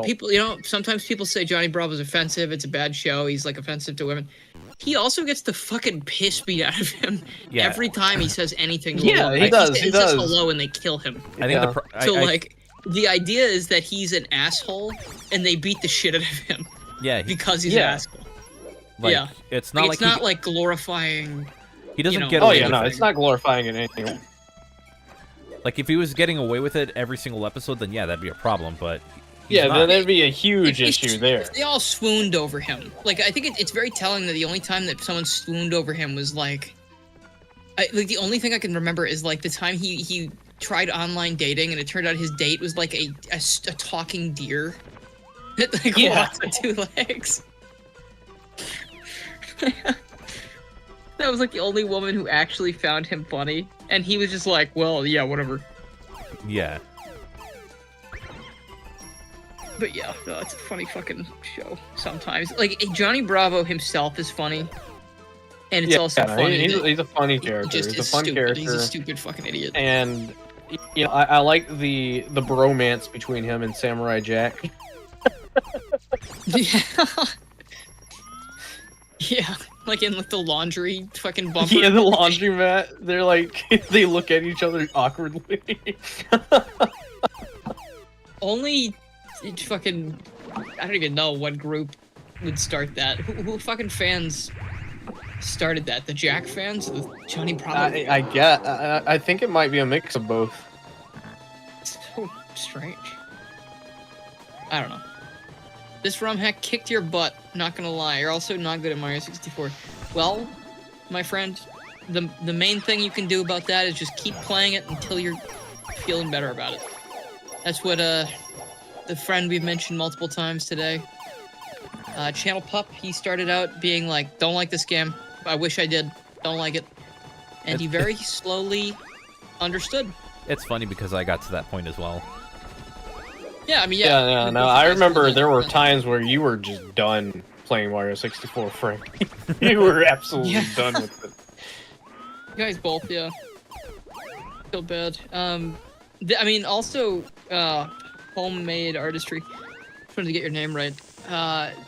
People, you know, sometimes people say Johnny Bravo's offensive. It's a bad show. He's like offensive to women. He also gets the fucking piss beat out of him every time he says anything. Yeah, he does. He says hello and they kill him. I think the idea is that he's an asshole, and they beat the shit out of him. Yeah, because he's an asshole. Like, it's not it's not like glorifying. He doesn't get away with it. It's not glorifying it anything. Like if he was getting away with it every single episode, then yeah, that'd be a problem. But then there'd be a huge issue there. They all swooned over him. Like I think it's very telling that the only time that someone swooned over him was like the only thing I can remember is like the time he tried online dating, and it turned out his date was like a talking deer that like walks on two legs. That was like the only woman who actually found him funny, and he was just like, well, yeah, whatever. Yeah. But yeah, no, it's a funny fucking show sometimes. Like, Johnny Bravo himself is funny. And it's also funny. He's a funny character. He's a fun character. He's a stupid fucking idiot. And you know, I like the bromance between him and Samurai Jack. Yeah. Yeah, like in like the laundry fucking bumper. Yeah, the laundromat. They're like they look at each other awkwardly. Only fucking I don't even know what group would start that. Who fucking fans started that? The Jack fans? The Johnny Bravo? I think it might be a mix of both. It's so strange. I don't know. This ROM hack kicked your butt, not gonna lie. You're also not good at Mario 64. Well, my friend, the main thing you can do about that is just keep playing it until you're feeling better about it. That's what the friend we've mentioned multiple times today, Channel Pup, he started out being like, don't like this game. I wish I did. Don't like it. And he very slowly understood. It's funny because I got to that point as well. Yeah, I mean, No, I remember there were times where you were just done playing Mario 64, Frank. You were absolutely done with it. You guys both, yeah. Feel bad. I mean, also, Homemade Artistry. Trying to get your name right.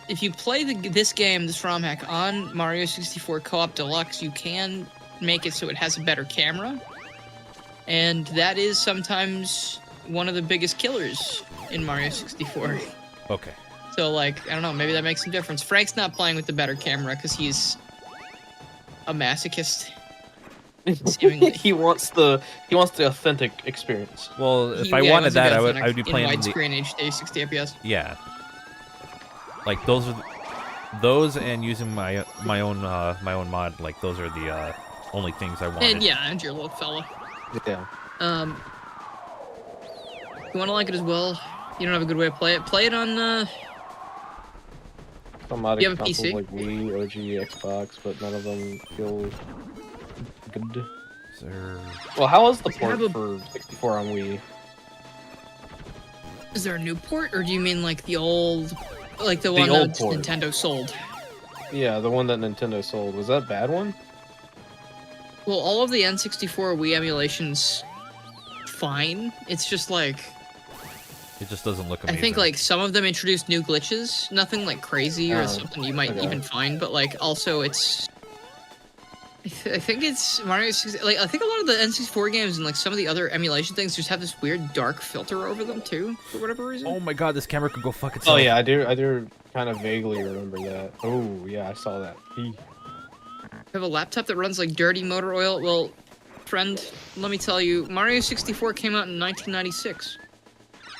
If you play this game, this ROM hack, on Mario 64 Co-op Deluxe, you can make it so it has a better camera. And that is sometimes one of the biggest killers in Mario 64. Okay. So, like, I don't know, maybe that makes some difference. Frank's not playing with the better camera because he's a masochist. Seemingly. he wants the authentic experience. Well, if I wanted that, I would be playing in widescreen HD 60 FPS. Yeah. Like those and using my own mod. Like those are the only things I wanted. And yeah, and your little fella. Yeah. You want to like it as well? You don't have a good way to play it. Play it on. Some you have a consoles PC? like Wii, OG, Xbox, but none of them feel good. Well, how was the port for 64 on Wii? Is there a new port, or do you mean like the old, like the one that Nintendo sold? Yeah, the one that Nintendo sold. Was that a bad one? Well, all of the N64 Wii emulations, fine. It's just like it just doesn't look amazing. I think like some of them introduced new glitches, nothing like crazy or something you might even find, but like also it's. I think it's Mario 64. Like I think a lot of the N64 games and like some of the other emulation things just have this weird dark filter over them too, for whatever reason. Oh my god, this camera could go fuck itself. Oh yeah, I do kind of vaguely remember that. Oh yeah, I saw that. You have a laptop that runs like dirty motor oil. Well, friend, let me tell you, Mario 64 came out in 1996.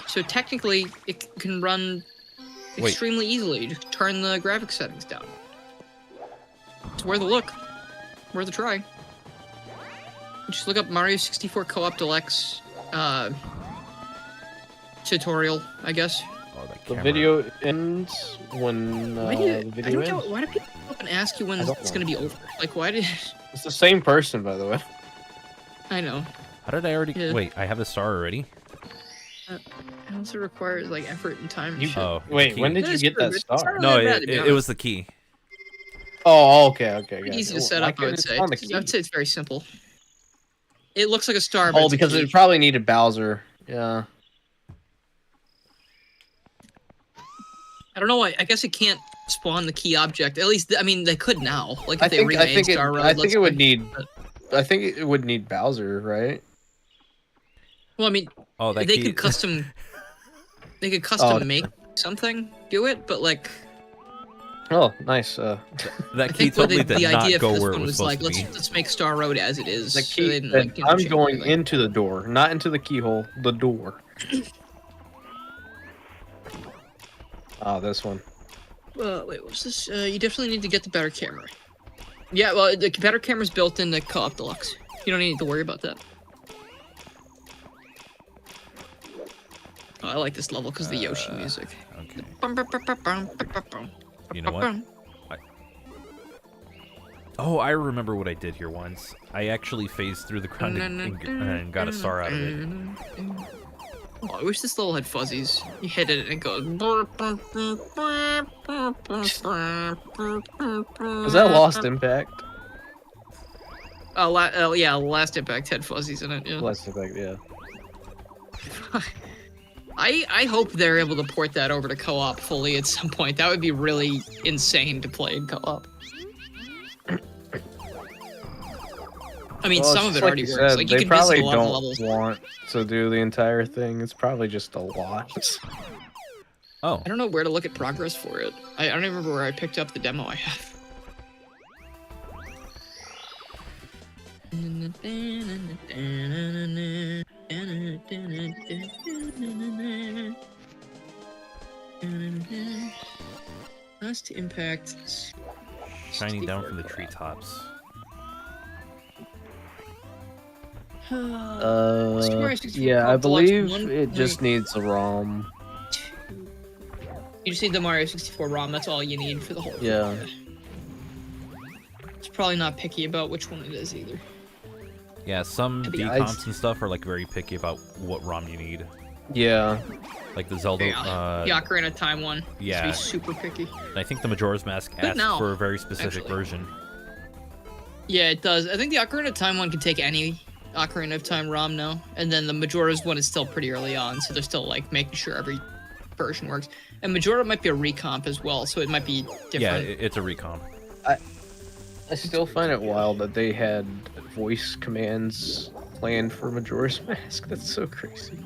So technically, it can run extremely easily. Just turn the graphics settings down. It's worth a look. Worth a try. Just look up Mario 64 Co-op Deluxe tutorial, I guess. Oh, the video ends when the video ends. Why do people up and ask you when it's going to be over? Like, why did... It's the same person, by the way. I know. How did I already... Yeah. Wait, I have the star already? It also requires, like, effort and time. Wait, when did you get that star? No, it was the key. Oh, okay. Easy to set up, I would say. I would say it's very simple. It looks like a star. Oh, because it probably needed Bowser. Yeah. I don't know why. I guess it can't spawn the key object. At least, I mean, they could now. Like if they remade Star Road. I think it would need. I think it would need Bowser, right? Well, I mean, they could custom. They could custom make something, do it, but like. Oh, nice. That key totally did not go where it was supposed to be. Let's make Star Road as it is. The key, so I'm going into the door, not into the keyhole. The door. This one. Wait, what's this? You definitely need to get the better camera. Yeah, well, the better camera's built in the Co-op Deluxe. You don't need to worry about that. Oh, I like this level because of the Yoshi music. Okay. You know what? I remember what I did here once. I actually phased through the ground and got a star out of it. Oh, I wish this level had fuzzies. You hit it and it goes. Is that Lost Impact? Yeah, Last Impact had fuzzies in it. Yeah. Last Impact, yeah. I hope they're able to port that over to co-op fully at some point. That would be really insane to play in co-op. I mean, some of it already works. Like, you they can probably visit a lot of levels. don't want to do the entire thing. It's probably just a lot. Oh. I don't know where to look at progress for it. I don't even remember where I picked up the demo I have. Last Impact. Shining down from the treetops. Yeah, I believe it just needs a ROM. You just need the Mario 64 ROM, that's all you need for the whole thing. Yeah. It's probably not picky about which one it is either. Yeah, some decomps and stuff are like very picky about what ROM you need. Yeah. Like the Zelda. The Ocarina of Time one. Yeah. Be super picky. And I think the Majora's Mask asks for a very specific version. Yeah, it does. I think the Ocarina of Time one can take any Ocarina of Time ROM now, and then the Majora's one is still pretty early on, so they're still like making sure every version works. And Majora might be a recomp as well, so it might be different. Yeah, it's a recomp. I still find it wild that they had voice commands planned for Majora's Mask. That's so crazy.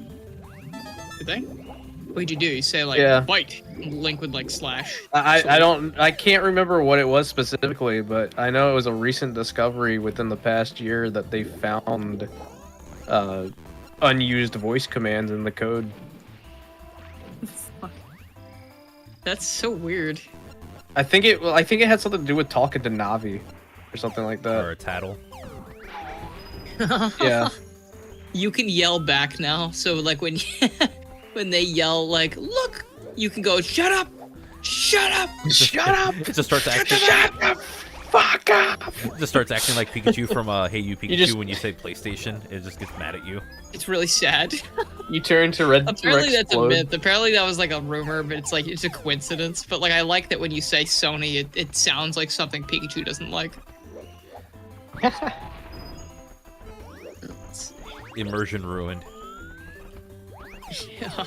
Did they? What'd you do? You say like bite, Link would like slash. I can't remember what it was specifically, but I know it was a recent discovery within the past year that they found unused voice commands in the code. That's so weird. I think it had something to do with talking to Navi or something like that. Or a tattle. Yeah. You can yell back now, so like when when they yell like, look, you can go, shut up! Shut up! Shut up! It just starts acting. Shut the fuck up! It just starts acting like Pikachu from Hey You Pikachu when you say PlayStation. It just gets mad at you. It's really sad. You turn to red. Apparently that's a myth. Apparently that was like a rumor, but it's like it's a coincidence. But like I like that when you say Sony, it sounds like something Pikachu doesn't like. Immersion ruined. Yeah.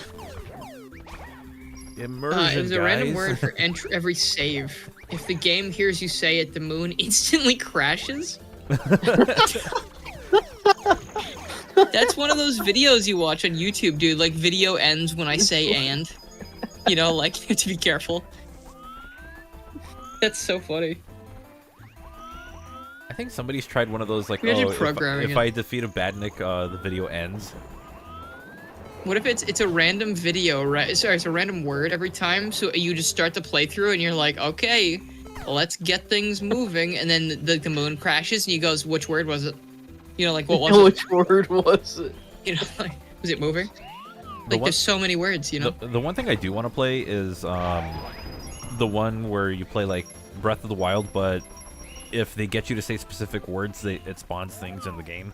Immersion, There's a random word for every save. If the game hears you say it, the moon instantly crashes. That's one of those videos you watch on YouTube, dude. Like, video ends when I say and. You know, like, you have to be careful. That's so funny. I think somebody's tried one of those, like, if I defeat a badnik, the video ends. What if it's a random video, right? Sorry, it's a random word every time, so you just start the playthrough and you're like, okay, let's get things moving, and then the moon crashes and he goes, which word was it? You know, like, what was it? Which word was it? You know, like, was it moving? Like, there's so many words, you know? The one thing I do want to play is the one where you play, like, Breath of the Wild, but if they get you to say specific words, it spawns things in the game.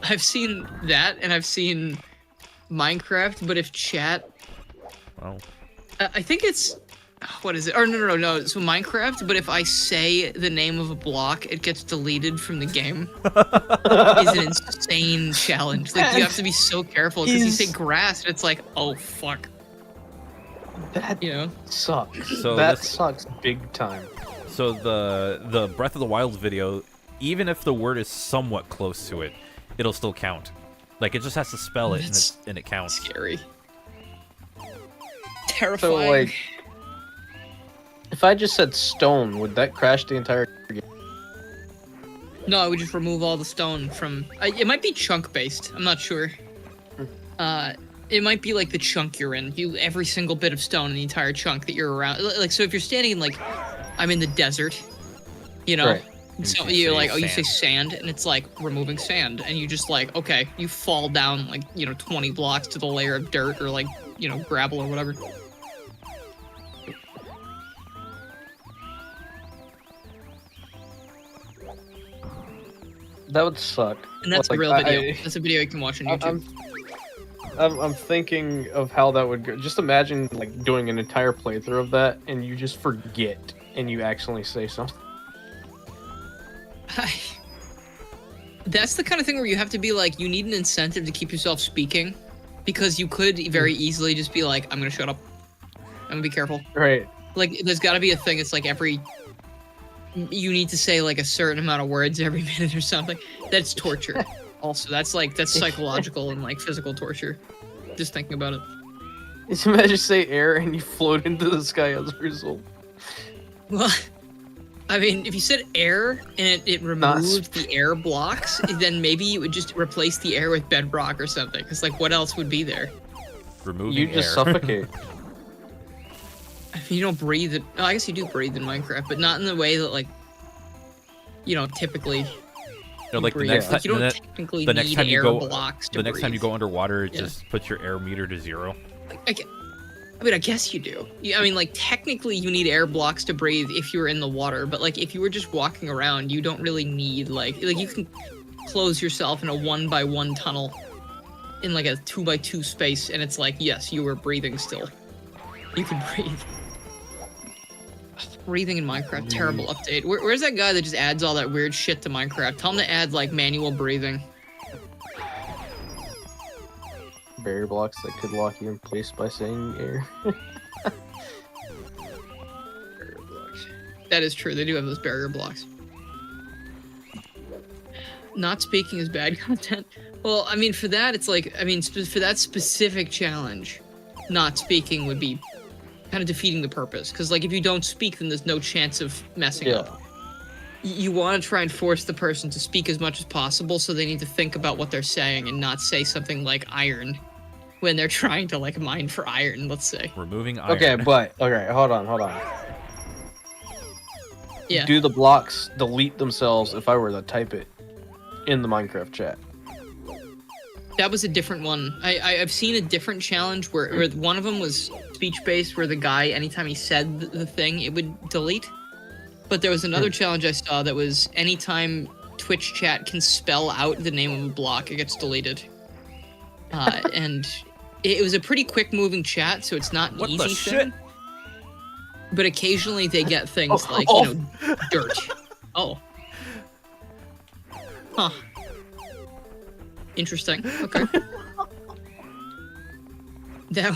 I've seen that, and I've seen Minecraft, but if chat... Oh. I think it's... What is it? Or no. So Minecraft, but if I say the name of a block, it gets deleted from the game. It's an insane challenge. Like, you have to be so careful, because you say grass, and it's like, oh, fuck. That, you know? Sucks. So that sucks big time. So the Breath of the Wild video, even if the word is somewhat close to it, it'll still count. Like, it just has to spell it, and it counts. Scary. Terrifying. So, like, if I just said stone, would that crash the entire game? No, I would just remove all the stone from... it might be chunk-based. I'm not sure. It might be, like, the chunk you're in. Every single bit of stone in the entire chunk that you're around. Like, so if you're standing in, like... I'm in the desert, you know? Right. So you're like, you say sand, and it's like removing sand, and you just like, okay, you fall down like, 20 blocks to the layer of dirt or like, gravel or whatever. That would suck. And that's a real video. That's a video you can watch on YouTube. I'm thinking of how that would go. Just imagine like doing an entire playthrough of that, and you just forget, and you accidentally say something. That's the kind of thing where you have to be like, you need an incentive to keep yourself speaking, because you could very easily just be like, I'm gonna shut up. I'm gonna be careful. Right. Like, there's gotta be a thing, it's like you need to say like a certain amount of words every minute or something. That's torture. Also, that's psychological and like physical torture. Just thinking about it. Just imagine say air and you float into the sky as a result. Well, I mean, if you said air and it removed the air blocks, then maybe you would just replace the air with bedrock or something. Because like, what else would be there? Removing you just suffocate. You don't breathe it. Oh, I guess you do breathe in Minecraft, but not in the way that like, typically. Like the next time, you don't technically the next need time you air go, blocks to the next breathe. time you go underwater, it just puts your air meter to 0. I mean, I guess you do. I mean, like, technically you need air blocks to breathe if you're in the water, but, like, if you were just walking around, you don't really need, like you can close yourself in a 1x1 tunnel in, like, a 2x2 space, and it's like, yes, you were breathing still. You can breathe. Breathing in Minecraft, terrible update. Where's that guy that just adds all that weird shit to Minecraft? Tell him to add, like, manual breathing. Barrier blocks that could lock you in place by saying air. Barrier blocks. That is true, they do have those barrier blocks. Not speaking is bad content. Well, I mean, for that, it's like, I mean, for that specific challenge, not speaking would be kind of defeating the purpose. Because, like, if you don't speak, then there's no chance of messing up. You want to try and force the person to speak as much as possible, so they need to think about what they're saying and not say something like iron when they're trying to, like, mine for iron, let's say. Removing iron. Okay, hold on. Yeah. Do the blocks delete themselves if I were to type it in the Minecraft chat? That was a different one. I've seen a different challenge where one of them was speech-based, where the guy, anytime he said the thing, it would delete. But there was another challenge I saw that was anytime Twitch chat can spell out the name of a block, it gets deleted. And it was a pretty quick-moving chat, so it's not an easy thing. But occasionally they get things like, you know, dirt. Oh. Huh. Interesting. Okay. That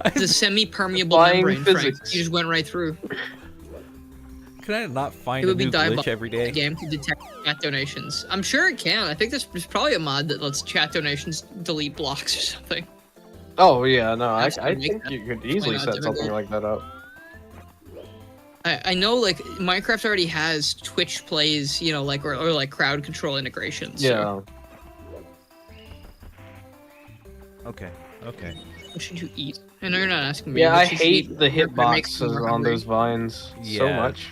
was a semi-permeable membrane, Frank. You just went right through. Can I not find a new glitch every day? The game to detect chat donations. I'm sure it can. I think there's probably a mod that lets chat donations delete blocks or something. Oh yeah, no, I think you could easily set something like that up. I know, like, Minecraft already has Twitch plays, you know, like, or like crowd control integrations. Yeah. So. Okay. What should you eat? I know you're not asking me. Yeah, I hate the hitboxes on those vines so much.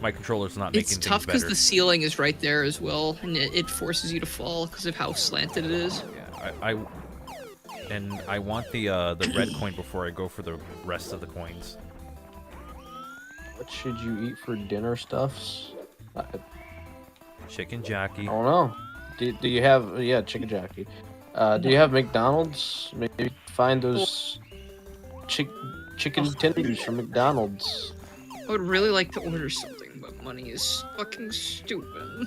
My controller's not making things better. It's tough because the ceiling is right there as well, and it forces you to fall because of how slanted it is. Yeah, I want the red coin before I go for the rest of the coins. What should you eat for dinner stuffs? Chicken Jackie. I don't know. Do you have chicken Jackie? Do you have McDonald's? Maybe find those chicken tenders from McDonald's. I would really like to order something, but money is fucking stupid.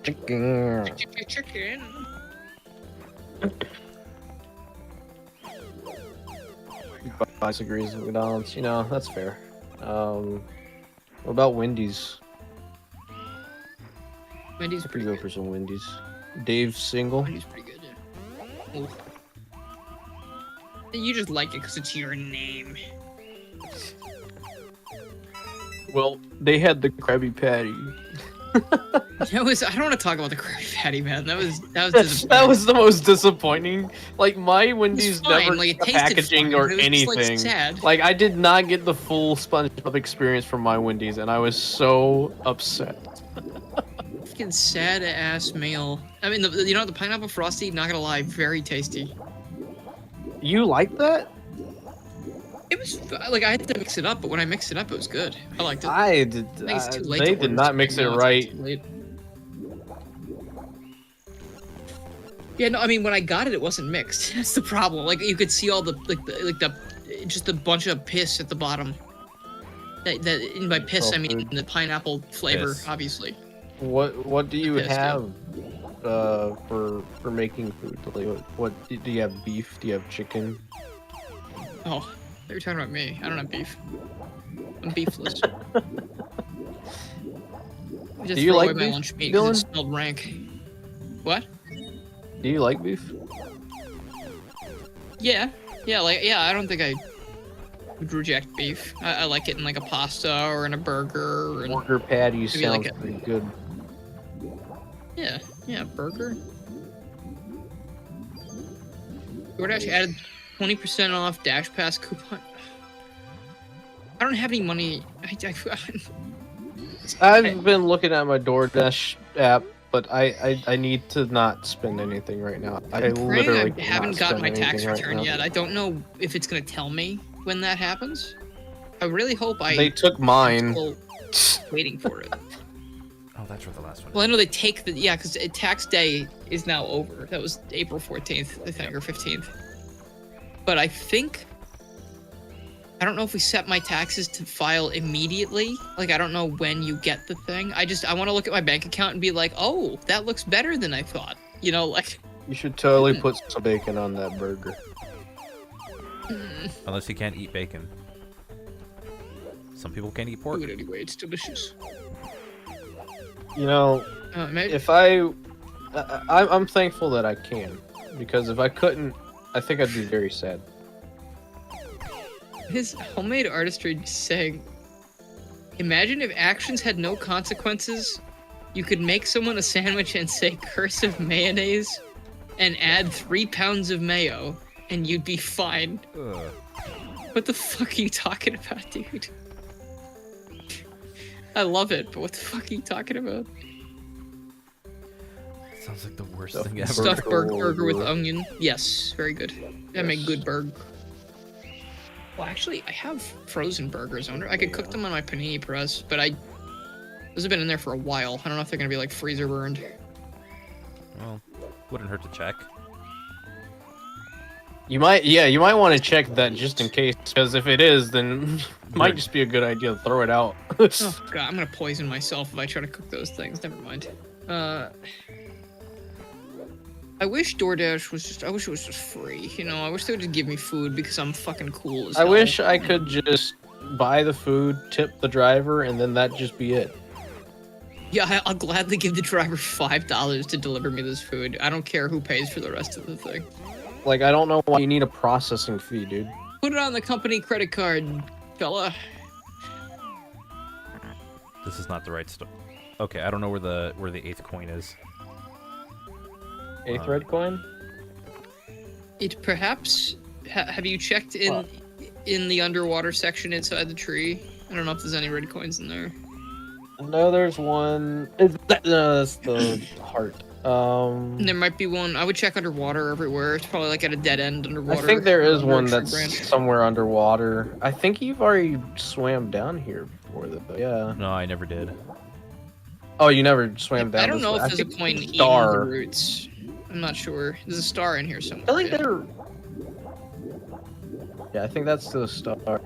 Chicken. Bice agrees with McDonald's. You know, that's fair. What about Wendy's? Wendy's pretty good for some Wendy's. Dave's single. Wendy's pretty good, yeah. Ooh. You just like it because it's your name. Well, they had the Krabby Patty. That was. I don't want to talk about the Krabby Patty, man. That was disappointing. That was the most disappointing. Like, my Wendy's never like, packaging or anything. Just, like, sad. Like, I did not get the full SpongeBob experience from my Wendy's, and I was so upset. Fucking sad ass meal. I mean, the pineapple frosty. Not gonna lie, very tasty. You like that? It was like I had to mix it up, but when I mixed it up, it was good. I liked it. I think it's too late. They did not mix it right. Yeah, no, I mean when I got it, it wasn't mixed. That's the problem. Like you could see all the just a bunch of piss at the bottom. That and by piss I mean the pineapple flavor, obviously. What do you have for making food? Like, what do you have? Beef? Do you have chicken? Oh. You're talking about me. I don't have beef. I'm beefless. I just throw away my lunch meat because it smelled rank. What? Do you like beef? Yeah. I don't think I would reject beef. I like it in like a pasta or in a burger. Burger patty sounds pretty good. Yeah, burger. DoorDash added 20% off Dash Pass coupon. I don't have any money. I've been looking at my DoorDash app, but I need to not spend anything right now. I literally haven't got my tax return yet. I don't know if it's gonna tell me when that happens. I really hope They took mine. Still waiting for it. Oh, that's where the last one. Well, I know they take the because tax day is now over. That was April 14th, I think, or 15th. But I think I don't know if we set my taxes to file immediately. Like, I don't know when you get the thing. I want to look at my bank account and be like, oh, that looks better than I thought. You know, like... You should totally put some bacon on that burger. Unless you can't eat bacon. Some people can't eat pork. Do it anyway, it's delicious. You know, maybe... if I'm thankful that I can. Because if I couldn't, I think I'd be very sad. His homemade artistry saying, imagine if actions had no consequences, you could make someone a sandwich and say cursive mayonnaise and add 3 pounds of mayo and you'd be fine. Ugh. What the fuck are you talking about, dude? I love it, but what the fuck are you talking about? Sounds like the worst thing ever. Stuffed burger with onion. Yes, very good. I make good burger. Well, actually, I have frozen burgers. I wonder I could cook them on my panini press, but those have been in there for a while. I don't know if they're gonna be like freezer burned. Well, wouldn't hurt to check. You might want to check that just in case, because if it is, then it might just be a good idea to throw it out. Oh god, I'm gonna poison myself if I try to cook those things. Never mind. I wish DoorDash was just, I wish it was just free, you know? I wish they would just give me food because I'm fucking cool as hell. I wish I could just buy the food, tip the driver, and then that'd just be it. Yeah, I'll gladly give the driver $5 to deliver me this food. I don't care who pays for the rest of the thing. Like, I don't know why you need a processing fee, dude. Put it on the company credit card, fella. This is not the right stuff. Okay, I don't know where the 8th coin is. 8th red coin? It perhaps... have you checked in the underwater section inside the tree? I don't know if there's any red coins in there. No, there's one. No, that's the heart. There might be one. I would check underwater everywhere. It's probably like at a dead end underwater. I think there is one that's somewhere underwater. I think you've already swam down here before, though. Yeah. No, I never did. Oh, you never swam down. I don't know if there's a coin in the roots. I'm not sure. There's a star in here somewhere. I think there. Yeah, I think that's the star.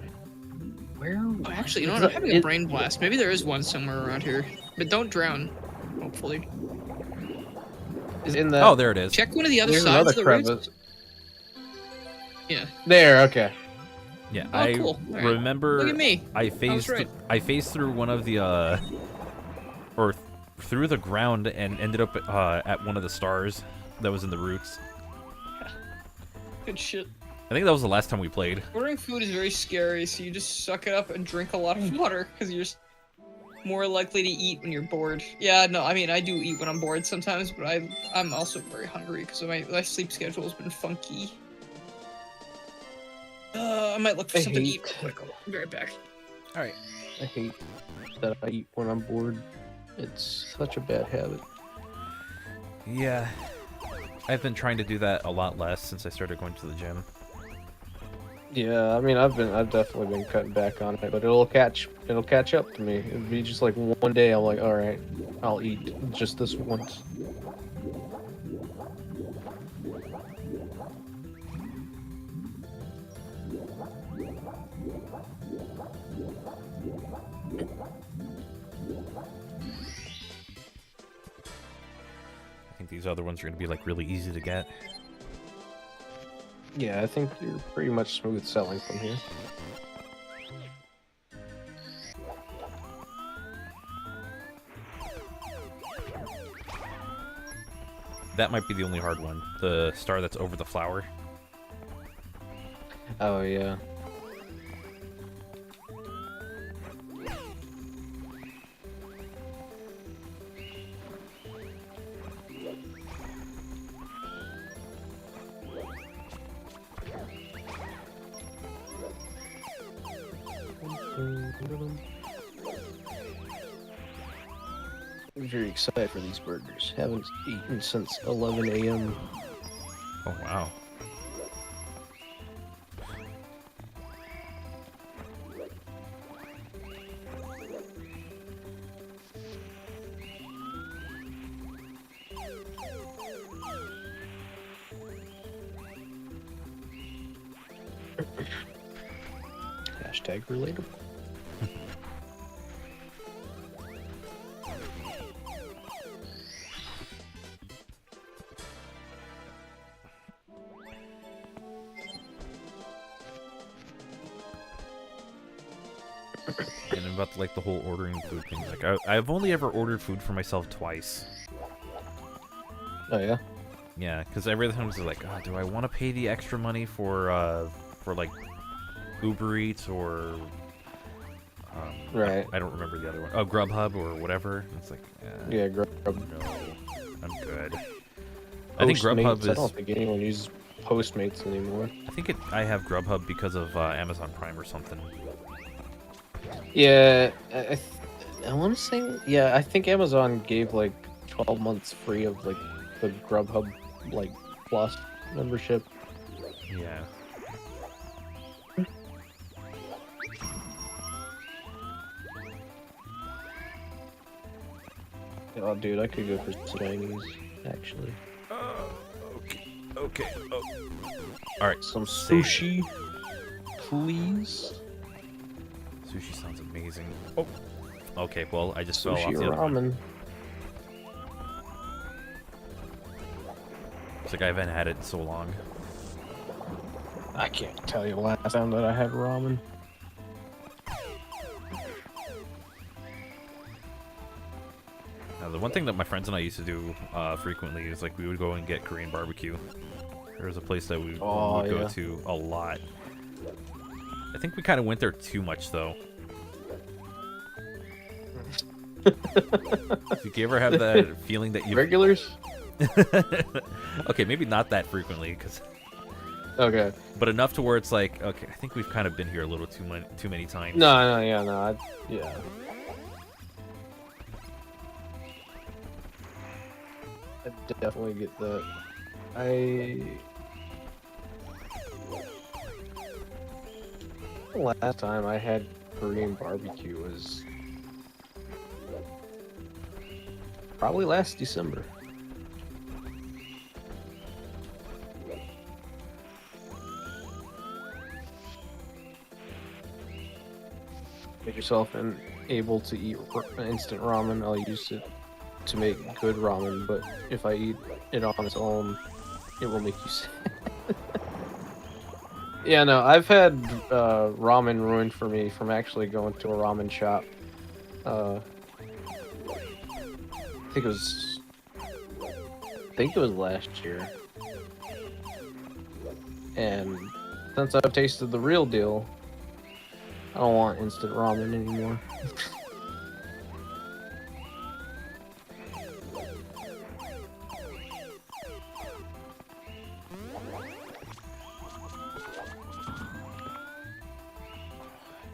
Where? Oh, actually, you know what? I'm having a brain blast. Maybe there is one somewhere around here. But don't drown. Hopefully. Is in the. Oh, there it is. Check one of the other sides of the roots. Yeah. There. Okay. Yeah, oh, cool. I remember. Look at me. I phased through one of the or through the ground and ended up at one of the stars that was in the roots. Good shit. I think that was the last time we played. Ordering food is very scary, so you just suck it up and drink a lot of water, because you're more likely to eat when you're bored. Yeah, no, I mean, I do eat when I'm bored sometimes, but I'm also very hungry, because my sleep schedule has been funky. I might look for something to eat real quick. I'll be right back. Alright. I hate that I eat when I'm bored. It's such a bad habit. Yeah. I've been trying to do that a lot less since I started going to the gym. Yeah, I mean, I've definitely been cutting back on it, but it'll catch up to me. It'll be just like one day I'm like, all right, I'll eat just this once. I think these other ones are going to be like really easy to get. Yeah, I think you're pretty much smooth selling from here. That might be the only hard one. The star that's over the flower. Oh, yeah. I'm very excited for these burgers. Haven't eaten since 11 a.m. Oh, wow. Hashtag relatable. And about like the whole ordering food thing. Like I've only ever ordered food for myself twice. Oh yeah. Yeah, because every time it's like, oh, do I want to pay the extra money for like Uber Eats or right? I don't remember the other one. Oh, Grubhub or whatever. It's like, Yeah, Grub. no, I'm good. I think Grubhub is. I don't think anyone uses Postmates anymore. I think I have Grubhub because of Amazon Prime or something. Yeah, I want to say, yeah, I think Amazon gave like 12 months free of like the Grubhub like Plus membership. Yeah. Oh, dude, I could go for some Chinese, actually. Okay. Okay. Oh. All right. Some sushi, please. Sushi sounds amazing. Oh. Okay. Well, I just fell off Sushi the or other one. ramen. It's like I haven't had it in so long. I can't tell you the last time that I had ramen. Now, the one thing that my friends and I used to do frequently is like we would go and get Korean barbecue. There was a place that we would go to a lot. I think we kind of went there too much, though. Did you ever have that feeling that you Regulars? Okay, maybe not that frequently, cause. Okay. But enough to where it's like, okay, I think we've kind of been here a little too many times. No, yeah, no, yeah. I definitely get that. Last time I had Korean barbecue was probably last December. Get yourself able to eat instant ramen. I'll use it to make good ramen, but if I eat it on its own, it will make you sick. Yeah, no, I've had ramen ruined for me from actually going to a ramen shop. I think it was last year. And since I've tasted the real deal, I don't want instant ramen anymore.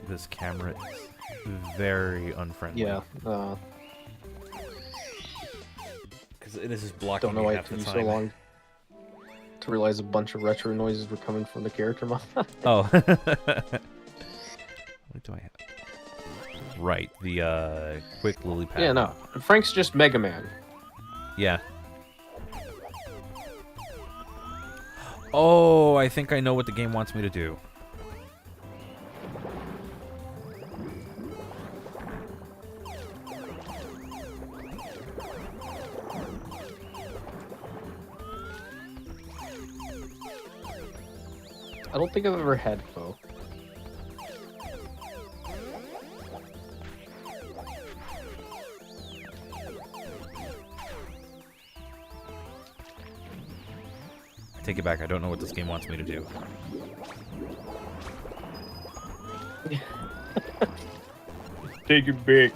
This camera is very unfriendly. Yeah. Because it is just blocking Don't know me why it half the took you time. so long to realize a bunch of retro noises were coming from the character mod. Oh. What do I have? Right, the quick lily pad. Yeah, no. Frank's just Mega Man. Yeah. Oh, I think I know what the game wants me to do. I don't think I've ever had Pho. I take it back. I don't know what this game wants me to do. Take it back.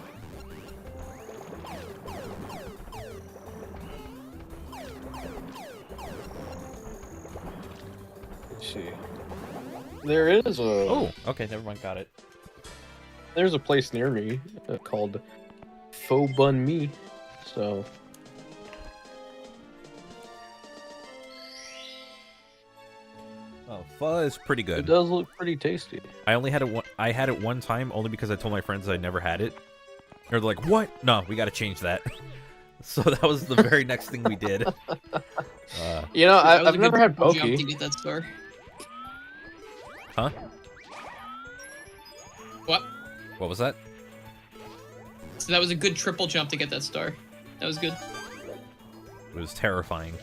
Let's see. There is a. Oh, okay. Never mind. Got it. There's a place near me called Pho Bun Me. So. Oh, pho is pretty It good. does look pretty tasty. I only had it. I had it one time only because I told my friends I never had it. They're like, "What? No, we got to change that." So that was the very next thing we did. You know, That was I've a never good had jump Poke. to get that store. Huh? What? What was that? So that was a good triple jump to get that star. That was good. It was terrifying.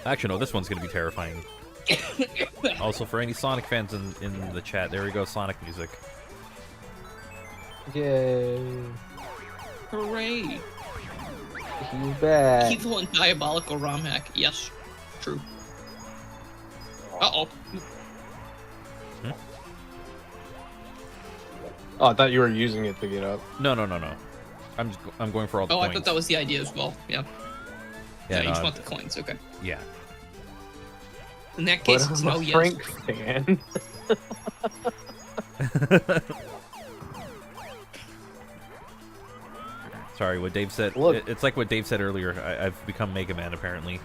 Actually, no, this one's gonna be terrifying. Also, for any Sonic fans in the chat, there we go, Sonic music. Yay. Hooray! He's back. Evil and diabolical ROM hack. Yes, true. Uh-oh. Oh, I thought you were using it to get up. No. I'm going for all the Oh, coins. I thought that was the idea as well. Yeah. Yeah, you no, just want the coins. Okay. Yeah. In that case, But it's I'm no a yes. Frank fan. Sorry, what Dave said. Look. It's like what Dave said earlier. I've become Mega Man, apparently.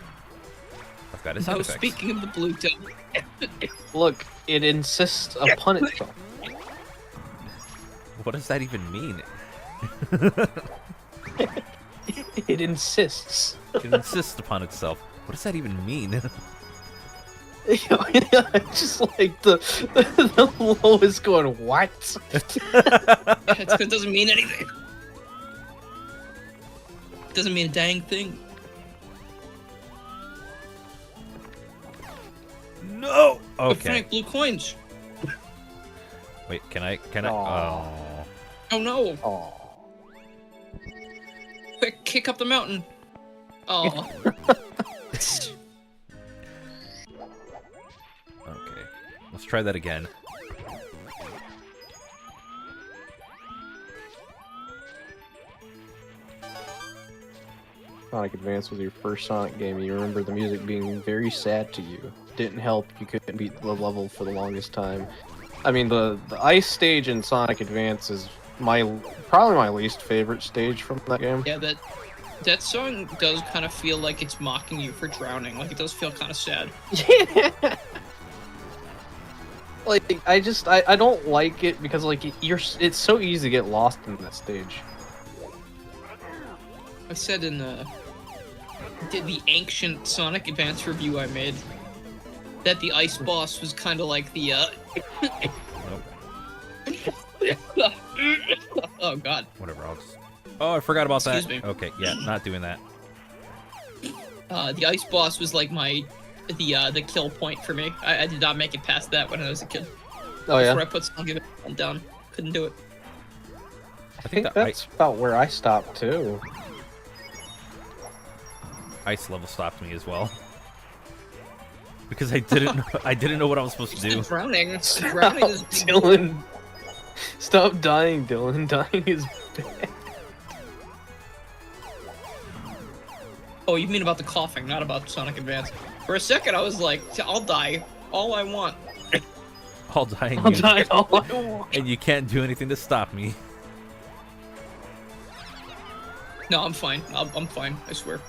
I've got his sound No, effects. speaking of the blue tone. Look, it insists upon itself. What does that even mean? It insists. It insists upon itself. What does that even mean? Just like the lowest going, what? It doesn't mean anything. It doesn't mean a dang thing. No. But Okay. Frank, blue coins. Wait, can I? Aw. Oh. Oh no! Oh. Quick, kick up the mountain. Oh. Okay. Let's try that again. Sonic Advance was your first Sonic game. You remember the music being very sad to you. Didn't help. You couldn't beat the level for the longest time. I mean, the ice stage in Sonic Advance is probably my least favorite stage from that game. Yeah, that song does kind of feel like it's mocking you for drowning. Like, it does feel kind of sad. Yeah. Like, I don't like it because, like, it's so easy to get lost in that stage. I said in the ancient Sonic Advance review I made that the ice boss was kind of like the oh god. Whatever. I'll just. Oh, I forgot about Excuse that. me. Okay, yeah, not doing that. The ice boss was like the kill point for me. I did not make it past that when I was a kid. Oh yeah. Before I put Sonic Advance down, couldn't do it. I think that's about where I stopped too. Ice level stopped me as well. Because I didn't know what I was supposed to do. Drowning. Drowning is Dylan. Stop dying, Dylan. Dying is bad. Oh, you mean about the coughing, not about Sonic Advance. For a second, I was like, I'll die. All I want. I'll die. I'll die all I want. And you can't do anything to stop me. No, I'm fine. I'm fine. I swear.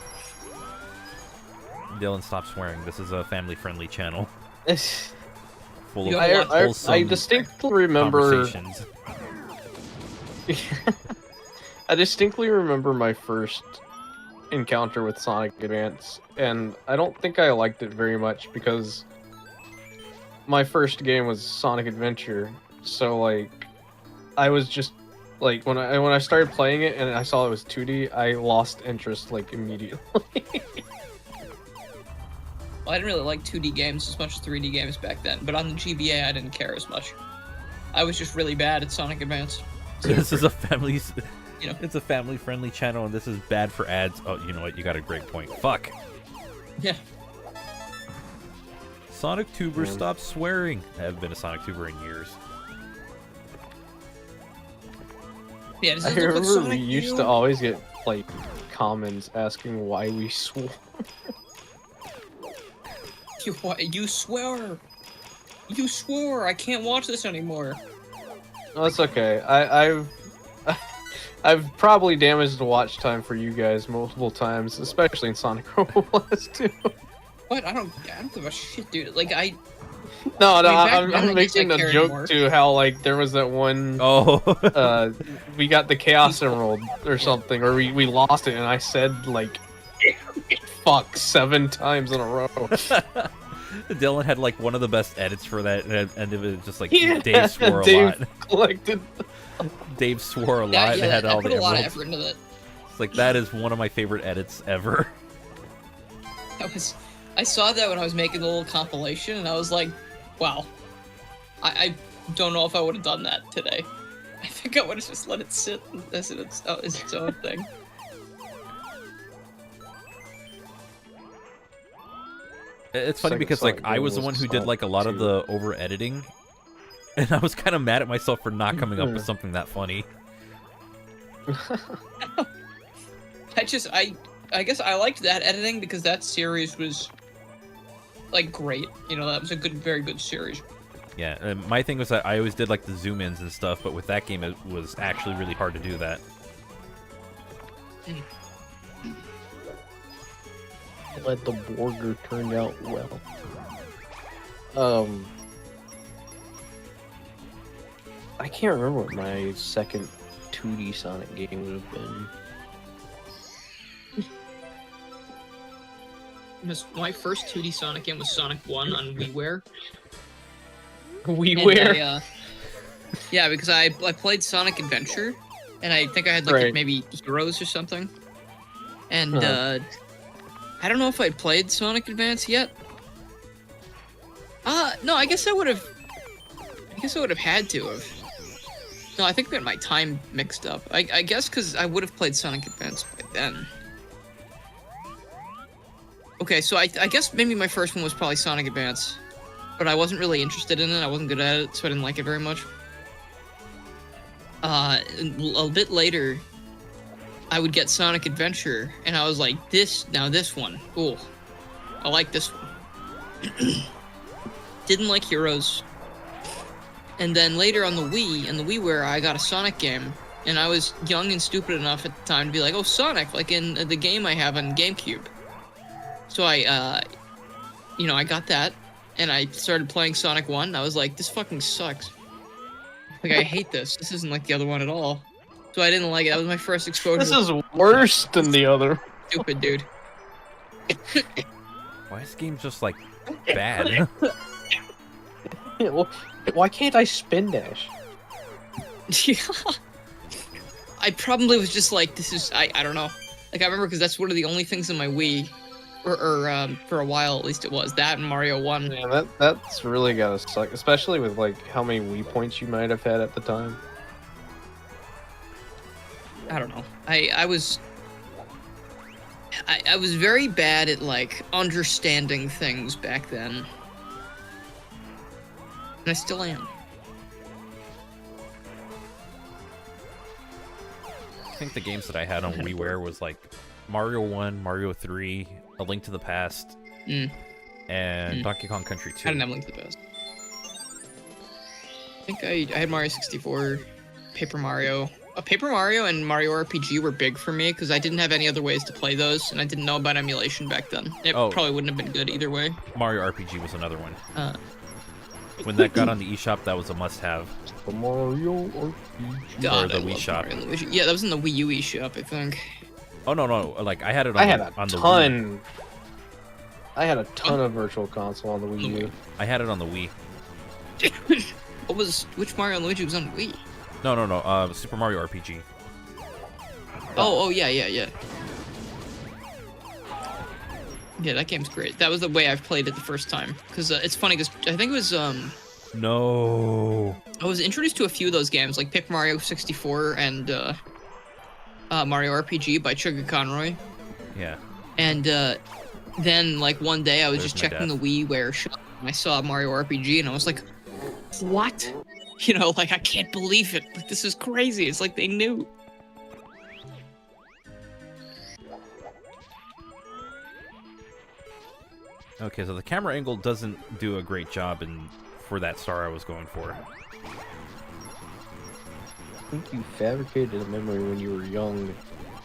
Dylan, stop swearing. This is a family-friendly channel. Full You of have wholesome I distinctly remember. conversations. I distinctly remember my first encounter with Sonic Advance, and I don't think I liked it very much because my first game was Sonic Adventure. So like, I was just like when I started playing it and I saw it was 2D, I lost interest like immediately. Well, I didn't really like 2D games as much as 3D games back then, but on the GBA, I didn't care as much. I was just really bad at Sonic Advance. This is a family. You know. It's a family-friendly channel, and this is bad for ads. Oh, you know what? You got a great point. Fuck. Yeah. Sonic Tubers, stop swearing. I haven't been a Sonic Tuber in years. Yeah, does I it look like remember we Sonic used you? to always get like comments asking why we swore. You swear. You swore. I can't watch this anymore. No, that's okay. I've probably damaged the watch time for you guys multiple times, especially in Sonic Roboblast 2. What? I don't give a shit, dude. Like, No, I mean, back then, I I'm guess making I a cared joke more. to how like there was that one Oh. we got the Chaos Emerald or something, or we lost it, and I said like fuck 7 times in a row. Dylan had like one of the best edits for that, and it was just like Yeah, Dave swore a Dave lot. collected. Dave swore a lot and had I all put the a lot of emeralds. effort into that. It's like that is one of my favorite edits ever. I saw that when I was making the little compilation, and I was like, wow. I don't know if I would have done that today. I think I would have just let it sit as its own thing. It's funny because like I was the one who did like a lot of the over editing, and I was kind of mad at myself for not coming up with something that funny. I guess I liked that editing because that series was like great. You know, that was a very good series. Yeah, and my thing was that I always did like the zoom ins and stuff, but with that game it was actually really hard to do that. Glad the burger turned out well. I can't remember what my second 2D Sonic game would have been. My first 2D Sonic game was Sonic 1 on WiiWare. WiiWare? Yeah, because I played Sonic Adventure, and I think I had like Right. maybe Heroes or something. And I don't know if I'd played Sonic Advance yet. No, I guess I would have had to have. No, I think I got my time mixed up. I guess because I would have played Sonic Advance by then. Okay, so I guess maybe my first one was probably Sonic Advance, but I wasn't really interested in it. I wasn't good at it, so I didn't like it very much. A bit later, I would get Sonic Adventure, and I was like, this one. Ooh, I like this one. Didn't like Heroes. And then later on the Wii, and the WiiWare, I got a Sonic game, and I was young and stupid enough at the time to be like, oh, Sonic, like in the game I have on GameCube. So I got that, and I started playing Sonic 1, and I was like, this fucking sucks. Like, I hate this. This isn't like the other one at all. So I didn't like it. That was my first exposure. This is worse than the other. Stupid, dude. Why is this game just like bad? Yeah, well, why can't I spin dash? I probably was just like, this is, I don't know. Like, I remember because that's one of the only things in my Wii, or for a while at least it was, that and Mario 1. Yeah, that's really gotta suck, especially with like how many Wii points you might have had at the time. I don't know. I was very bad at like understanding things back then. And I still am. I think the games that I had on WiiWare was like Mario 1, Mario 3, A Link to the Past, and Donkey Kong Country 2. I didn't have Link to the Past. I think I had Mario 64, Paper Mario. Paper Mario and Mario RPG were big for me because I didn't have any other ways to play those, and I didn't know about emulation back then. It probably wouldn't have been good either way. Mario RPG was another one. When that got on the eShop, that was a must-have. The Mario RPG. God, Or the I Wii love Shop. Mario and Luigi. Yeah, that was in the Wii U eShop, I think. Oh no, like I had it on. I had the Wii. I had a ton of Virtual Console on the Wii U. I had it on the Wii. Which Mario and Luigi was on Wii? No. Super Mario RPG. Oh yeah. Yeah, that game's great. That was the way I've played it the first time. Because it's funny, because I think it was, No. I was introduced to a few of those games, like Paper Mario 64 and, Mario RPG by Sugar Conroy. Yeah. And, then, like, one day I was There's just my checking death. the WiiWare shop, and I saw Mario RPG, and I was like, what? You know, like, I can't believe it. Like, this is crazy. It's like they knew. Okay, so the camera angle doesn't do a great job for that star I was going for. I think you fabricated a memory when you were young,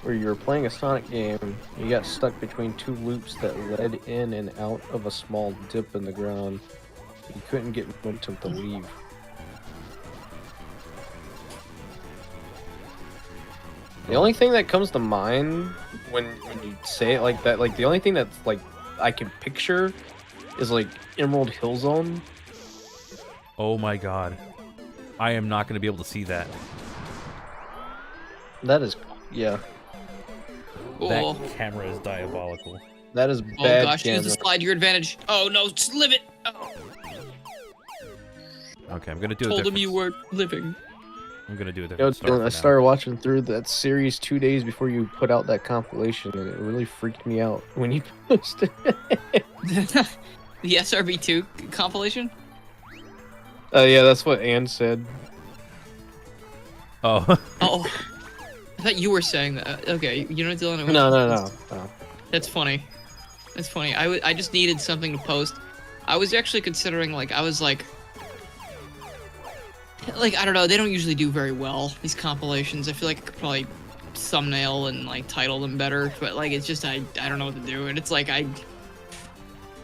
where you were playing a Sonic game, you got stuck between two loops that led in and out of a small dip in the ground. You couldn't get momentum to leave. The only thing that comes to mind when you say it like that, like the only thing that's like I can picture is like Emerald Hill Zone. Oh my god. I am not going to be able to see that. That is, yeah. Oh, That camera is diabolical. That is oh bad gosh, use the camera. slide to your advantage. Oh no, just live it. Oh, Okay, I'm going to do it. told him you were living. I'm going to do it. Yo, Dylan, I started watching through that series 2 days before you put out that compilation, and it really freaked me out when you posted it. The SRB2 compilation? Yeah, that's what Ann said. Oh. Oh. I thought you were saying that. Okay, you know, Dylan. No. That's funny. That's funny. I just needed something to post. I was actually considering, like, I don't know, they don't usually do very well, these compilations. I feel like I could probably thumbnail and, like, title them better, but, like, it's just, I don't know what to do, and it's like, I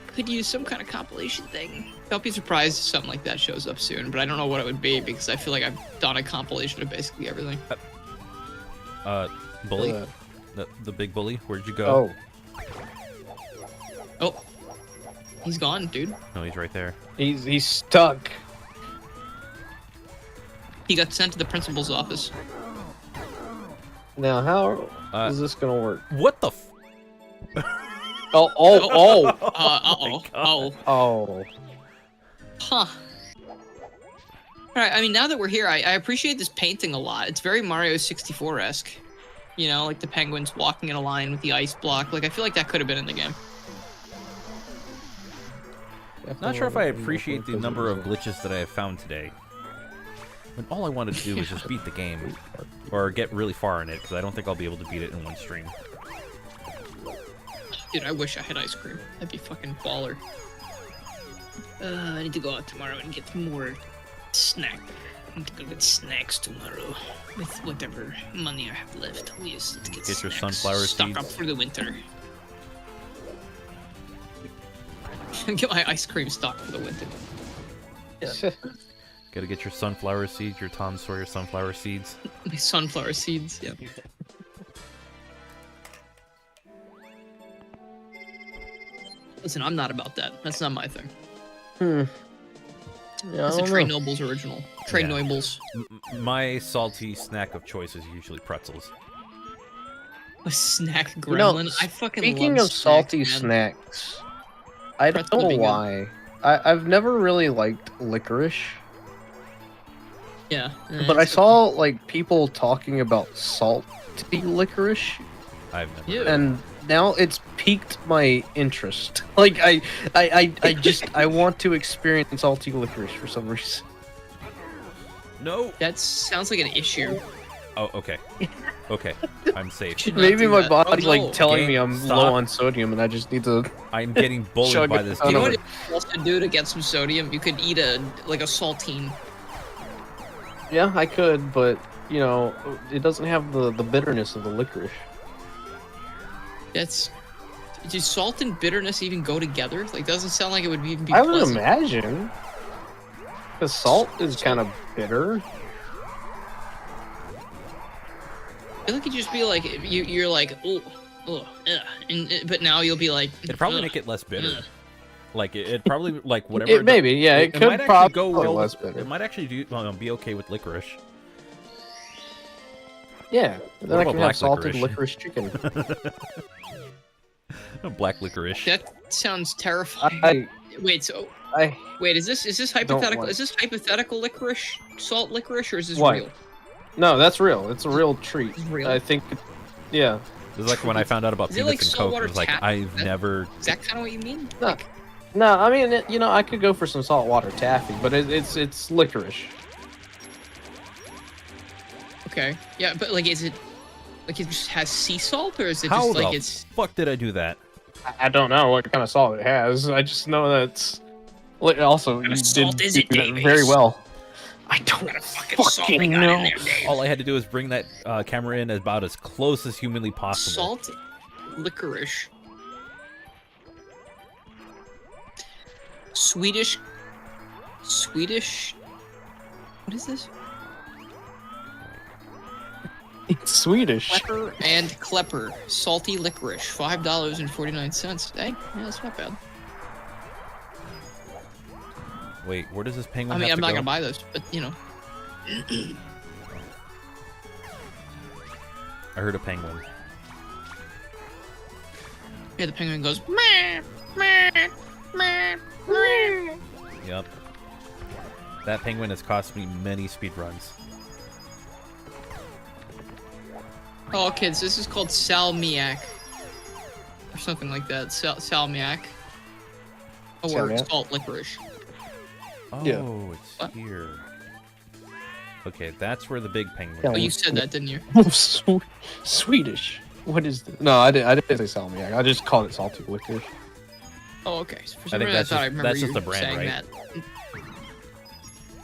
could use some kind of compilation thing. I'll be surprised if something like that shows up soon, but I don't know what it would be, because I feel like I've done a compilation of basically everything. Bully? The big bully? Where'd you go? Oh. He's gone, dude. No, he's right there. He's stuck. He got sent to the principal's office. Now, how is this gonna work? What the f... Oh. Huh. Alright, I mean, now that we're here, I appreciate this painting a lot. It's very Mario 64-esque. You know, like the penguins walking in a line with the ice block. Like, I feel like that could have been in the game. Not sure if I appreciate the number of glitches that I have found today. When all I wanted to do was just beat the game. Or get really far in it, because I don't think I'll be able to beat it in one stream. Dude, I wish I had ice cream. That'd be fucking baller. I need to go out tomorrow and get more snack. I need to go get snacks tomorrow. With whatever money I have left. We'll use it to get Get your snacks. sunflower Stock seeds. up for the winter. Get my ice cream stock for the winter. Gotta get your sunflower seeds, your Tom Sawyer sunflower seeds. My sunflower seeds, yeah. Listen, I'm not about that. That's not my thing. Yeah, That's a Trey Nobles original. Trey Yeah. Nobles. My salty snack of choice is usually pretzels. A snack You know, gremlin. I fucking Speaking love of salty snacks, man. snacks, I don't Pretzel would know be good. why. I've never really liked licorice, Yeah. but I saw like people talking about salty licorice, I've never. Ew. and now it's piqued my interest. Like I want to experience salty licorice for some reason. No. That sounds like an issue. Oh, okay. Okay, I'm safe. Should not Maybe do my that. body's Oh, no. like telling Game, me I'm stop. low on sodium, and I just need to. I'm getting bullied Chug by it. this Oh, You know no. game. what you also do to get some sodium? You could eat a saltine. Yeah, I could, but you know, it doesn't have the bitterness of the licorice. That's. Do salt and bitterness even go together? Like, doesn't sound like it would even be I would pleasant. imagine. Because salt is kind of bitter. I feel like it'd just be like you're like but now you'll be like It'd probably ugh, make it less bitter. ugh. Like it probably like whatever. It maybe, yeah, it could might actually probably go go well. less bitter. It might actually be okay with licorice. Yeah, then What I about can black have salted licorice? licorice chicken. Black licorice. That sounds terrifying. I Wait, is this Don't hypothetical? want- Is this hypothetical licorice, salt licorice, or is this What? real? no, that's real. It's a real treat. It's real? I think, yeah. This is like when I found out about Is it like peanuts and Coke. It saltwater was like tap? I've never. Is that kind of what you mean? No, no, I mean, you know, I could go for some saltwater taffy, but it's licorice. Okay. Yeah, but like, is it like it just has sea salt, or is it How just like the it's? fuck did I do that? I don't know what kind of salt it has. I just know that it's. Also, kind you of salt did is it, do that Davies? very well. I don't What kind of fucking salt they got know. in there, Dave? All I had to do was bring that camera in about as close as humanly possible. Salt, licorice, Swedish. What is this? It's Swedish. Klepper and Klepper. Salty licorice. $5.49. Hey, yeah, that's not bad. Wait, where does this penguin I mean, have I'm to not go? gonna buy those, but you know. I heard a penguin. Yeah, the penguin goes. Meh, meh, meh, meh. Yep. That penguin has cost me many speedruns. Oh, kids, this is called salmiak. Or something like that. Salmiak. Or Salmiak? salt licorice. Oh, Yeah. it's What? here. Okay, that's where the big penguin Oh, is. you said that, didn't you? Swedish. What is this? No, I didn't say salmiak. I just called it salty licorice. Oh, okay. So for I some think reason, I that's thought I just- remember that's just you the brand, saying right? that.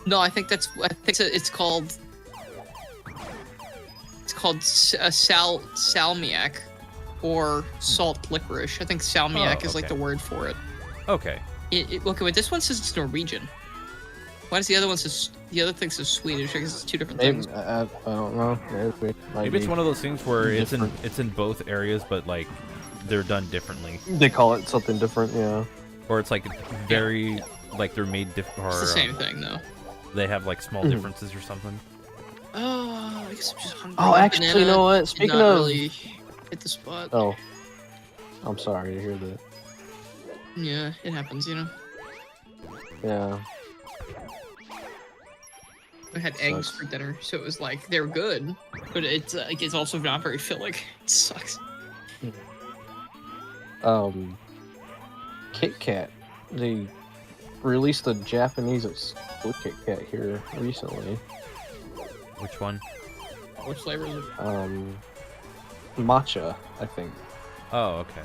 No, I think it's called. It's called salmiak, or salt licorice. I think salmiak Oh, is like okay. the word for it. Okay. Look, wait, this one says it's Norwegian. Why does the other one says the other thing says Swedish? I guess it's two different Maybe, things. I don't know. Maybe it's one of those things where different. it's in both areas, but like they're done differently, They call it something different, yeah. or it's like very like they're made different, It's the or same thing, though. they have like small Mhm. differences or something. Oh, I guess I'm just hungry. Oh, actually, you know what? Did Speaking not of... really hit the spot. Oh. I'm sorry to hear that. Yeah, it happens, you know. Yeah. I had eggs Sucks. for dinner, so it was like they're good, but it's like it's also not very filling. It sucks. Kit Kat. They released a Japanese split Kit Kat here recently. Which one? Which flavor is it? Matcha, I think. Oh, okay.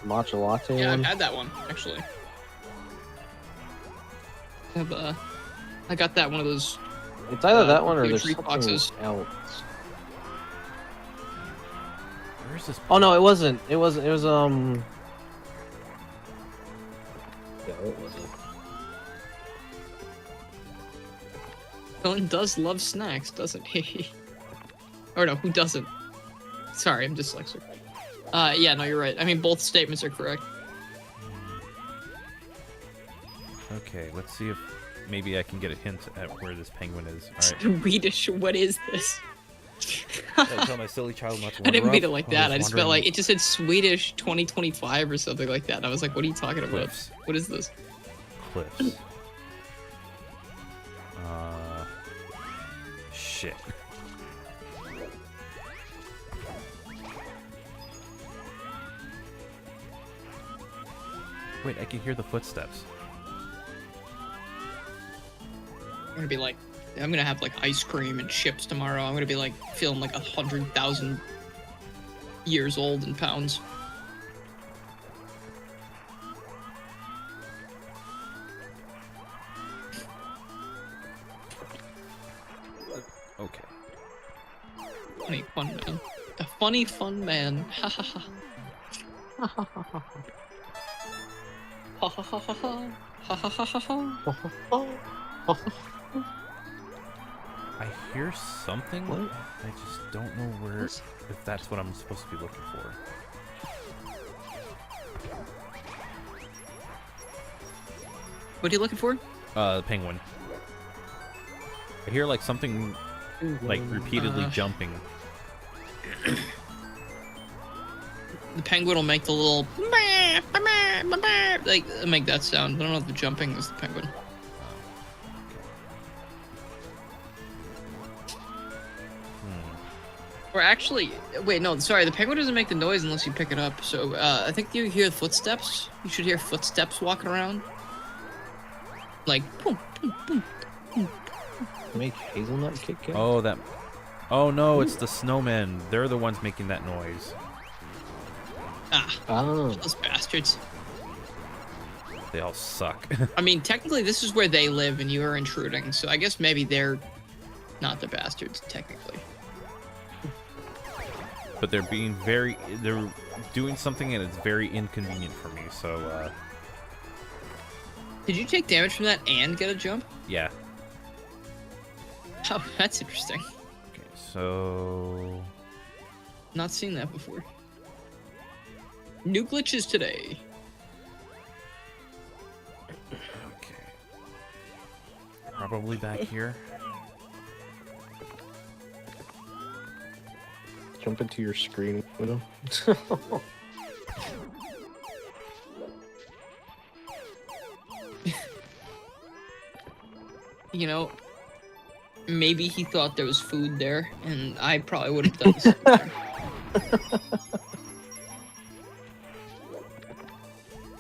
Matcha latte Yeah, one. I've had that one actually. I got that one of those. It's either that one or huge there's treat something boxes. else. Where is this? Oh no, it wasn't. It was Yeah, what was it? Dylan does love snacks, doesn't he? Or no, who doesn't? Sorry, I'm dyslexic. Yeah, no, you're right. I mean, both statements are correct. Okay, let's see if maybe I can get a hint at where this penguin is. All right. Swedish, what is this? I tell my silly child not to I didn't wander read it off. like Oh, that. it's I just felt wandering like it just said Swedish 2025 or something like that. And I was like, what are you talking about? cliffs. What is this? Cliffs. Shit. Wait, I can hear the footsteps. I'm gonna be like, I'm gonna have like ice cream and chips tomorrow. I'm gonna be like feeling like 100,000 years old in pounds. Okay. Funny fun man. A funny fun man. Ha ha ha. Ha ha ha ha. Ha ha ha ha ha. Ha ha ha ha ha. I hear something. What? I just don't know where. If that's what I'm supposed to be looking for. What are you looking for? The penguin. I hear like something like repeatedly jumping. The penguin will make the little like make that sound. I don't know if the jumping is the penguin. Or actually, wait, no, sorry, the penguin doesn't make the noise unless you pick it up. So I think you hear footsteps. You should hear footsteps walking around. Like, boom, boom, boom. Make hazelnut Kit Kat? Oh, that. Oh no, it's the snowmen. They're the ones making that noise. Ah, Oh. those bastards. They all suck. I mean, technically, this is where they live, and you are intruding. So I guess maybe they're not the bastards, technically. But they're being very. They're doing something and it's very inconvenient for me. So, Did you take damage from that and get a jump? yeah. Oh, that's interesting. Okay, so... Not seen that before. New glitches today. Okay. Probably back here. Jump into your screen window. You know, maybe he thought there was food there, and I probably would have done the same there.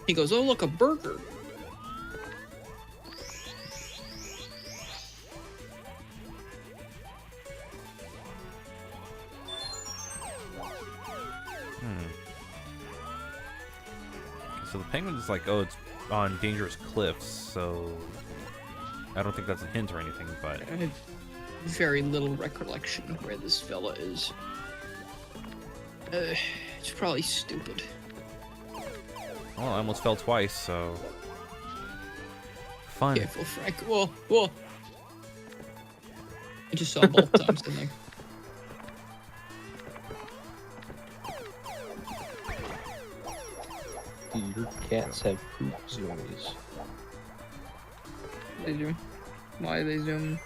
He goes, oh, look, a burger. So the penguin's like, oh, it's on dangerous cliffs, so I don't think that's a hint or anything, but... I have very little recollection of where this fella is. It's probably stupid. Well, I almost fell twice, so... Fun. Careful, Frank. Whoa, whoa. I just saw both times, didn't I? Your cats have poop zoomies. They do. Why are they zooming?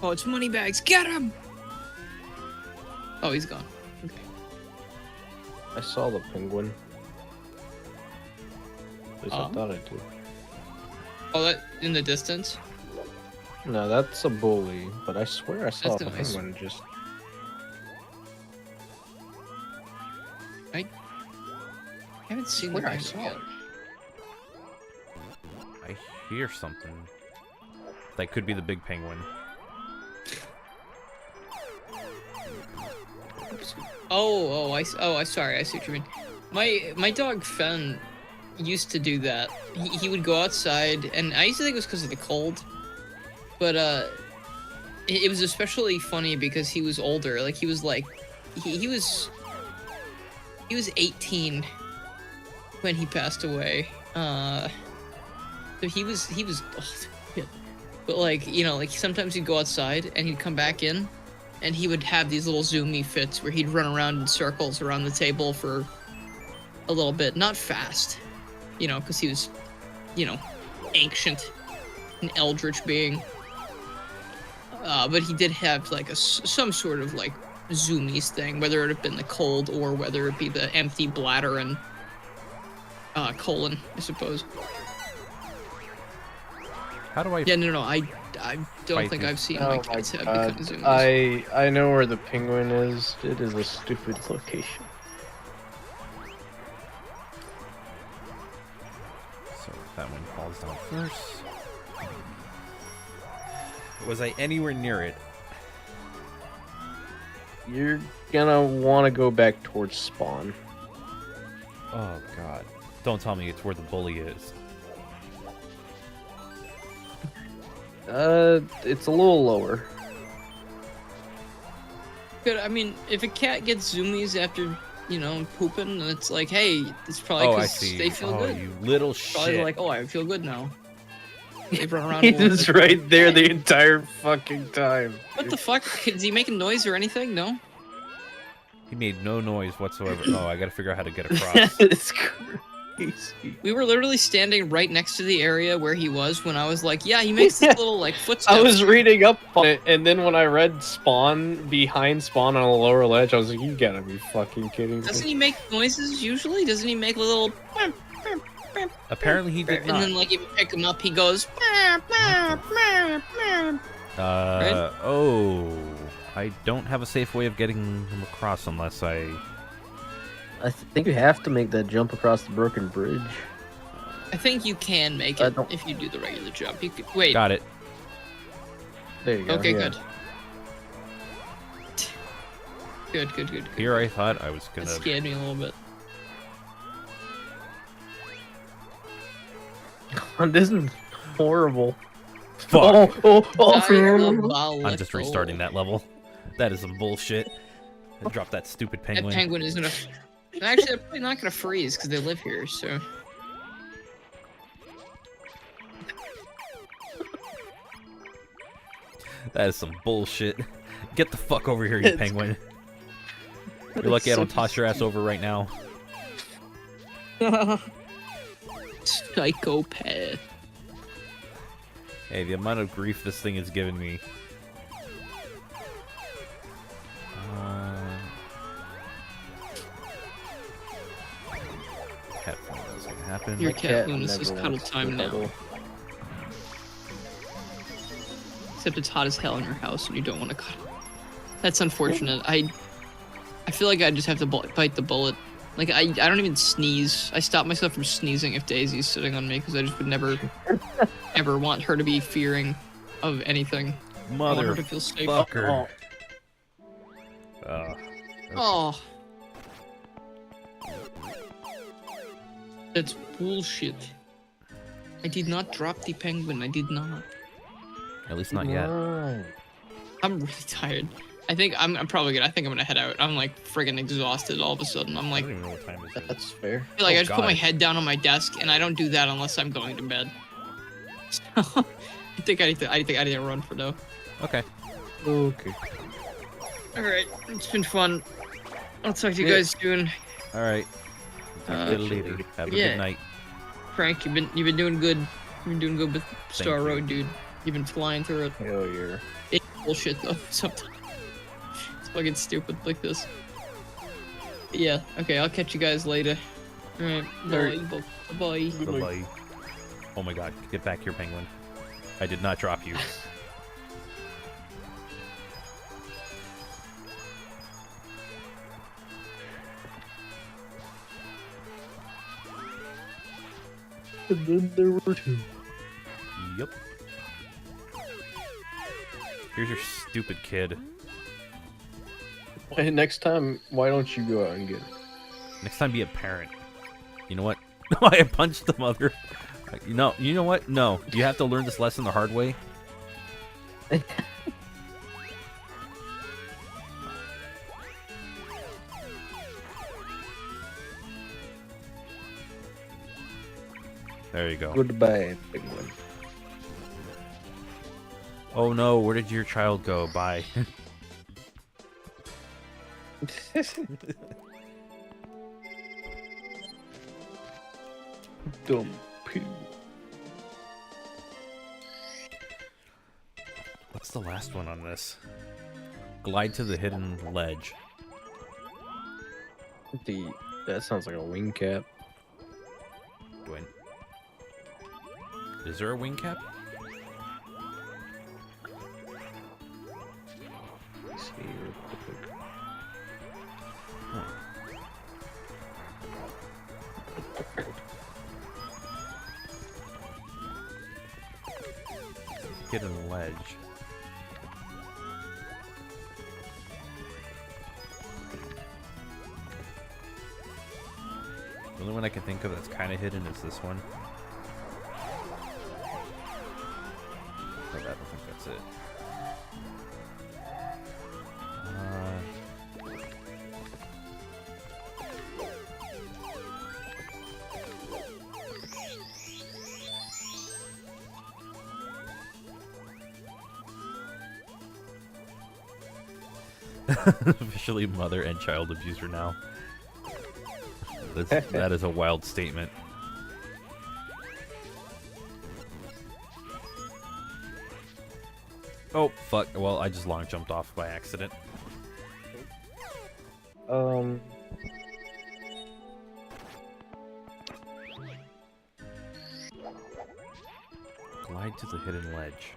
Oh, it's Moneybags. Get him! Oh, he's gone. Okay. I saw the penguin. At least I thought I did. Oh, that in the distance? No, that's a bully, but I swear I saw That's a nice. penguin just... I haven't seen Where the I penguin saw yet. I hear something. That could be the big penguin. Sorry, I see what you mean. My dog Fen used to do that. He would go outside, and I used to think it was because of the cold, but it was especially funny because he was older. Like he was 18 when he passed away. So he was old. But like, you know, like sometimes he'd go outside and he'd come back in and he would have these little zoomy fits where he'd run around in circles around the table for a little bit. Not fast, you know, because he was, you know, ancient, an eldritch being. But he did have like some sort of like zoomies thing, whether it had been the cold or whether it be the empty bladder and colon, I suppose. How do I... Yeah, no, I don't Fight think this. I've seen Oh my my cats have god, because of zoomies. I know where the penguin is. It is a stupid location. So that one falls down first. Was I anywhere near it? You're gonna want to go back towards spawn. Oh god. Don't tell me it's where the bully is. It's a little lower. Good. I mean, if a cat gets zoomies after, you know, pooping, then it's like, hey, it's probably Oh, I because see. they feel oh, good. you little Probably shit. like, oh, I feel good now. They run around. a He's little just bit. right there the entire fucking time. What the fuck? Is he making noise or anything? No. He made no noise whatsoever. Oh, I gotta figure out how to get across. It's crazy. We were literally standing right next to the area where he was when I was like, yeah, he makes this little like footsteps. I was reading up on it, and then when I read spawn behind spawn on a lower ledge, I was like, you gotta be fucking kidding me. Doesn't he make noises usually? Doesn't he make a little? Apparently he did And not. then like if you pick him up, he goes. Right? Oh, I don't have a safe way of getting him across unless I... I think you have to make that jump across the broken bridge. I think you can make I it don't- if you do the regular jump. You could, wait. Got it. There you go. Okay, yeah. good. Good. Here I thought I was That gonna... scared me a little bit. This is horrible. Fuck. I'm I'm just restarting that level. That is some bullshit. I dropped that stupid penguin. That penguin is gonna... Actually, they're probably not gonna freeze, because they live here, so... That is some bullshit. Get the fuck over here, you penguin. You're lucky I don't toss your ass over right now. Psychopath. Hey, the amount of grief this thing has given me. Cat phone is gonna happen. Your cat bonus is cuddle time now. Except it's hot as hell in your house and you don't want to cuddle. That's unfortunate. I feel like I just have to bite the bullet. Like, I don't even sneeze. I stop myself from sneezing if Daisy's sitting on me because I just would never, ever want her to be fearing of anything. Motherfucker. Oh. That's bullshit. I did not drop the penguin. I did not. At least not yet. I'm really tired. I think I'm probably good. I think I'm gonna head out. I'm like friggin' exhausted all of a sudden. I'm like, I don't even know what time it is. That's fair. I feel like I just put my head down on my desk, and I don't do that unless I'm going to bed. So, I think I need to run for now. Okay. Okay. All right, it's been fun. I'll talk to you guys soon. All right. Talk to you later. Have a good night. Frank, you've been doing good. You've been doing good with Star Road, dude. You've been flying through it. Hell yeah. It's bullshit though. Sometimes it's fucking stupid like this. But yeah. Okay, I'll catch you guys later. All right. Bye. Bye. Bye-bye. Oh my god. Get back here, penguin. I did not drop you. And then there were two. Yep. Here's your stupid kid. Hey, next time, why don't you go out and get it? Next time, be a parent. You know what? I punched the mother. You know what? No. You have to learn this lesson the hard way. There you go. Goodbye, penguin. Oh no, where did your child go? Bye. Dumb poo. What's the last one on this? Glide to the hidden ledge. That sounds like a wing cap. Dwayne. Is there a wing cap? Let's see real quick. Hidden ledge. The only one I can think of that's kind of hidden is this one. But I don't think that's it. Officially mother and child abuser now. That is a wild statement. Oh, fuck. Well, I just long jumped off by accident. Glide to the hidden ledge.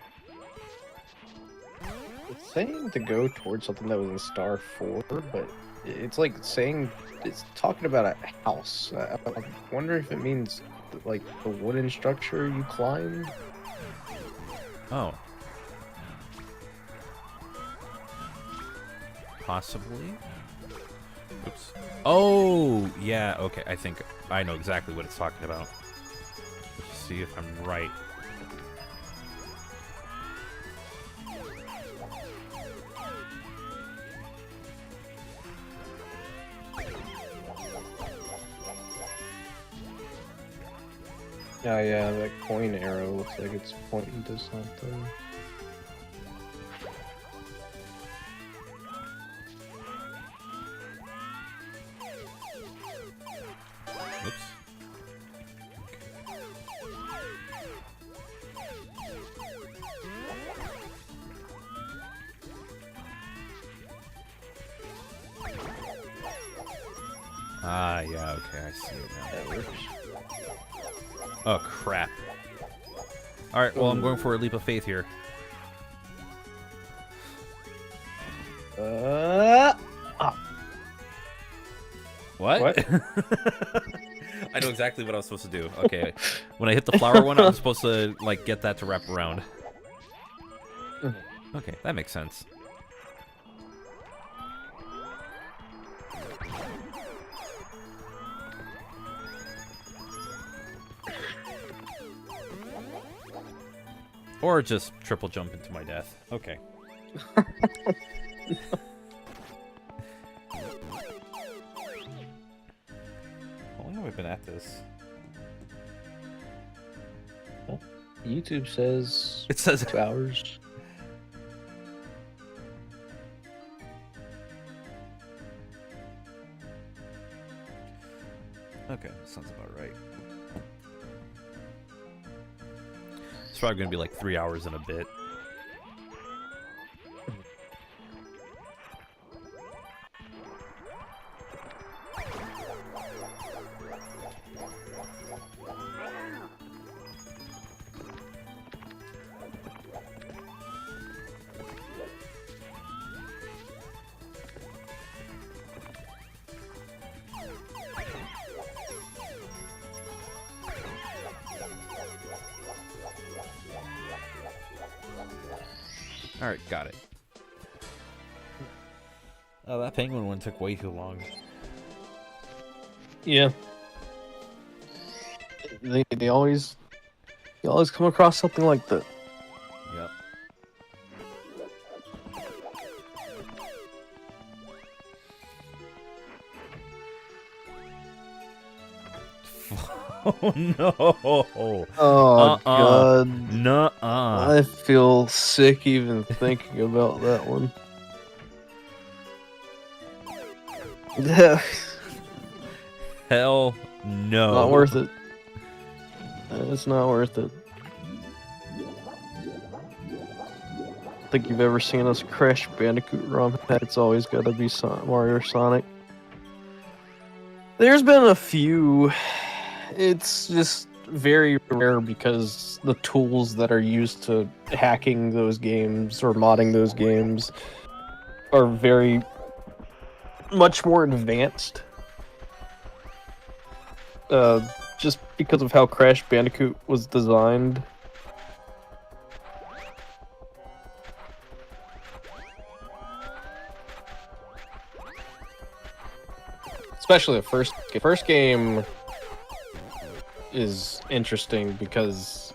It's saying to go towards something that was in Star 4, but it's like saying it's talking about a house. I wonder if it means like the wooden structure you climbed. Oh. Possibly? Oops. Oh, yeah, okay. I think I know exactly what it's talking about. Let's see if I'm right. Oh yeah, that coin arrow looks like it's pointing to something. Oops. Ah, yeah, okay, I see it now. That works. Oh, crap. Alright, well, I'm going for a leap of faith here. What? I know exactly what I was supposed to do. Okay, when I hit the flower one, I'm supposed to, like, get that to wrap around. Okay, that makes sense. Or just triple jump into my death. Okay. How long have I been at this? YouTube says It says 2 hours. Okay, that sounds about right. It's probably gonna be like 3 hours and a bit. Alright, got it. Oh, that penguin one took way too long. Yeah. They always come across something like that. Yep. Oh no! Oh god. Nuh-uh. I feel sick even thinking about that one. Hell no. Not worth it. It's not worth it. I think you've ever seen us Crash Bandicoot ROM. It's always got to be Mario or Sonic. There's been a few. It's just very rare because the tools that are used to hacking those games or modding those games are very much more advanced. Just because of how Crash Bandicoot was designed. Especially the first game is interesting because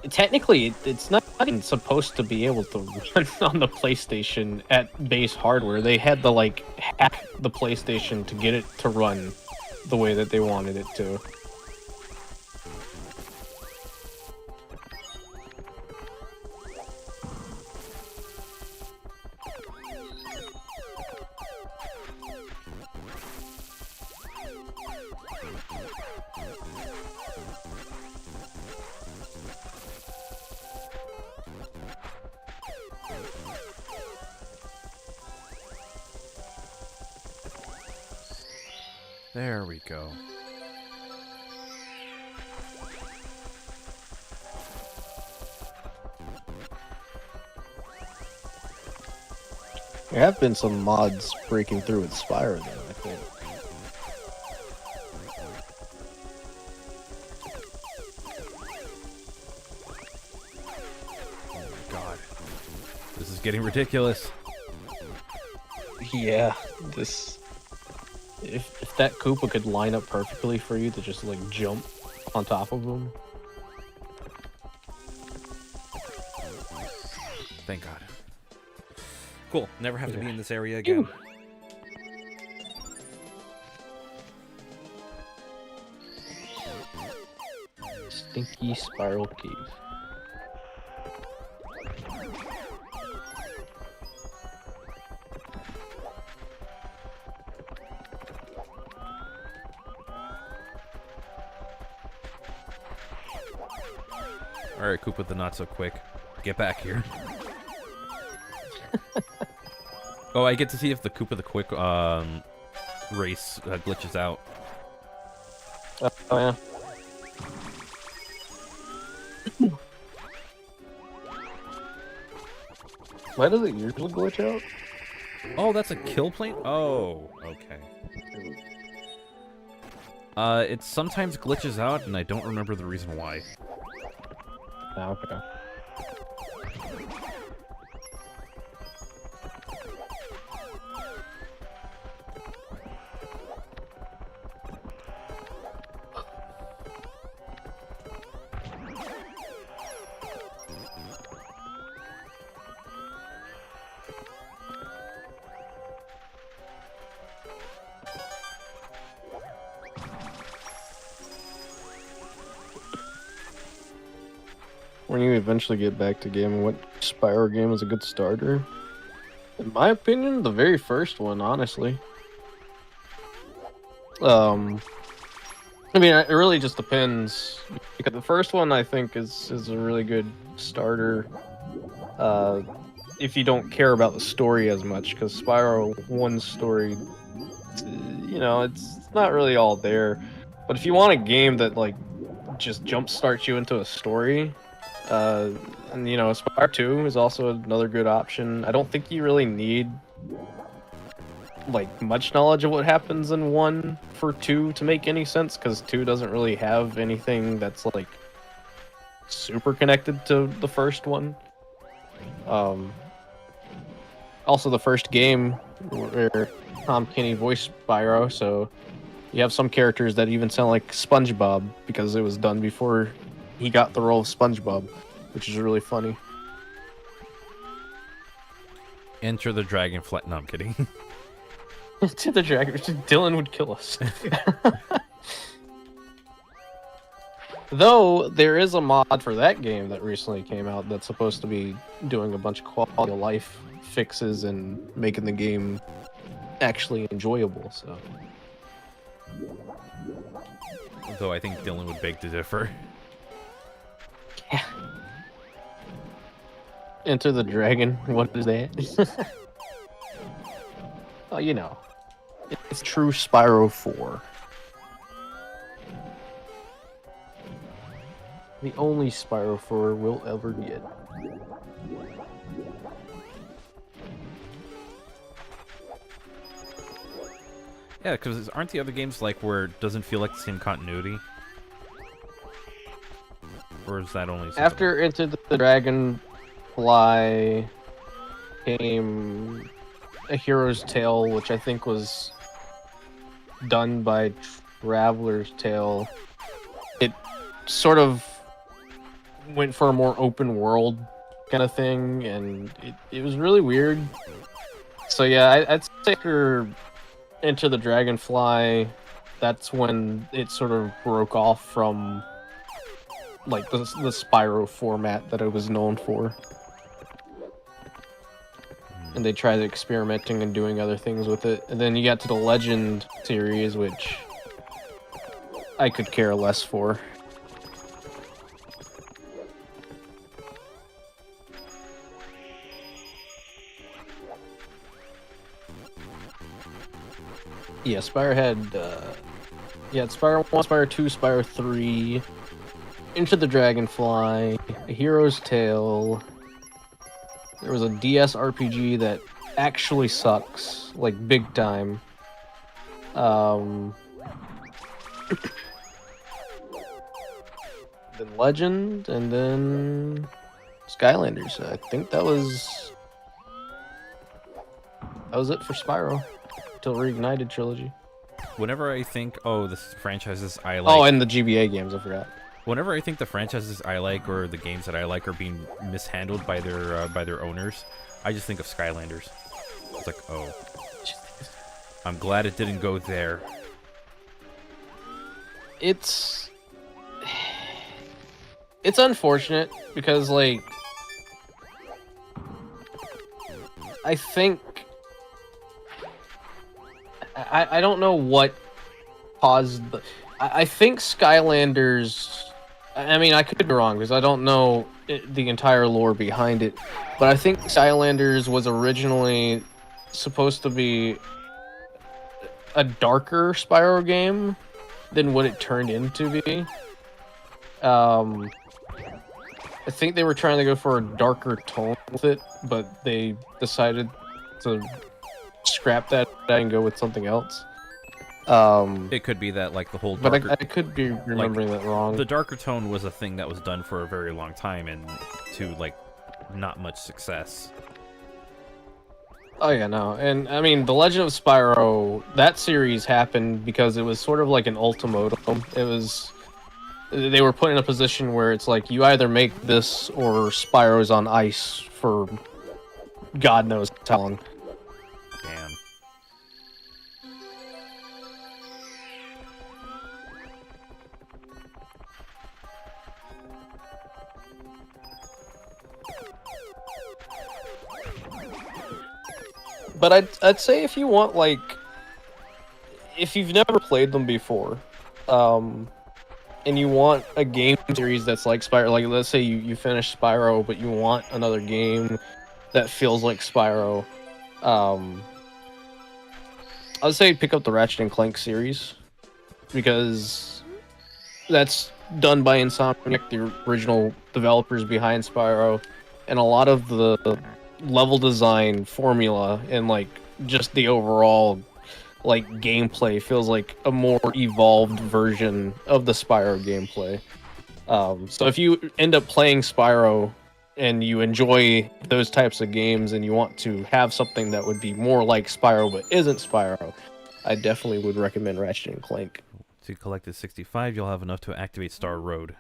technically it's not even supposed to be able to run on the PlayStation at base hardware. They had to like hack the PlayStation to get it to run the way that they wanted it to. There we go. There have been some mods breaking through with Spyro, though, I think. Oh my god. This is getting ridiculous. Yeah, this... If that Koopa could line up perfectly for you to just, like, jump on top of him. Thank god. Cool. Never have to be in this area again. Stinky Spiral Cave. Alright, Koopa the Not So Quick. Get back here. Oh, I get to see if the Koopa the Quick race glitches out. Oh, yeah. Why does it usually glitch out? Oh, that's a kill plane? Oh, okay. It sometimes glitches out, and I don't remember the reason why. Oh, okay. When you eventually get back to gaming, what Spyro game is a good starter? In my opinion, the very first one, honestly. I mean, it really just depends. Because the first one, I think, is a really good starter. If you don't care about the story as much, because Spyro 1's story, you know, it's not really all there. But if you want a game that, like, just jump starts you into a story, and you know, Spyro 2 is also another good option. I don't think you really need like much knowledge of what happens in 1 for 2 to make any sense, because 2 doesn't really have anything that's like super connected to the first one. Also the first game where Tom Kenny voiced Spyro, so you have some characters that even sound like SpongeBob because it was done before he got the role of SpongeBob, which is really funny. Enter the Dragonfly. No, I'm kidding. To the dragon, Dylan would kill us. Though there is a mod for that game that recently came out that's supposed to be doing a bunch of quality of life fixes and making the game actually enjoyable. So, Though I think Dylan would beg to differ. yeah. Enter the Dragon. What is that? Oh, you know, it's true Spyro 4. The only Spyro 4 we'll ever get. Yeah, because aren't the other games like where it doesn't feel like the same continuity? Or is that only After Enter the Dragonfly came A Hero's Tale, which I think was done by Traveler's Tale. It sort of went for a more open world kind of thing, and it was really weird. So yeah, I'd say after Enter the Dragonfly, that's when it sort of broke off from like the Spyro format that it was known for. And they tried experimenting and doing other things with it. And then you got to the Legend series, which I could care less for. Yeah, Spyro had, Spyro 1, Spyro 2, Spyro 3, Into the Dragonfly, A Hero's Tale. There was a DS RPG that actually sucks, like big time. Then Legend, and then Skylanders. I think that was it for Spyro. Till Reignited trilogy. Whenever I think, oh, the franchises I like... Oh, and the GBA games, I forgot. Whenever I think the franchises I like or the games that I like are being mishandled by their owners, I just think of Skylanders. It's like, oh, I'm glad it didn't go there. It's it's unfortunate because, like, I think I don't know what caused the. I think Skylanders. I mean, I could be wrong because I don't know the entire lore behind it, but I think Skylanders was originally supposed to be a darker Spyro game than what it turned into be. I think they were trying to go for a darker tone with it, but they decided to scrap that and go with something else. It could be that, like, the whole but darker... I could be remembering that wrong. The darker tone was a thing that was done for a very long time and to, like, not much success. Oh yeah, no. And, I mean, The Legend of Spyro, that series happened because it was sort of like an ultimatum. It was... They were put in a position where it's like, you either make this or Spyro's on ice for God knows how long. Damn. But I'd say if you want, like... If you've never played them before, and you want a game series that's like Spyro, like let's say you finish Spyro, but you want another game that feels like Spyro, I'd say pick up the Ratchet and Clank series, because that's done by Insomniac, the original developers behind Spyro, and a lot of the level design formula and like just the overall like gameplay feels like a more evolved version of the Spyro gameplay. So if you end up playing Spyro and you enjoy those types of games and you want to have something that would be more like Spyro but isn't Spyro, I definitely would recommend Ratchet and Clank. To collect the 65, you'll have enough to activate Star Road.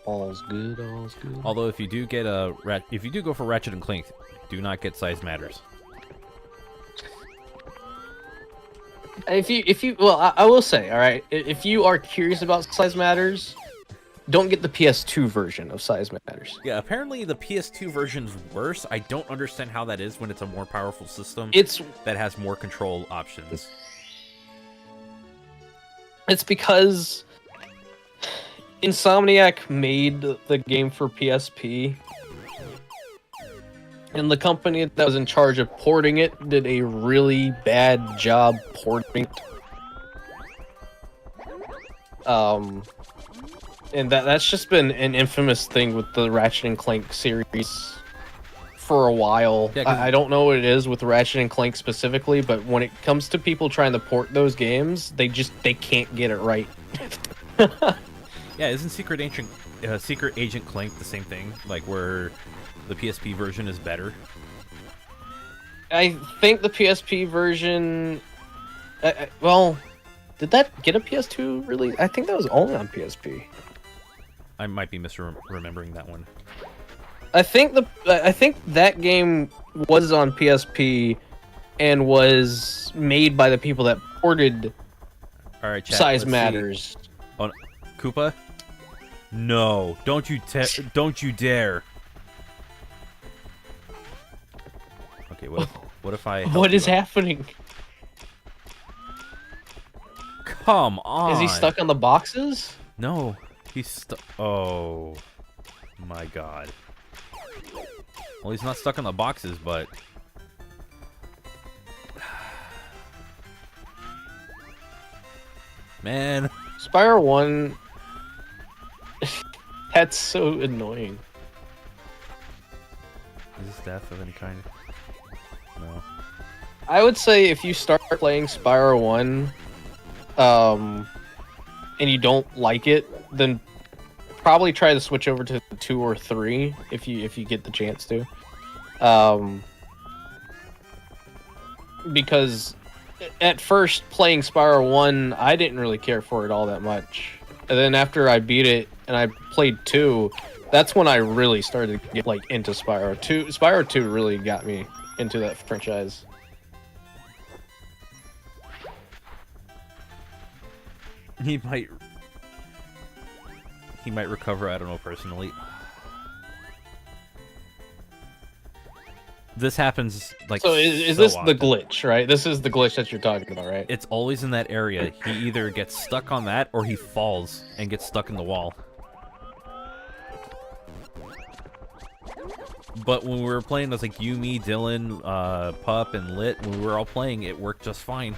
All's good, all's good. Although if you do get if you do go for Ratchet and Clank, do not get Size Matters. If you well, I will say, all right, if you are curious about Size Matters, don't get the PS2 version of Size Matters. Yeah, apparently the PS2 version's worse. I don't understand how that is when it's a more powerful system. That has more control options. It's because Insomniac made the game for PSP, and the company that was in charge of porting it did a really bad job porting it. And that's just been an infamous thing with the Ratchet and Clank series for a while. Yeah, I don't know what it is with Ratchet and Clank specifically, but when it comes to people trying to port those games, they can't get it right. Yeah, isn't Secret Agent Clank the same thing? Like, where the PSP version is better? I think the PSP version... well, did that get a PS2 release? I think that was only on PSP. I might be misremembering that one. I think that game was on PSP and was made by the people that ported Size Matters. Oh, Koopa? No, don't you dare. Okay, what if I What is happening? Come on. Is he stuck on the boxes? No, he's stuck. Oh my god. Well, he's not stuck on the boxes, but man, Spyro 1. That's so annoying. Is this death of any kind? No. I would say if you start playing Spyro 1, and you don't like it, then probably try to switch over to 2 or 3 if you get the chance to. Because at first playing Spyro 1, I didn't really care for it all that much. And then after I beat it and I played 2, that's when I really started to get like into Spyro 2. Spyro 2 really got me into that franchise. He might recover, I don't know personally. This happens like so is so this often. the glitch, right? This is the glitch that you're talking about, right? It's always in that area. He either gets stuck on that or he falls and gets stuck in the wall. But when we were playing, it was like you, me, Dylan, Pup, and Lit. When we were all playing, it worked just fine.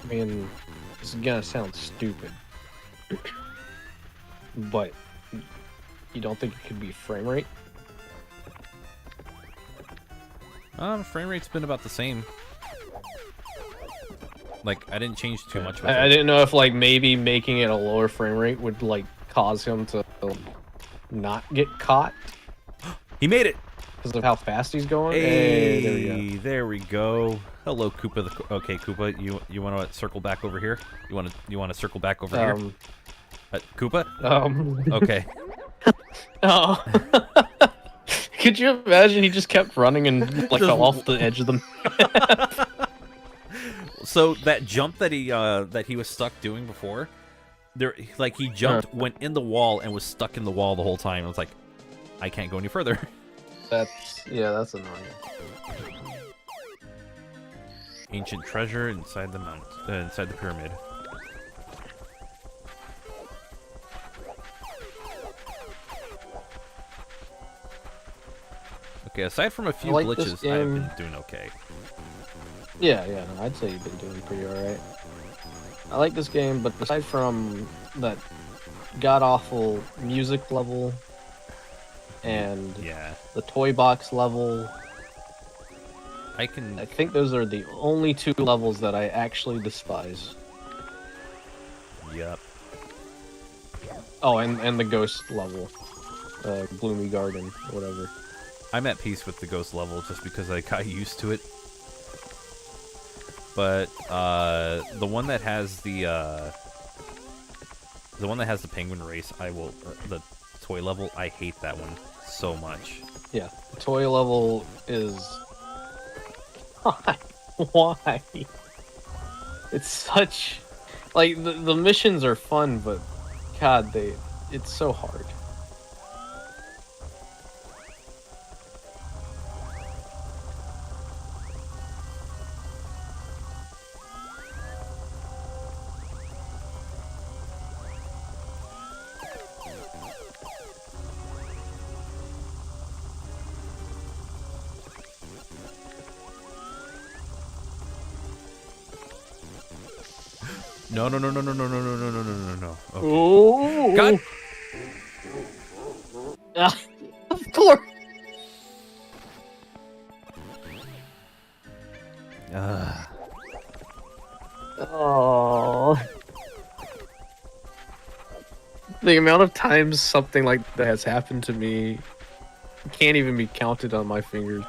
I mean, this is gonna sound stupid, but you don't think it could be frame rate? Frame rate's been about the same. Like, I didn't change too much with I it. didn't know if like maybe making it a lower frame rate would like cause him to not get caught He made it! because of how fast he's going. Hey, there we go. there we go. Hello, Koopa. Okay, Koopa, you want to circle back over here? You want to circle back over here? Koopa? Okay. Oh. Could you imagine he just kept running and like fell off the edge of the map? So that jump that he was stuck doing before, like he jumped, went in the wall, and was stuck in the wall the whole time. I was like, I can't go any further. That's annoying. Ancient treasure inside the inside the pyramid. Okay, aside from a few like glitches, this game. I've been doing okay. Yeah, no, I'd say you've been doing pretty alright. I like this game, but aside from that god-awful music level and Yeah, the toy box level, I I think those are the only 2 levels that I actually despise. Yep. Oh, and the ghost level. Gloomy Garden, or whatever. I'm at peace with the ghost level just because I got used to it. But the one that has the penguin race, the toy level, I hate that one so much. Yeah, the toy level is... Why? It's such... Like, the missions are fun, but... God, it's so hard. No. Okay. Ooh. God. Of course. Oh. The amount of times something like that has happened to me can't even be counted on my fingers.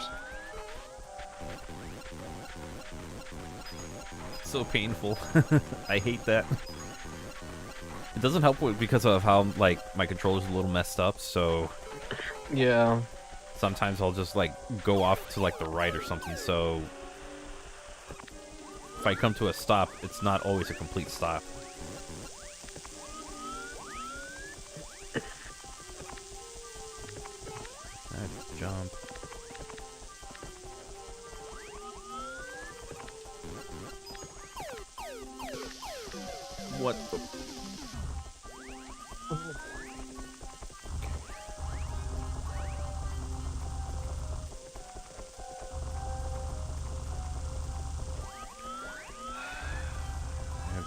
So painful. I hate that. It doesn't help because of how like my controller's a little messed up, so Yeah. sometimes I'll just like go off to like the right or something, so if I come to a stop, it's not always a complete stop. Jump. What the...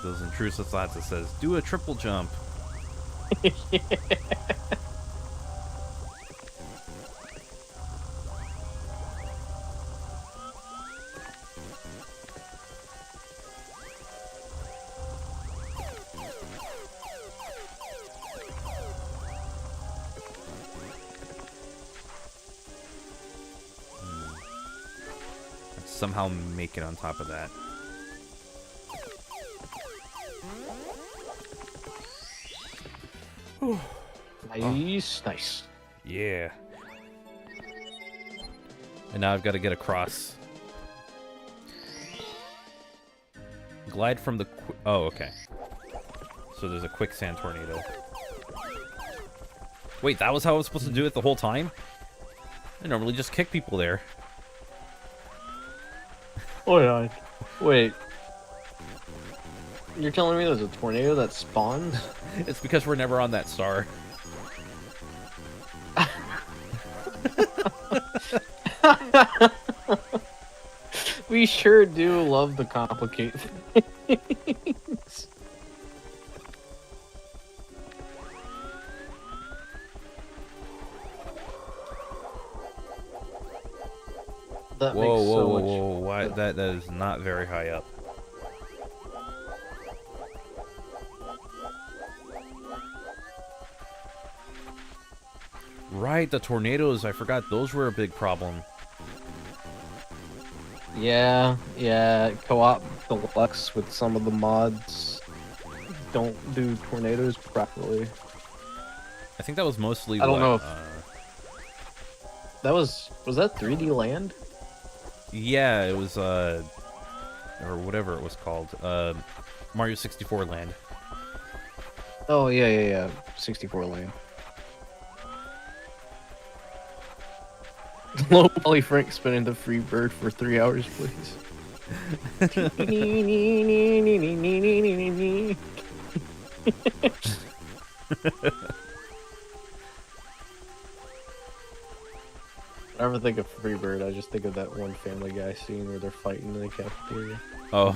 those intrusive thoughts that says, do a triple jump. Somehow make it on top of that. Nice, nice. Yeah. And now I've got to get across. Glide from the... Oh, okay. So there's a quicksand tornado. Wait, that was how I was supposed to do it the whole time? I normally just kick people there. Oh yeah. Wait. You're telling me there's a tornado that spawns? It's because we're never on that star. We sure do love the complicate things. That Whoa, makes whoa, so whoa, much... whoa! Why, that is not very high up. Right, the tornadoes. I forgot those were a big problem. Yeah, co-op deluxe with some of the mods don't do tornadoes properly. I think that was mostly. I don't know if that was that 3D Land? Yeah, it was or whatever it was called. Mario 64 Land. Oh yeah. 64 Land. Low Poly Frank spinning the free bird for 3 hours, please. Whenever I think of Freebird, I just think of that one Family Guy scene where they're fighting in the cafeteria. Oh.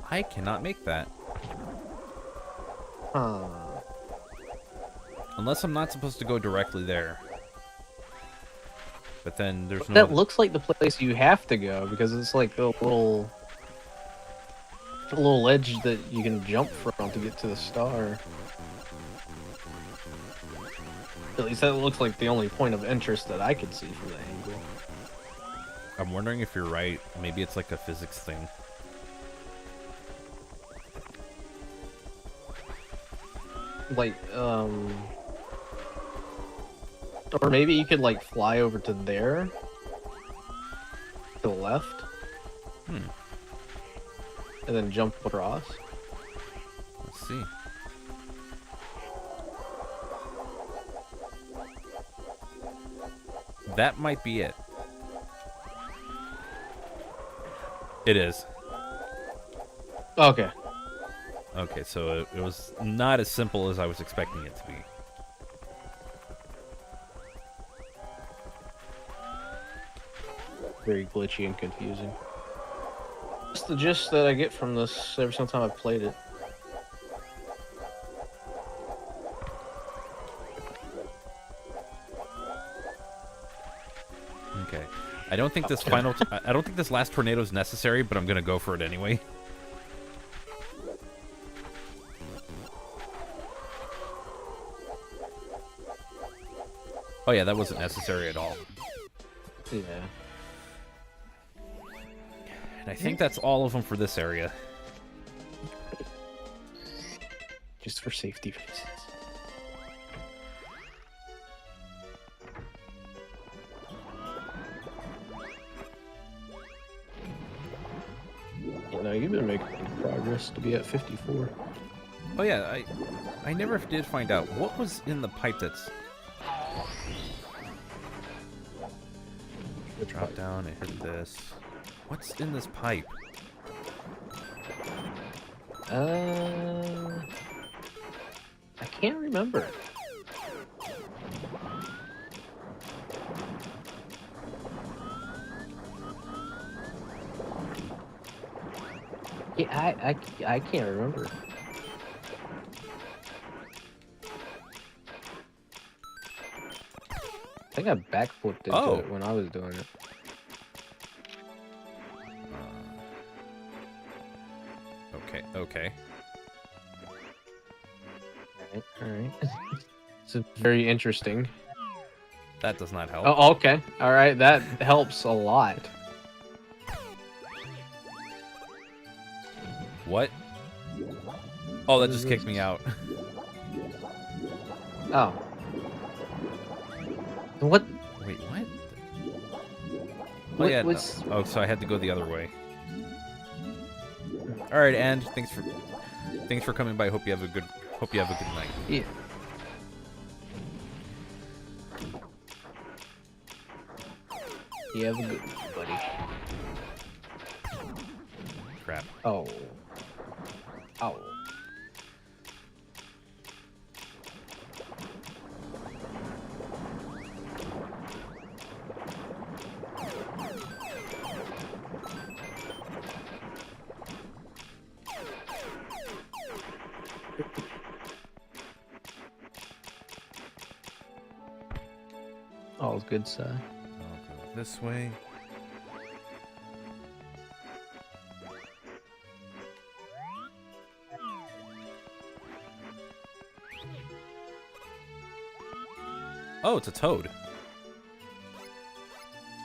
I cannot make that. Huh. Unless I'm not supposed to go directly there. But then there's no... That looks like the place you have to go, because it's like a little ledge that you can jump from to get to the star. At least that looks like the only point of interest that I could see from the angle. I'm wondering if you're right. Maybe it's like a physics thing. Like, or maybe you could, like, fly over to there? To the left? Hmm. And then jump across? Let's see. That might be it. It is. Okay. Okay, so it was not as simple as I was expecting it to be. Very glitchy and confusing. That's the gist that I get from this every single time I've played it. Okay. I don't think this I don't think this last tornado is necessary, but I'm gonna go for it anyway. Oh yeah, that wasn't necessary at all. Yeah. And I think that's all of them for this area. Just for safety reasons. You know, you've been making progress to be at 54. Oh yeah, I never did find out what was in the pipe that's... Drop down and hit this. What's in this pipe? I can't remember. I can't remember. I think I backflipped into it when I was doing it. Okay. Alright. This is very interesting. That does not help. Oh, okay. Alright, that helps a lot. What? Oh, that just kicked me out. Oh. What? Wait, what? Oh, yeah. Oh, so I had to go the other way. All right, and thanks for coming by. Hope you have a good night. Yeah. You have a good one, buddy. Crap. Oh. Oh. All's good, sir. I'll go this way. Oh, it's a toad.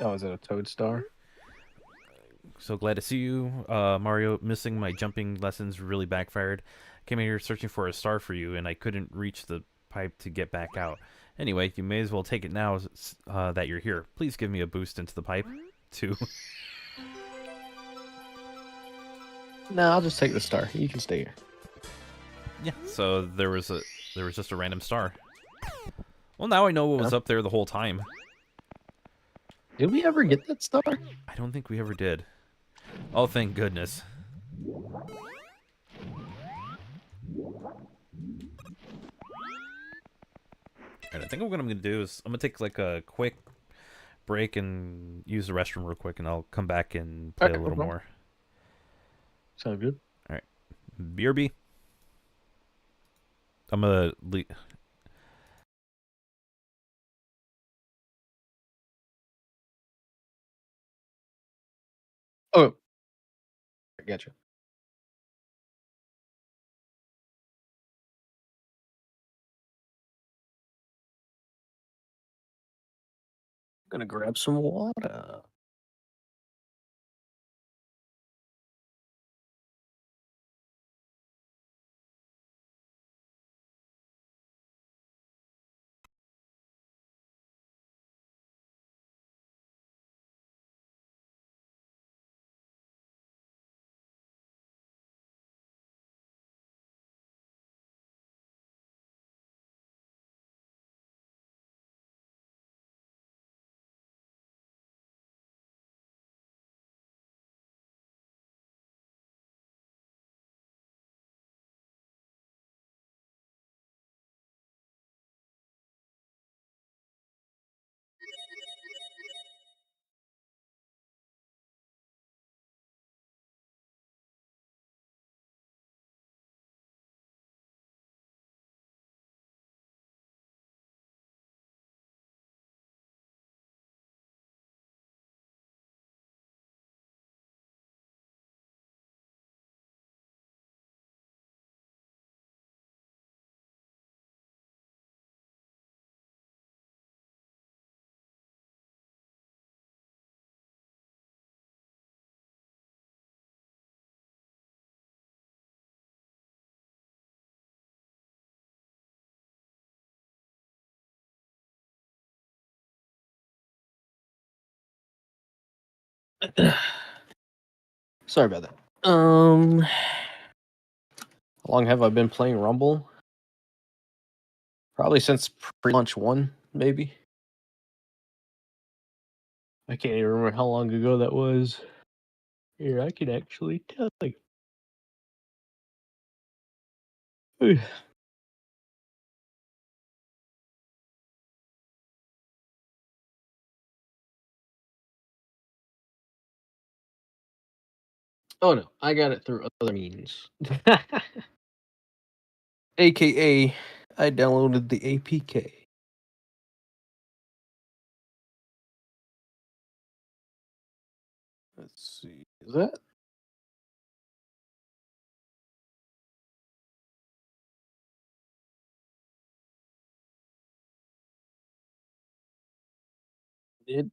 Oh, is it a toad star? So glad to see you, Mario. Missing my jumping lessons really backfired. Came here searching for a star for you, and I couldn't reach the pipe to get back out. Anyway, you may as well take it now that you're here. Please give me a boost into the pipe, too. No, I'll just take the star. You can stay here. Yeah. So there was just a random star. Well, now I know what was up there the whole time. Did we ever get that star? I don't think we ever did. Oh, thank goodness. And I think what I'm going to do is I'm going to take like a quick break and use the restroom real quick, and I'll come back and play a little more. Sound good? All right. BRB. I'm going to... Oh. I gotcha. Gonna grab some water. Sorry about that. How long have I been playing Rumble? Probably since pre-launch 1, maybe. I can't even remember how long ago that was. Here, I can actually tell you. Oh no, I got it through other means. AKA, I downloaded the APK. Let's see, is that? It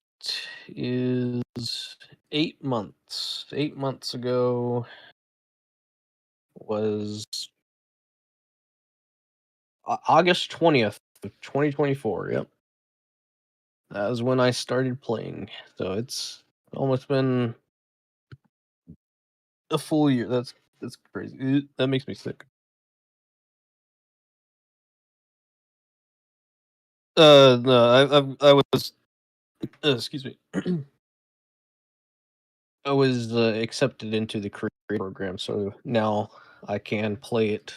is 8 months. 8 months ago was August 20th of 2024. Yep. That was when I started playing. So it's almost been a full year. That's crazy. That makes me sick. No, I was excuse me. I was accepted into the creator program, so now I can play it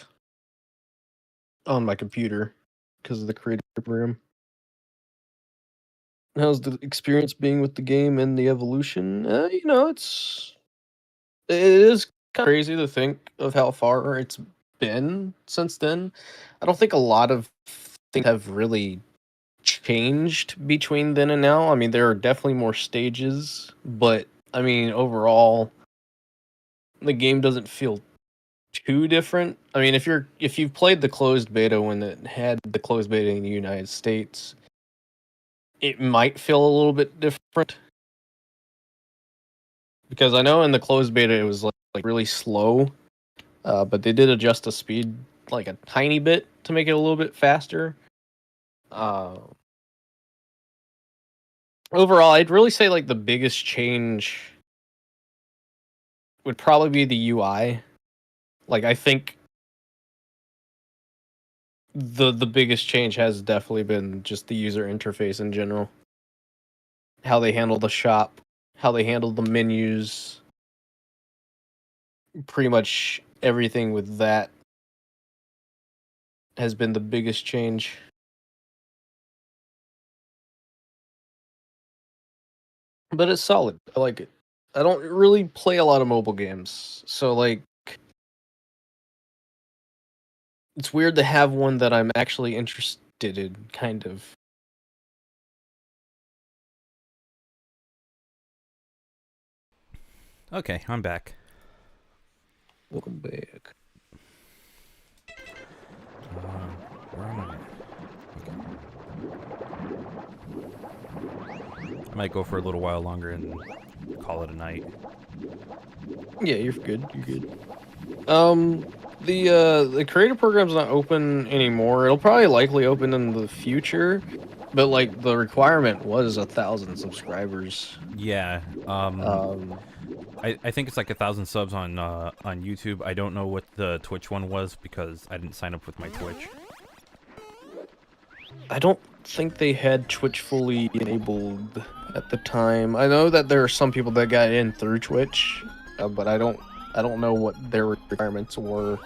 on my computer because of the creator program. How's the experience being with the game and the evolution? It is kind of crazy to think of how far it's been since then. I don't think a lot of things have really changed between then and now. I mean, there are definitely more stages, but I mean, overall, the game doesn't feel too different. I mean, if you've played the closed beta when it had the closed beta in the United States, it might feel a little bit different. Because I know in the closed beta it was like really slow, but they did adjust the speed like a tiny bit to make it a little bit faster. Overall, I'd really say like the biggest change would probably be the UI. Like I think the biggest change has definitely been just the user interface in general. How they handle the shop, how they handle the menus, pretty much everything with that has been the biggest change. But it's solid. I like it. I don't really play a lot of mobile games, so like it's weird to have one that I'm actually interested in, kind of. Okay, I'm back. Welcome back. Where am I? Okay. I might go for a little while longer and call it a night. Yeah, you're good. You're good. The creator program's not open anymore. It'll probably likely open in the future, but like the requirement was 1,000 subscribers. Yeah. I think it's like 1,000 subs on YouTube. I don't know what the Twitch one was because I didn't sign up with my Twitch. I don't think they had Twitch fully enabled at the time. I know that there are some people that got in through Twitch, but I don't know what their requirements were.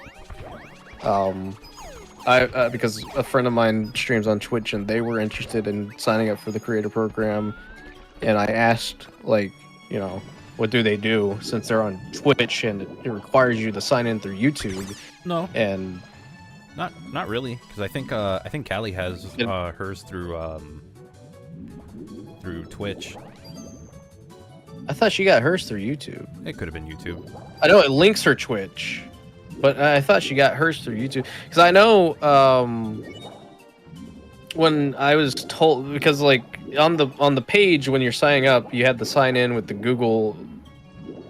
Because a friend of mine streams on Twitch and they were interested in signing up for the creator program, and I asked, like, you know, what do they do since they're on Twitch and it requires you to sign in through YouTube? No, and not really, because I think Callie has hers through Twitch. I thought she got hers through YouTube. It could have been YouTube. I know it links her Twitch, but I thought she got hers through YouTube. Because I know when I was told, because like on the page when you're signing up, you had to sign in with the Google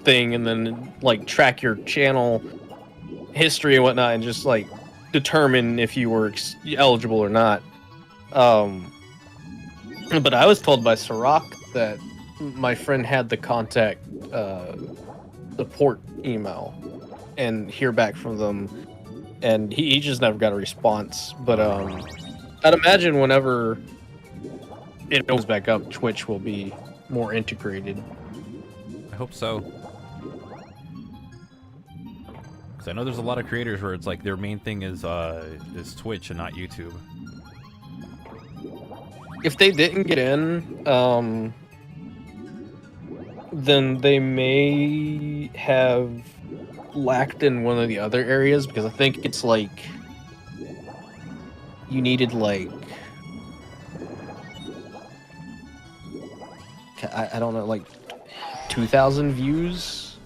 thing and then like track your channel history and whatnot and just like determine if you were eligible or not. But I was told by Sirach that my friend had the contact support email and hear back from them, and he just never got a response. But I'd imagine whenever it goes back up, Twitch will be more integrated. I hope so. Because I know there's a lot of creators where it's like their main thing is Twitch and not YouTube. then they may have lacked in one of the other areas, because I think it's like you needed like I don't know, like 2,000 views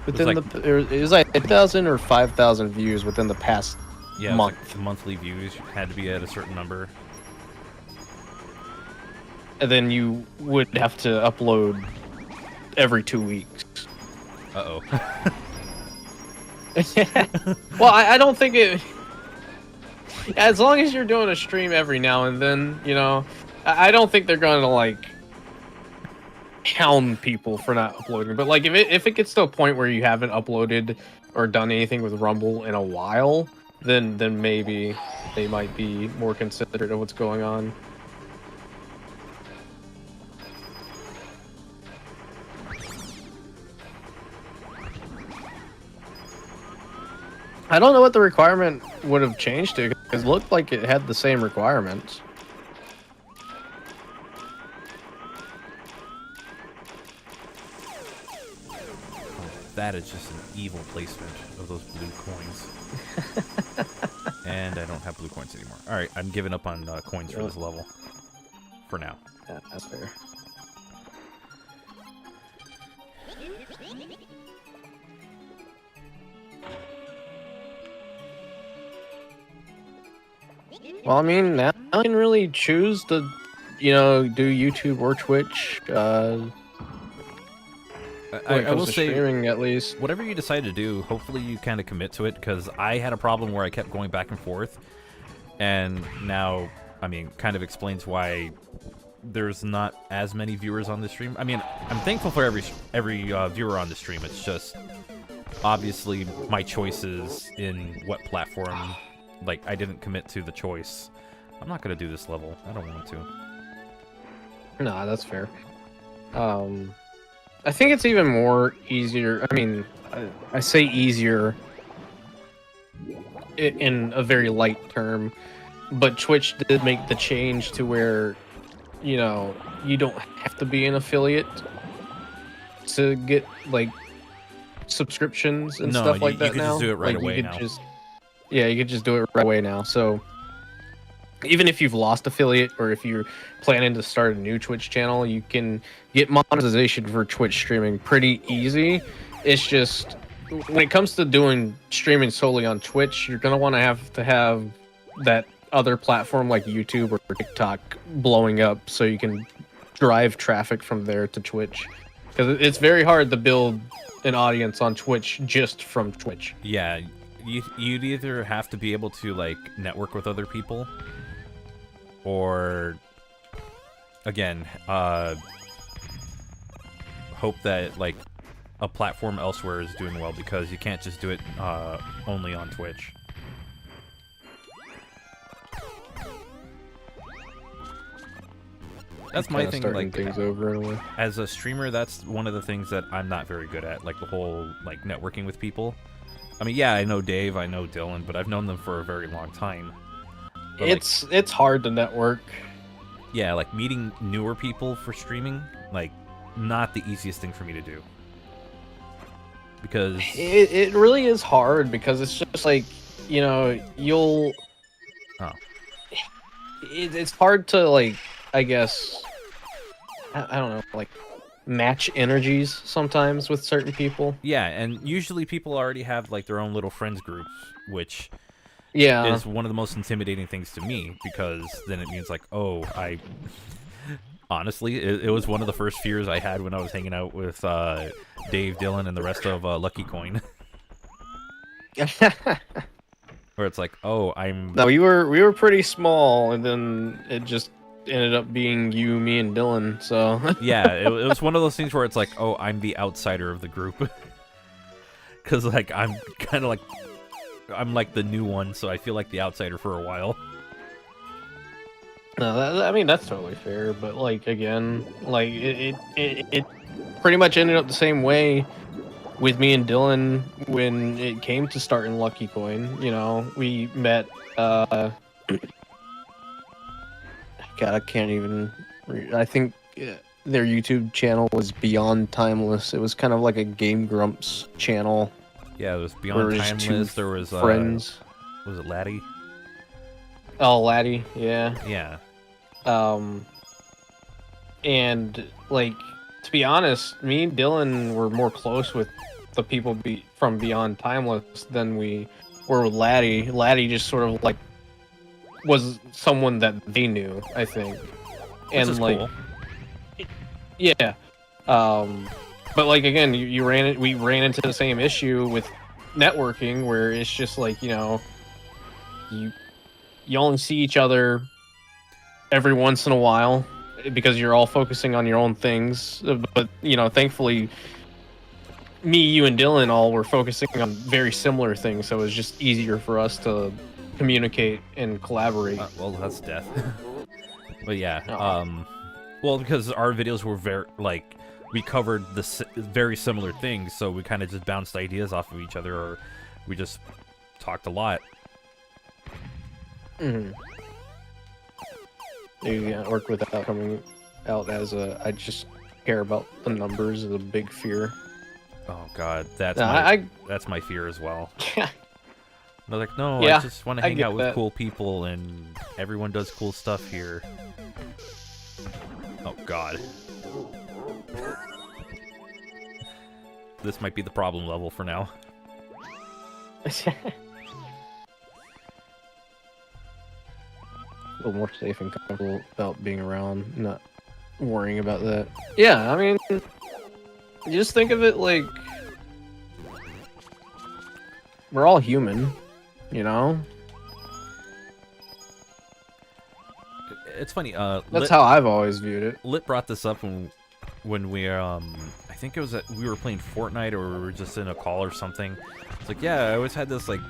within it was like 2,000 or 5,000 views within the past month. Like monthly views had to be at a certain number. And then you would have to upload every 2 weeks. Uh-oh. Well, I don't think it... As long as you're doing a stream every now and then, you know, I don't think they're going to, like, hound people for not uploading. But, like, if it gets to a point where you haven't uploaded or done anything with Rumble in a while, then maybe they might be more considerate of what's going on. I don't know what the requirement would have changed to, because it looked like it had the same requirements. That is just an evil placement of those blue coins. And I don't have blue coins anymore. Alright, I'm giving up on coins for this level. For now. Yeah, that's fair. Well, I mean, now I can really choose to, you know, do YouTube or Twitch. I will say, streaming, at least. Whatever you decide to do, hopefully you kind of commit to it, because I had a problem where I kept going back and forth, and now, I mean, kind of explains why there's not as many viewers on the stream. I mean, I'm thankful for every viewer on the stream. It's just, obviously, my choices in what platform, like, I didn't commit to the choice. I'm not going to do this level. I don't want to. Nah, that's fair. I think it's even more easier. I mean, I say easier in a very light term, but Twitch did make the change to where, you know, you don't have to be an affiliate to get, like, subscriptions and stuff like that now. No, you can just do it right away now. Yeah, you could just do it right away now. So even if you've lost affiliate, or if you're planning to start a new Twitch channel, you can get monetization for Twitch streaming pretty easy. It's just, when it comes to doing streaming solely on Twitch, you're going to want to have that other platform like YouTube or TikTok blowing up so you can drive traffic from there to Twitch. Because it's very hard to build an audience on Twitch just from Twitch. Yeah, you'd either have to be able to, like, network with other people, or, again, hope that, like, a platform elsewhere is doing well, because you can't just do it only on Twitch. That's my thing, like, things over in a way. As a streamer, that's one of the things that I'm not very good at, like, the whole, like, networking with people. I mean, yeah, I know Dave, I know Dylan, but I've known them for a very long time. But, it's hard to network. Yeah, like, meeting newer people for streaming, like, not the easiest thing for me to do. Because... It really is hard, because it's just like, you know, you'll... Oh. It's hard to, like, I guess... I don't know, like, match energies sometimes with certain people. Yeah, and usually people already have, like, their own little friends groups, which... Yeah. Is one of the most intimidating things to me, because then it means, like, oh, honestly, it was one of the first fears I had when I was hanging out with Dave, Dylan, and the rest of Lucky Coin. Where it's like, oh, No, we were pretty small, and then it just ended up being you, me, and Dylan, so... Yeah, it was one of those things where it's like, oh, I'm the outsider of the group. Because, like, I'm kind of like... I'm like the new one, so I feel like the outsider for a while. No, I mean, that's totally fair, but, like, again, like, it pretty much ended up the same way with me and Dylan when it came to starting Lucky Coin. You know, we met, God, I can't even... I think their YouTube channel was Beyond Timeless. It was kind of like a Game Grumps channel. Yeah, it was Beyond Timeless. There was friends. Was it Laddie? Oh, Laddie, yeah. Yeah. And like, to be honest, me and Dylan were more close with the people from Beyond Timeless than we were with Laddie. Laddie just sort of like was someone that they knew, I think. Which is like, cool. Yeah. But like again, we ran into the same issue with networking where it's just like, you know, you only see each other every once in a while because you're all focusing on your own things. But, you know, thankfully me, you, and Dylan all were focusing on very similar things, so it was just easier for us to communicate and collaborate. Well, that's death. But yeah, well, because our videos were very, like, we covered the very similar things, so we kind of just bounced ideas off of each other, or we just talked a lot. Mm-hmm. You can't work without coming out as I just care about the numbers is a big fear. Oh god, that's my fear as well. They're like, no, yeah, I just want to hang out with cool people, and everyone does cool stuff here. Oh god. This might be the problem level for now. A little more safe and comfortable about being around, not worrying about that. Yeah, I mean, just think of it like we're all human, you know? It's funny, that's how I've always viewed it. Lit brought this up when we I think it was we were playing Fortnite, or we were just in a call or something. It's like, yeah, I always had this, like,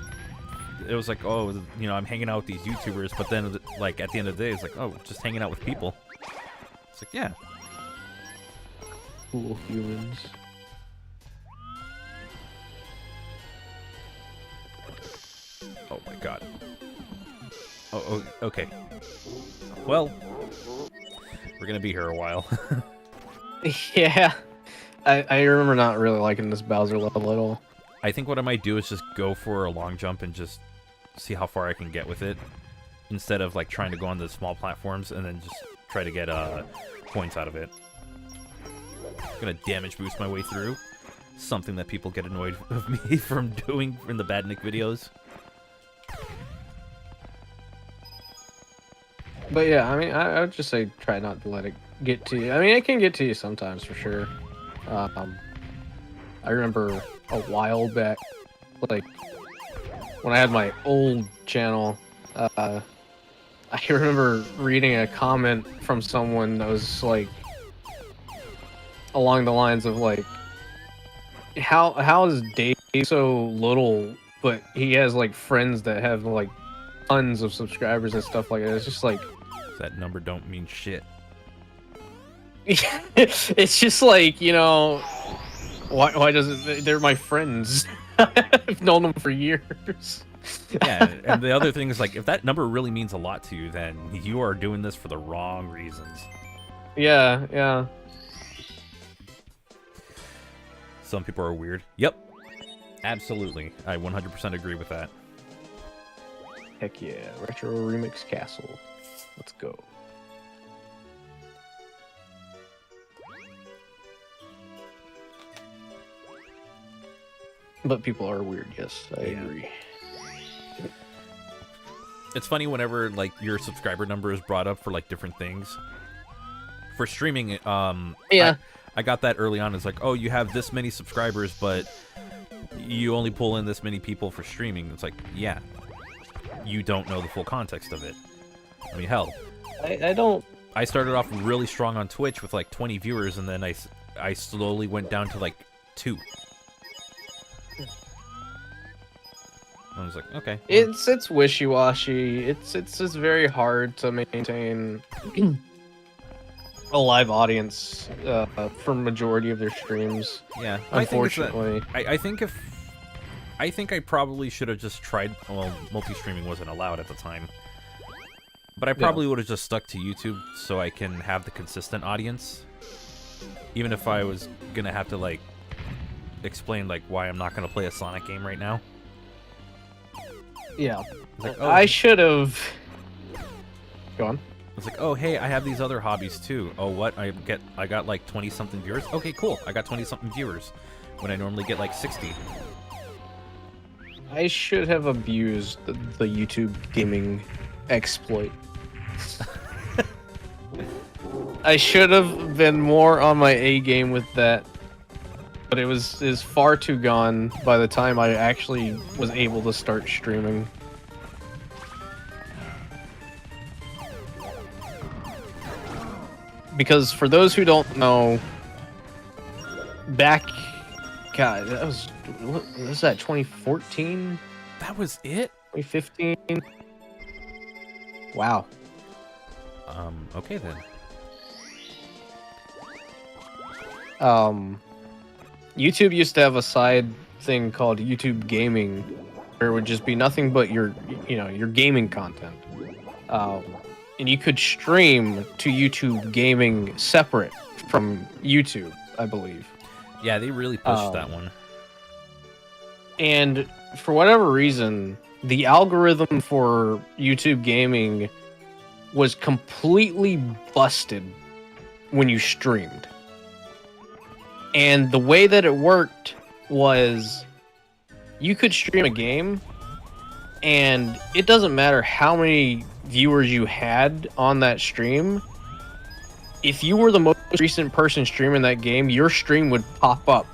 it was like, oh, you know, I'm hanging out with these YouTubers, but then, like, at the end of the day, it's like, oh, just hanging out with people. It's like, yeah. Cool humans. Oh my god. Oh, okay. Well, we're gonna be here a while. Yeah. I remember not really liking this Bowser level at all. I think what I might do is just go for a long jump and just see how far I can get with it, instead of like trying to go on the small platforms and then just try to get points out of it. I'm gonna damage boost my way through, something that people get annoyed of me from doing in the Badnik videos. But yeah, I mean, I would just say try not to let it get to you. I mean, it can get to you sometimes for sure. I remember a while back, like when I had my old channel, I remember reading a comment from someone that was like along the lines of like, how is Dave so little, but he has like friends that have like tons of subscribers and stuff like that. It's just like, that number don't mean shit. It's just like, you know, why does it? They're my friends. I've known them for years. Yeah, and the other thing is, like, if that number really means a lot to you, then you are doing this for the wrong reasons. Yeah, yeah. Some people are weird. Yep. Absolutely. I 100% agree with that. Heck yeah. Retro Remix Castle. Let's go. But people are weird, yes, I agree. It's funny whenever, like, your subscriber number is brought up for, like, different things. For streaming, yeah. I got that early on. It's like, oh, you have this many subscribers, but you only pull in this many people for streaming. It's like, yeah, you don't know the full context of it. I mean, hell. I don't... I started off really strong on Twitch with, like, 20 viewers, and then I slowly went down to, like, 2. I was like, okay. It's wishy-washy. It's just very hard to maintain a live audience for majority of their streams. Yeah, unfortunately. I think I probably should have just tried. Well, multi-streaming wasn't allowed at the time, But I probably would have just stuck to YouTube so I can have the consistent audience. Even if I was going to have to, like, explain, like, why I'm not going to play a Sonic game right now. Yeah. Like, oh, I should have... Go on. It's like, oh, hey, I have these other hobbies, too. Oh, what? I got, like, 20-something viewers? Okay, cool. I got 20-something viewers when I normally get, like, 60. I should have abused the YouTube gaming exploit. I should have been more on my A game with that, but it is far too gone by the time I actually was able to start streaming. Because for those who don't know, back, God, that was, what was that, 2014? That was it? 2015? Wow. Okay then. YouTube used to have a side thing called YouTube Gaming, where it would just be nothing but your gaming content. And you could stream to YouTube Gaming separate from YouTube, I believe. Yeah, they really pushed that one. And for whatever reason, the algorithm for YouTube Gaming was completely busted when you streamed. And the way that it worked was you could stream a game, and it doesn't matter how many viewers you had on that stream. If you were the most recent person streaming that game, your stream would pop up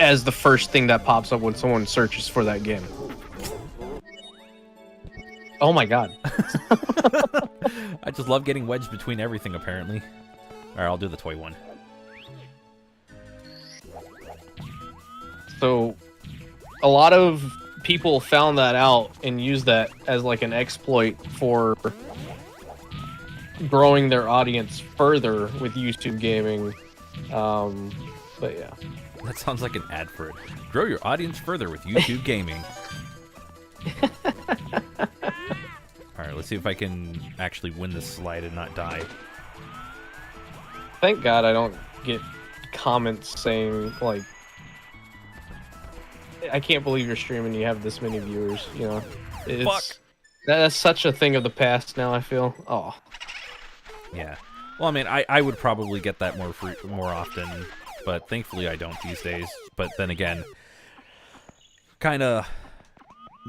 as the first thing that pops up when someone searches for that game. Oh my god. I just love getting wedged between everything, apparently. Alright, I'll do the toy one. So, a lot of people found that out and used that as like an exploit for growing their audience further with YouTube gaming. But yeah. That sounds like an ad for it. Grow your audience further with YouTube gaming. Alright, let's see if I can actually win this slide and not die. Thank God I don't get comments saying, like, I can't believe you're streaming, you have this many viewers, you know. Fuck. That's such a thing of the past now, I feel. Oh. Yeah. Well, I mean, I would probably get that more often, but thankfully I don't these days. But then again, kind of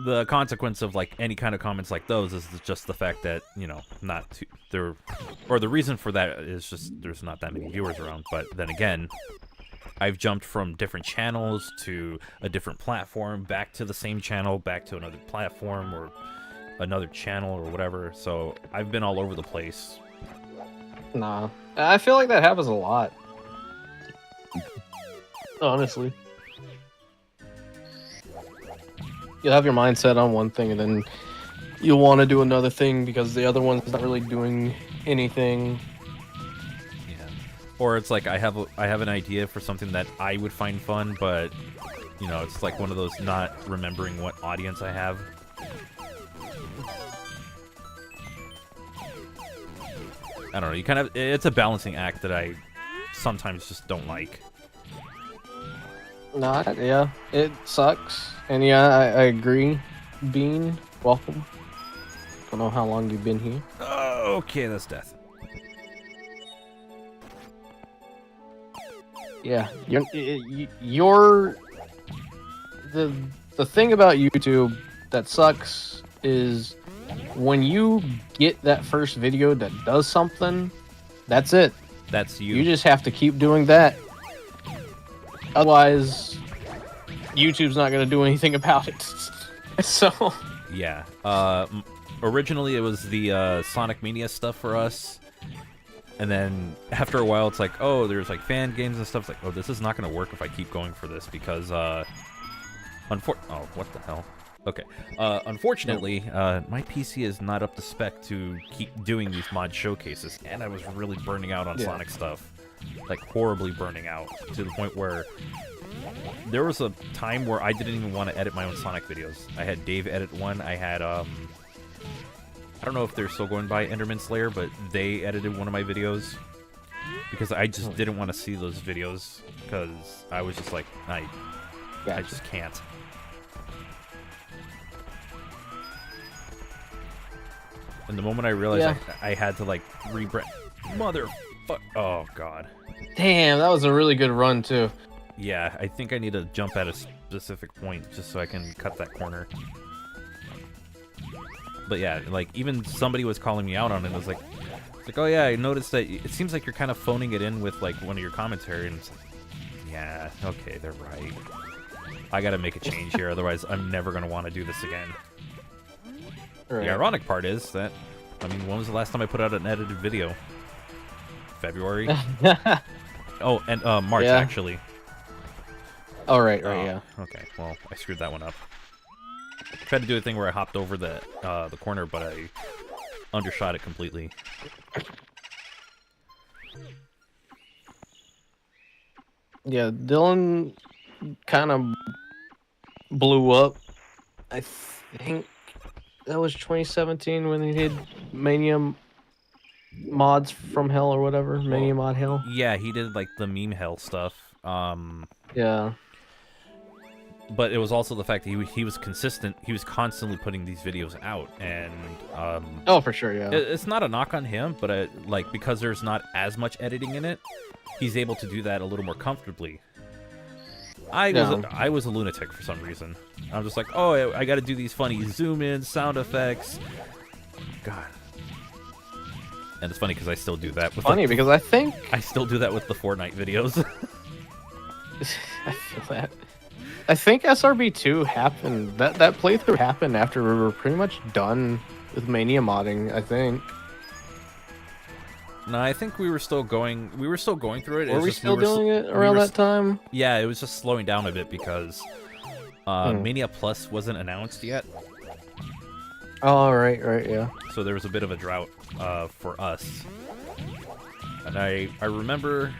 the consequence of like any kind of comments like those is just the fact that, you know, or the reason for that is just there's not that many viewers around. But then again, I've jumped from different channels to a different platform, back to the same channel, back to another platform or another channel or whatever. So I've been all over the place. Nah. I feel like that happens a lot. Honestly. You'll have your mindset on one thing and then you'll want to do another thing because the other one's not really doing anything. Or it's like I have an idea for something that I would find fun, but you know, it's like one of those not remembering what audience I have. I don't know. It's a balancing act that I sometimes just don't like. Nah, yeah, it sucks, and yeah, I agree. Bean, welcome. Don't know how long you've been here. Okay, that's death. Yeah, you're the thing about YouTube that sucks is when you get that first video that does something, that's it. That's you. You just have to keep doing that. Otherwise, YouTube's not going to do anything about it. So... Yeah. Originally, it was the Sonic Mania stuff for us. And then, after a while, it's like, oh, there's, like, fan games and stuff. It's like, oh, this is not going to work if I keep going for this because, oh, what the hell? Okay. Unfortunately, my PC is not up to spec to keep doing these mod showcases, and I was really burning out on Sonic stuff. Like, horribly burning out, to the point where there was a time where I didn't even want to edit my own Sonic videos. I had Dave edit one, I had, I don't know if they're still going by Enderman Slayer, but they edited one of my videos because I just didn't want to see those videos because I was just like, I just can't. And the moment I realized I had to like motherfuck. Oh god. Damn, that was a really good run too. Yeah, I think I need to jump at a specific point just so I can cut that corner. But yeah, like even somebody was calling me out on it. It was like, oh yeah, I noticed that it seems like you're kind of phoning it in with like one of your commentary, and it's like, yeah, okay, they're right. I gotta make a change here, otherwise I'm never gonna want to do this again. Right. The ironic part is that, I mean, when was the last time I put out an edited video? February? Oh, and March, actually. Oh, right, yeah. Okay, well, I screwed that one up. Tried to do a thing where I hopped over the corner, but I undershot it completely. Yeah, Dylan kind of blew up. I think that was 2017 when he did Mania Mods from Hell or whatever. Mania Mod Hell. Yeah, he did like the meme hell stuff. Yeah. But it was also the fact that he was consistent. He was constantly putting these videos out, and oh, for sure, yeah. It's not a knock on him, but like because there's not as much editing in it, he's able to do that a little more comfortably. I was a lunatic for some reason. I'm just like, oh, I got to do these funny zoom in sound effects. God. And it's funny because I still do that. Because I think I still do that with the Fortnite videos. I feel that. I think SRB2 happened. That playthrough happened after we were pretty much done with Mania modding, I think. No, I think we were still going. We were still going through it. Were we still doing it around that time? Yeah, it was just slowing down a bit because Mania Plus wasn't announced yet. Oh, right, yeah. So there was a bit of a drought for us. And I remember.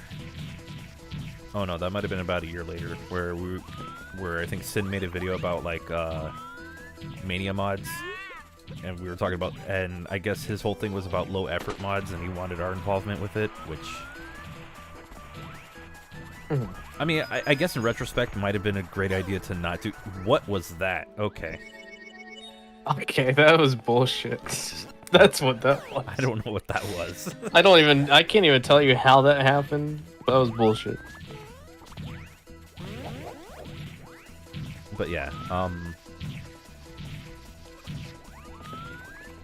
Oh no, that might have been about a year later, where I think Sin made a video about like Mania mods, and we were talking about, and I guess his whole thing was about low effort mods, and he wanted our involvement with it, which I mean, I guess in retrospect, it might have been a great idea to not do. What was that? Okay, that was bullshit. That's what that was. I don't know what that was. I can't even tell you how that happened. That was bullshit. But yeah,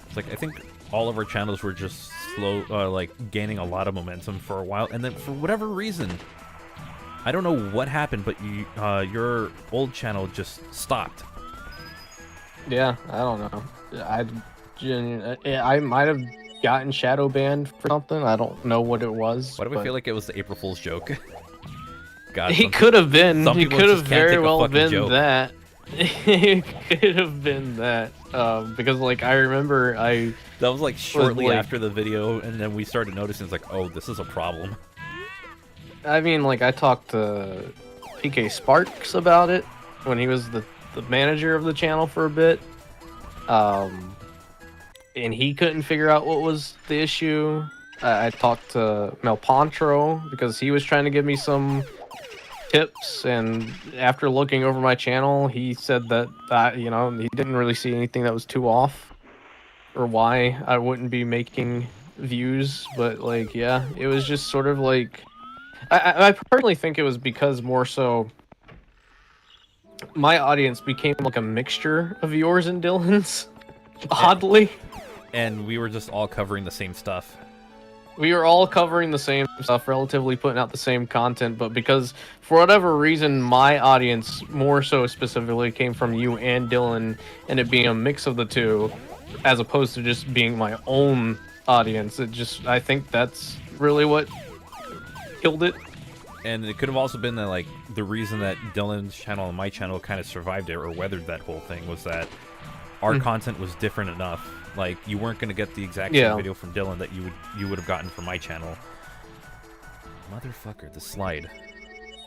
it's like I think all of our channels were just slow, like gaining a lot of momentum for a while, and then for whatever reason, I don't know what happened, but your old channel just stopped. Yeah, I don't know. I might have gotten shadow banned for something. I don't know what it was. Why do I feel like it was the April Fool's joke? God, he could have been. He could have very well been joke. That. He could have been that. Because like I remember that was like shortly after the video, and then we started noticing it's like, oh, this is a problem. I mean, like I talked to PK Sparks about it when he was the manager of the channel for a bit. And he couldn't figure out what was the issue. I talked to Melpantro because he was trying to give me some tips, and after looking over my channel, he said that he didn't really see anything that was too off, or why I wouldn't be making views. But like, yeah, it was just sort of like I personally think it was because more so my audience became like a mixture of yours and Dylan's, oddly. And we were just all covering the same stuff. We were all covering the same stuff, relatively putting out the same content, but because, for whatever reason, my audience more so specifically came from you and Dylan, and it being a mix of the two, as opposed to just being my own audience, I think that's really what killed it. And it could have also been that, like, the reason that Dylan's channel and my channel kind of survived it, or weathered that whole thing, was that our content was different enough. Like, you weren't going to get the exact same video from Dylan that you would have gotten from my channel. Motherfucker, the slide.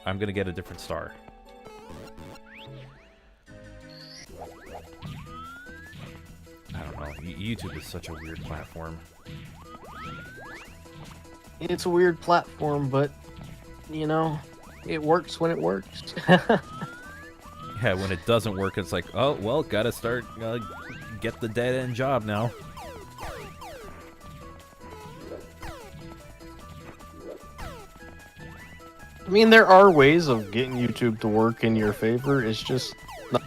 I'm going to get a different star. I don't know. YouTube is such a weird platform. It's a weird platform, but you know, it works when it works. Yeah, when it doesn't work, it's like, oh well, gotta start get the dead end job now. I mean, there are ways of getting YouTube to work in your favor. It's just not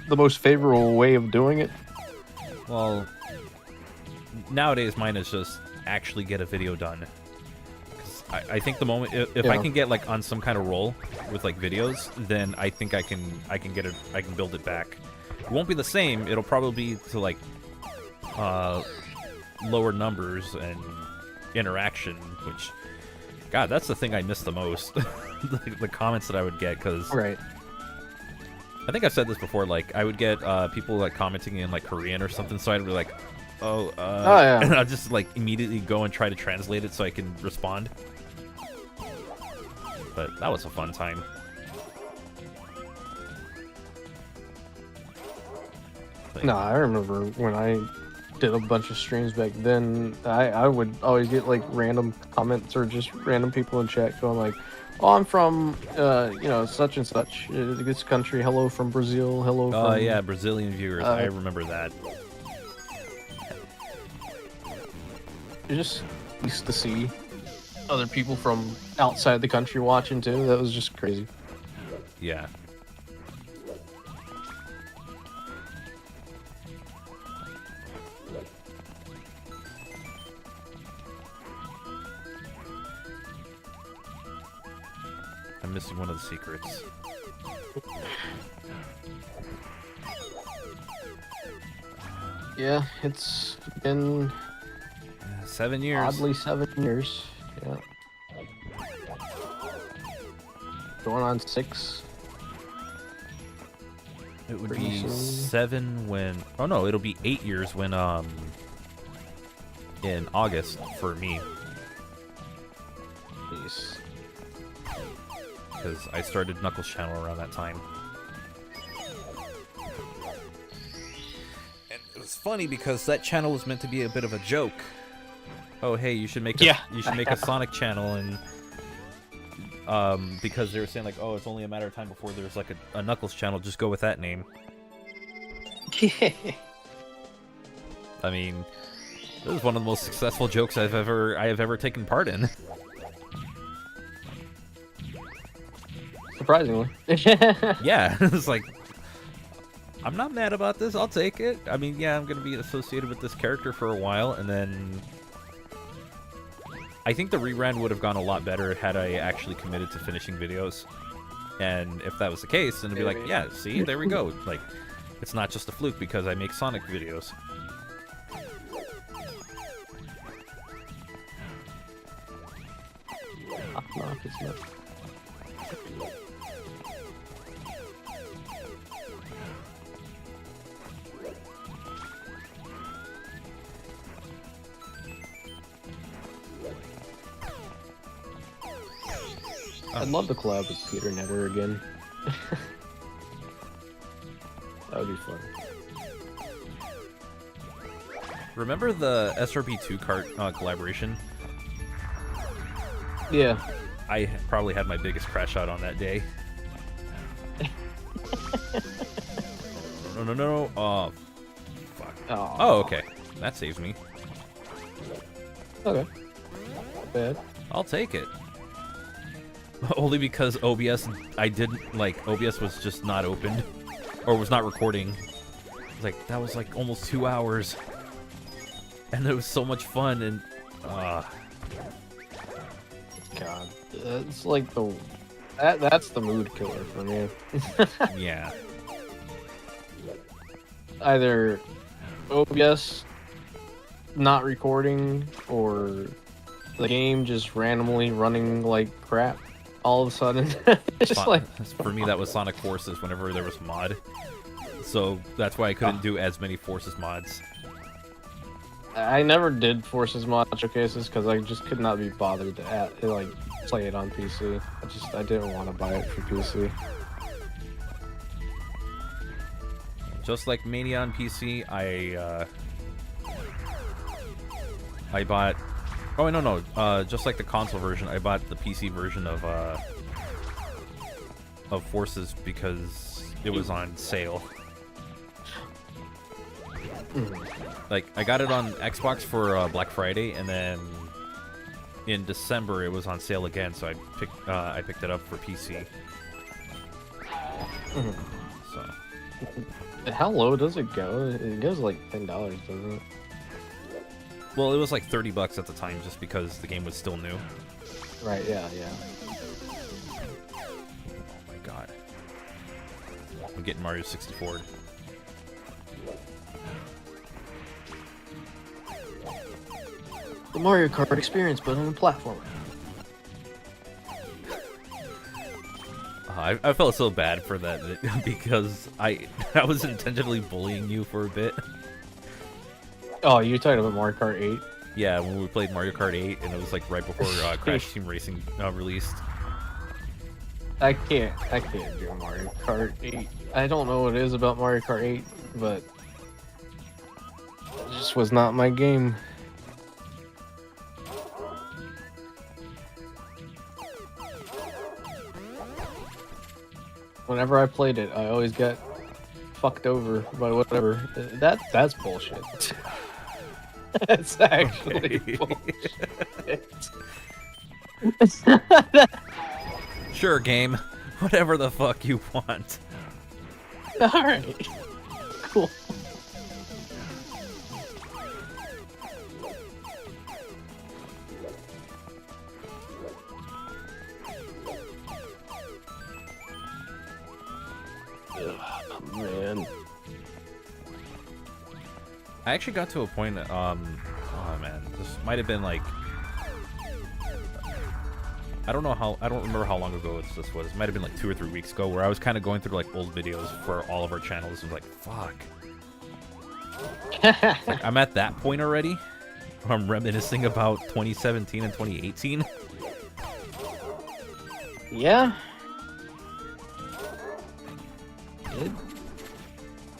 the most favorable way of doing it. Well, nowadays mine is just actually get a video done. 'Cause I think the moment if I can get like on some kind of roll with like videos, then I think I can get it. I can build it back. It won't be the same. It'll probably be to like lower numbers and interaction, which. God, that's the thing I miss the most. the comments that I would get, because right. I think I've said this before. Like, I would get people like commenting in like Korean or something, so I'd be like, "Oh, yeah," and I'll just like immediately go and try to translate it so I can respond. But that was a fun time. No, I remember when I did a bunch of streams back then, I would always get like random comments or just random people in chat going like, "Oh, I'm from you know, such and such this country. Hello from Brazil. Hello from." Oh yeah, Brazilian viewers. I remember that. You just used to see other people from outside the country watching too. That was just crazy. Yeah. I'm missing one of the secrets. Yeah, it's been 7 years. oddly 7 years. Yeah. Going on 6. It would Pretty be soon. 7 when... Oh no, it'll be 8 years when, in August for me. Jeez. Because I started Knuckles channel around that time. And it was funny because that channel was meant to be a bit of a joke. Oh hey, you should make a, you should make a Sonic channel, and because they were saying like, oh, it's only a matter of time before there's like a Knuckles channel, just go with that name. I mean, this is one of the most successful jokes I have ever taken part in. Surprisingly. Yeah, it's like, I'm not mad about this, I'll take it. I mean, yeah, I'm gonna be associated with this character for a while, and then I think the rerun would have gone a lot better had I actually committed to finishing videos. And if that was the case, then it'd be like, yeah, see, there we go. Like, it's not just a fluke because I make Sonic videos. Knock, it's not. I'd love to collab with Peter Netter again. That would be fun. Remember the SRB2 cart collaboration? Yeah. I probably had my biggest crash out on that day. No. Oh, fuck. Aww. Oh, okay. That saves me. Okay. Not bad. I'll take it. Only because OBS, OBS was just not opened. Or was not recording. Like, that was like almost 2 hours. And it was so much fun, and... God. It's like that's the mood killer for me. Yeah. Either OBS not recording, or the game just randomly running like crap all of a sudden. It's just like, for me, that was Sonic Forces whenever there was mod. So that's why I couldn't do as many Forces mods. I never did Forces mod showcases because I just could not be bothered to play it on PC. I didn't want to buy it for PC. just like Mania on PC, I bought. Oh no, just like the console version, I bought the PC version of Forces because it was on sale. Like, I got it on Xbox for Black Friday, and then in December it was on sale again, so I picked it up for PC. So. How low does it go? It goes like $10, doesn't it? Well, it was like $30 at the time, just because the game was still new. Right. Yeah. Oh my god! I'm getting Mario 64. The Mario Kart experience, but on a platform. I felt so bad for that because I was intentionally bullying you for a bit. Oh, you're talking about Mario Kart 8? Yeah, when we played Mario Kart 8, and it was like right before Crash Team Racing released. I can't do Mario Kart 8. I don't know what it is about Mario Kart 8, but it just was not my game. Whenever I played it, I always got fucked over by whatever. That's bullshit. That's actually bullshit. Sure, game. Whatever the fuck you want. Alright. Cool. Man. I actually got to a point that, oh man, this might have been like, I don't remember how long ago this was. It might have been like 2 or 3 weeks ago, where I was kind of going through like old videos for all of our channels and was like, fuck. Like, I'm at that point already, where I'm reminiscing about 2017 and 2018. Yeah.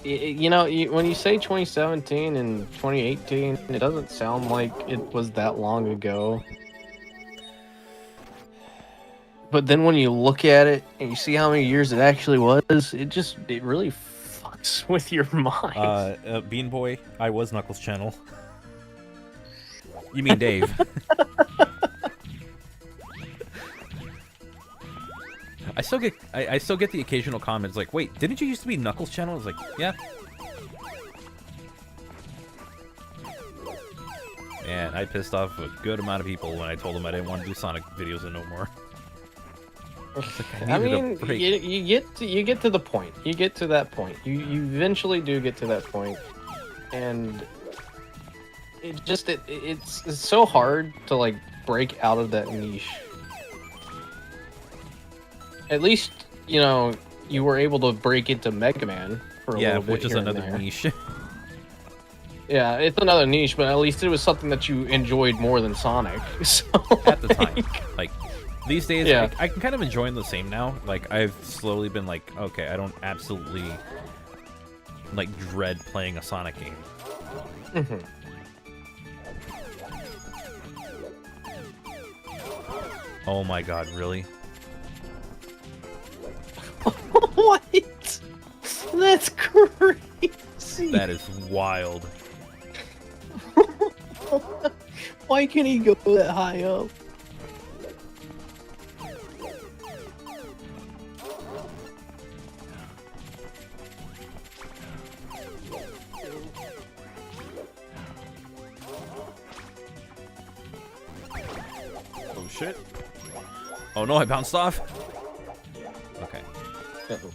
You know, when you say 2017 and 2018, it doesn't sound like it was that long ago. But then when you look at it and you see how many years it actually was, it really fucks with your mind. Bean Boy, I was Knuckles' channel. You mean Dave? I still get the occasional comments like, "Wait, didn't you used to be Knuckles' channel?" I was like, "Yeah." And I pissed off a good amount of people when I told them I didn't want to do Sonic videos no more. I mean, you get to the point. You get to that point. You eventually do get to that point, and it's so hard to like break out of that niche. At least, you know, you were able to break into Mega Man for a little bit. Which is another niche. Yeah, it's another niche, but at least it was something that you enjoyed more than Sonic. So, at the time, like these days, yeah. I can kind of enjoy them the same now. Like I've slowly been like, okay, I don't absolutely like dread playing a Sonic game. Mm-hmm. Oh my god, really? What? That's crazy. That is wild. Why can't he go that high up? Oh shit. Oh no, I bounced off. Okay. Uh-oh.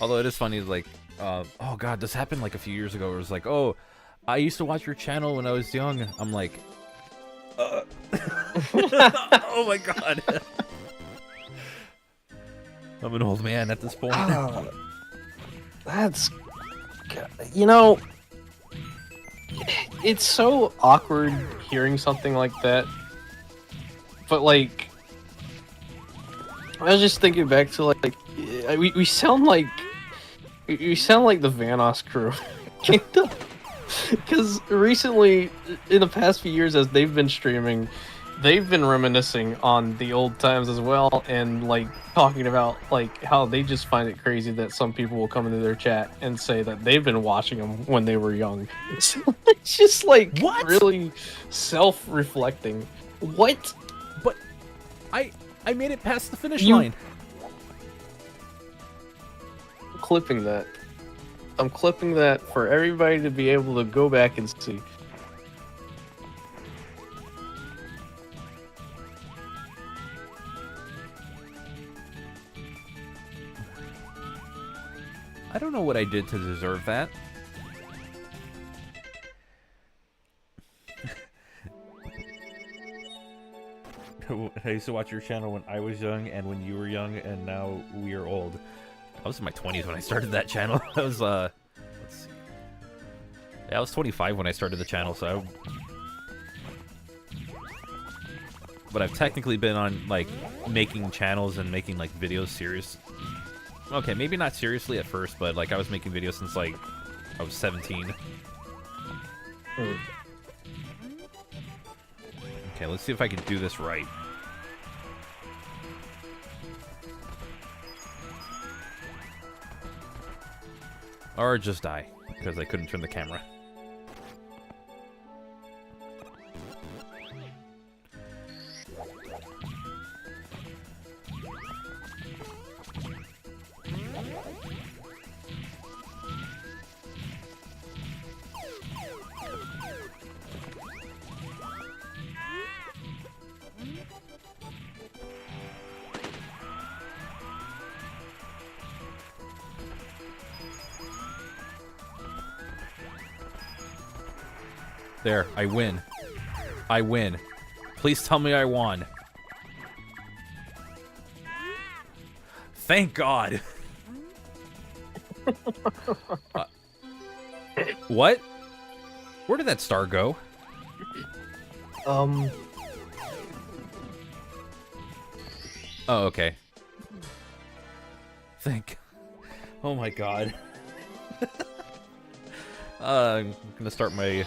Although it is funny, like, oh god, this happened like a few years ago. Where it was like, oh, I used to watch your channel when I was young. I'm like, oh my god. I'm an old man at this point. That's, you know, it's so awkward hearing something like that. But like, I was just thinking back to like, we sound like the Vanoss crew, because recently, in the past few years, as they've been streaming, they've been reminiscing on the old times as well, and like talking about like how they just find it crazy that some people will come into their chat and say that they've been watching them when they were young. It's just like What? really self-reflecting. What? But I made it past the finish You- line. I'm clipping that. I'm clipping that for everybody to be able to go back and see. I don't know what I did to deserve that. I used to watch your channel when I was young and when you were young, and now we are old. I was in my 20s when I started that channel. I was, let's see. Yeah, I was 25 when I started the channel, so but I've technically been on, like, making channels and making, like, videos serious. Okay, maybe not seriously at first, but, like, I was making videos since, like, I was 17. Okay, let's see if I can do this right. Or just die, because I couldn't turn the camera. There, I win. I win. Please tell me I won. Thank God. What? Where did that star go? Um. Oh, okay. Oh my God. I'm gonna start my...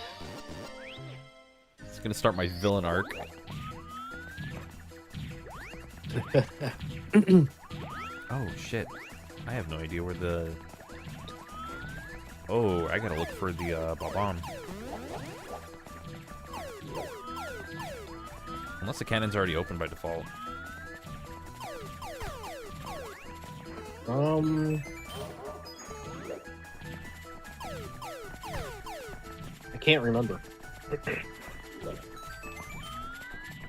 It's gonna start my villain arc. Oh, shit. I have no idea where the... Oh, I gotta look for the, bomb. Unless the cannon's already open by default. I can't remember.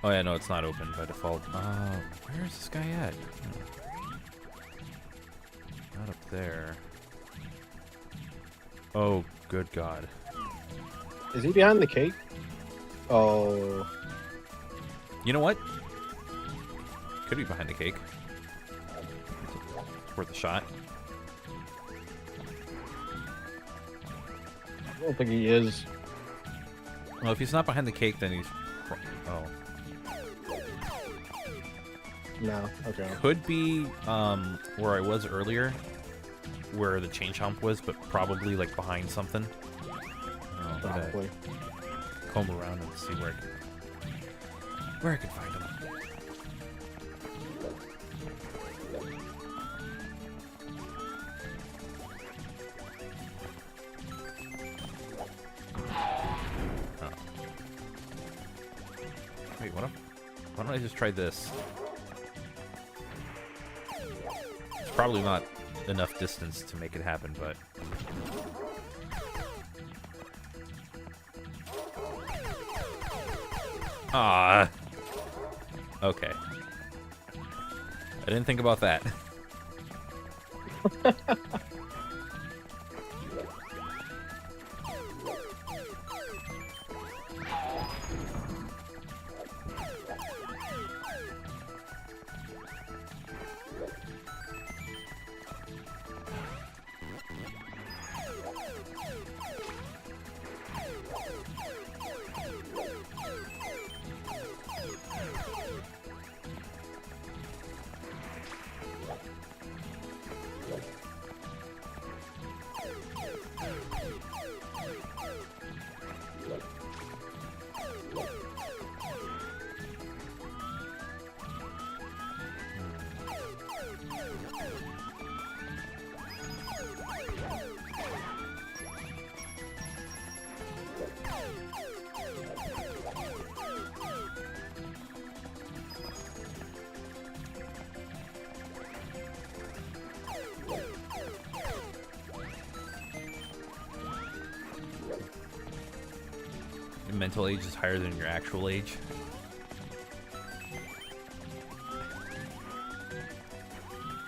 Oh yeah, no, it's not open by default. Where is this guy at? Not up there. Oh, good God. Is he behind the cake? Oh. You know what? Could be behind the cake. It's worth a shot. I don't think he is. Well, if he's not behind the cake, then he's... Oh. No, okay. Could be, where I was earlier, where the change hump was, but probably, like, behind something. I'm gonna Probably. comb around and see where I can find him. Oh. Wait, why don't I just try this? It's probably not enough distance to make it happen, but... Ah. Okay. I didn't think about that. mental age is higher than your actual age.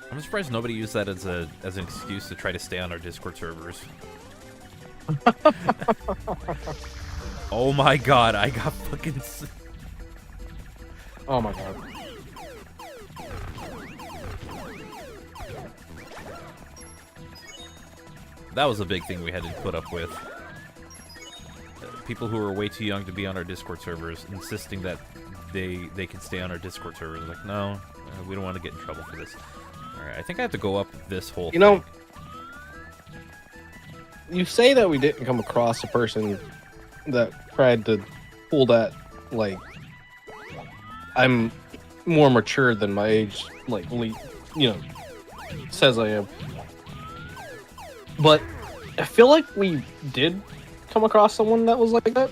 I'm surprised nobody used that as an excuse to try to stay on our Discord servers. Oh my god, I got fucking... Oh my god. That was a big thing we had to put up with. People who were way too young to be on our Discord servers insisting that they can stay on our Discord servers. Like, no, we don't want to get in trouble for this. Alright, I think I have to go up this whole thing. know, you say that we didn't come across a person that tried to pull that, like, I'm more mature than my age, like, says I am. But I feel like we did come across someone that was like that.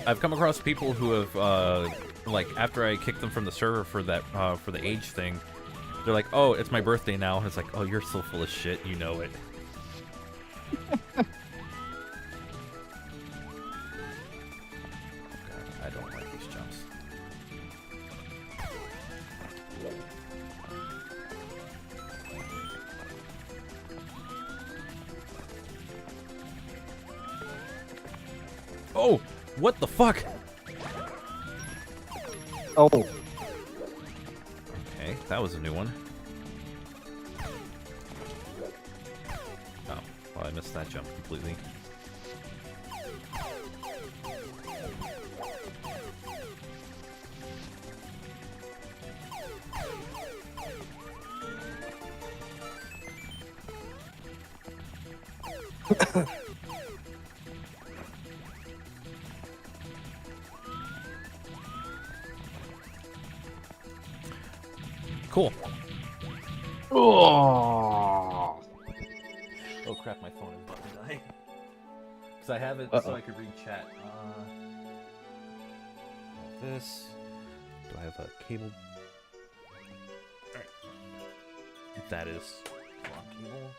I've come across people who have, like, after I kicked them from the server for that, for the age thing, they're like, oh, it's my birthday now. And it's like, oh, you're so full of shit, you know it. God, I don't like these jumps. Oh, what the fuck? Oh. Okay, that was a new one. Oh, well, I missed that jump completely. Cool. Oh. Oh crap, my phone is about to die. Because I have it so I could read chat. This. Do I have a cable? Alright. That is wrong cable.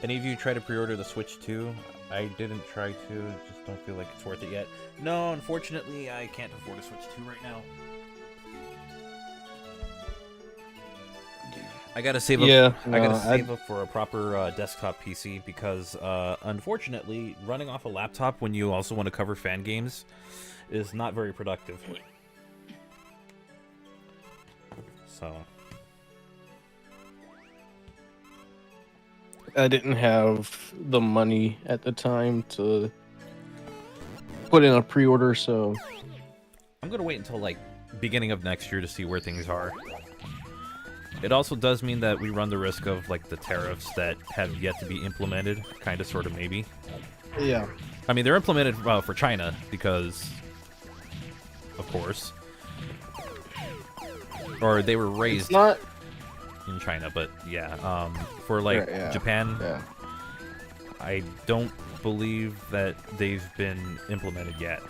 Any of you try to pre-order the Switch 2? I didn't try to, just don't feel like it's worth it yet. No, unfortunately, I can't afford a Switch 2 right now. I gotta save up. I gotta save up for a proper desktop PC because, unfortunately, running off a laptop when you also want to cover fan games is not very productive. So. I didn't have the money at the time to put in a pre-order, so I'm gonna wait until like beginning of next year to see where things are. It also does mean that we run the risk of like the tariffs that have yet to be implemented, kind of, sort of, maybe. Yeah. I mean, they're implemented for China because, of course, or they were raised. It's not in China, but yeah, for like Japan, I don't believe that they've been implemented yet.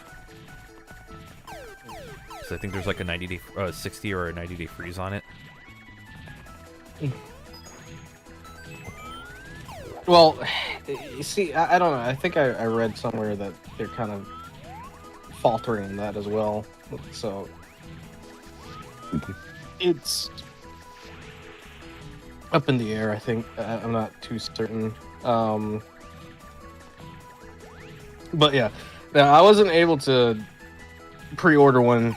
So I think there's like a 90-day, 60 or a 90-day freeze on it. Well, you see, I don't know. I think I read somewhere that they're kind of faltering in that as well. So it's up in the air, I think. I'm not too certain. But yeah, now, I wasn't able to pre-order one,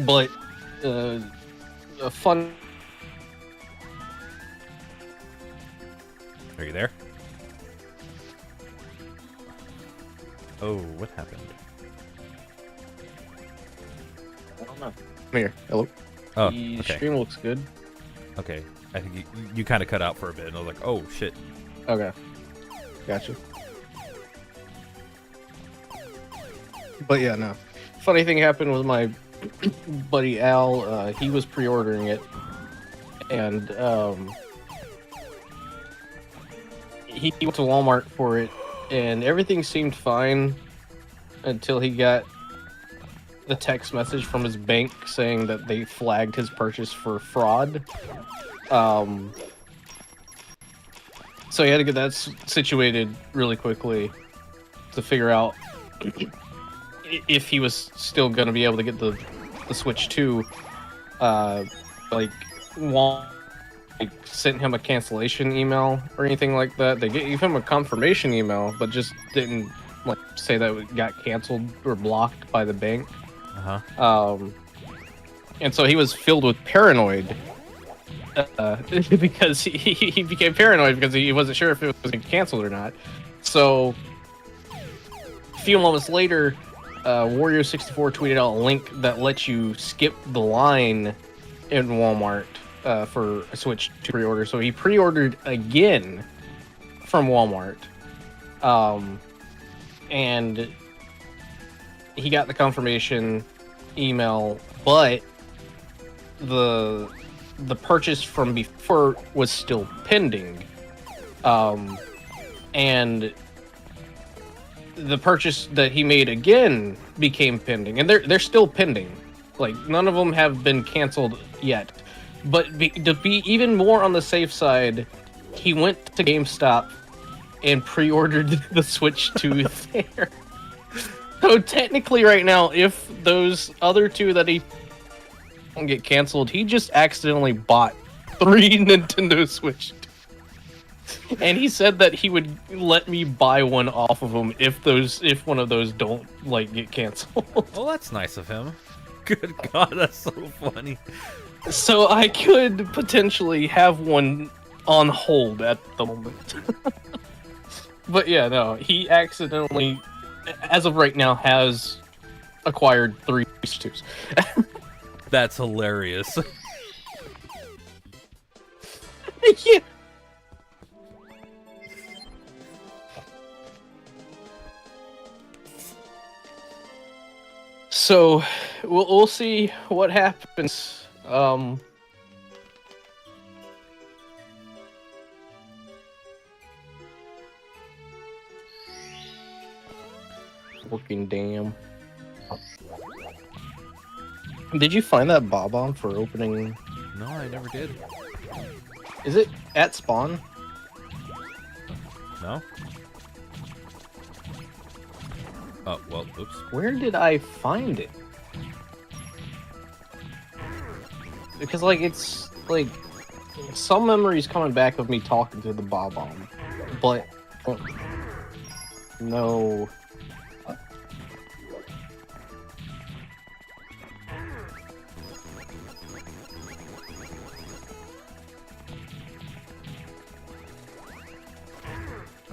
but a fun. Are you there? Oh, what happened? I don't know. Come here. Hello. Oh, the okay. stream looks good. Okay, I think you kind of cut out for a bit, and I was like, oh, shit. Okay. Gotcha. But yeah, no. Funny thing happened with my buddy Al. He was pre-ordering it, and he went to Walmart for it, and everything seemed fine until he got the text message from his bank saying that they flagged his purchase for fraud. So he had to get that situated really quickly to figure out if he was still going to be able to get the Switch 2. Like sent him a cancellation email or anything like that. They gave him a confirmation email, but just didn't like say that it got canceled or blocked by the bank. And so he was filled with paranoid. Because he became paranoid because he wasn't sure if it was canceled or not. So a few moments later, Wario64 tweeted out a link that lets you skip the line in Walmart for a Switch 2 pre-order. So he pre-ordered again from Walmart, and he got the confirmation email, but the purchase from before was still pending, and the purchase that he made again became pending, and they're still pending. Like, none of them have been canceled yet. But to be even more on the safe side, he went to GameStop and pre-ordered the Switch 2 there. So technically right now, if those other two that he don't get canceled, he just accidentally bought 3 Nintendo Switch 2. And he said that he would let me buy one off of him if one of those don't like get canceled. Well, that's nice of him. Good God, that's so funny. So I could potentially have one on hold at the moment. But yeah, no, he accidentally, as of right now, has acquired 3 Switch 2s. That's hilarious. Yeah. So we'll see what happens. Working damn. Did you find that bob-omb for opening? No, I never did. Is it at spawn? No? Oh, well, oops. Where did I find it? Because, like, it's, like, some memories coming back of me talking to the bob-omb, but no.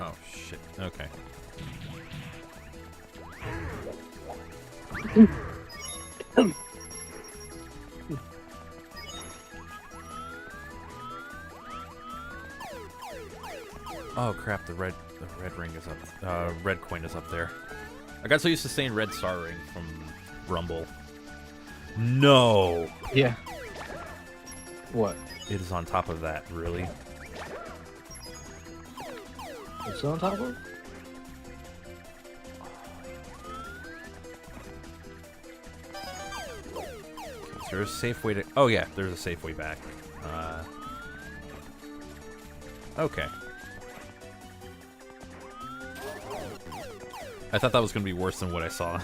Oh, shit. Okay. Oh crap! The red ring is up. Red coin is up there. I got so used to saying red star ring from Rumble. No. Yeah. What? It is on top of that. Really? What's on top of it? Is there a safe way to... Oh, yeah, there's a safe way back. Okay. I thought that was going to be worse than what I saw.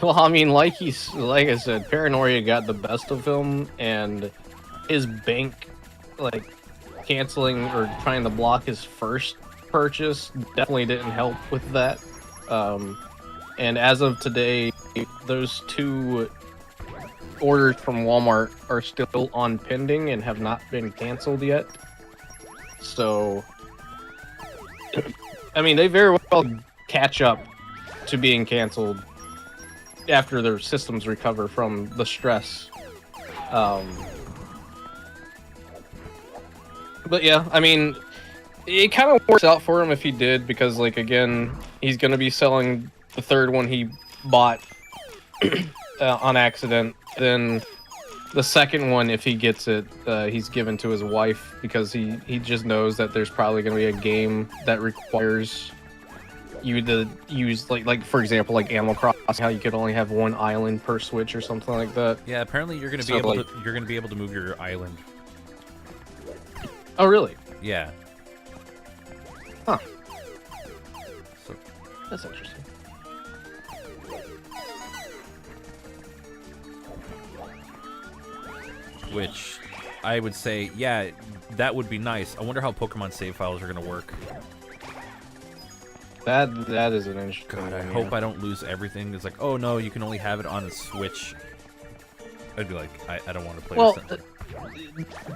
Well, I mean, like I said, paranoia got the best of him, and his bank, like, canceling or trying to block his first purchase definitely didn't help with that. And as of today, those 2 orders from Walmart are still on pending and have not been canceled yet. So, I mean, they very well catch up to being canceled after their systems recover from the stress. But yeah, I mean, it kind of works out for him if he did, because, like, again, he's going to be selling the 3rd one he bought on accident. Then The second one, if he gets it, he's given to his wife because he just knows that there's probably going to be a game that requires you to use like for example like Animal Crossing, how you could only have one island per Switch or something like that. Yeah, apparently you're gonna be able to move your island. Oh really? Yeah. Huh. So that's interesting. Which I would say, yeah, that would be nice. I wonder how Pokemon save files are gonna work. That is an interesting. God, I hope I don't lose everything. It's like, oh no, you can only have it on a Switch. I'd be like, I don't want to play this.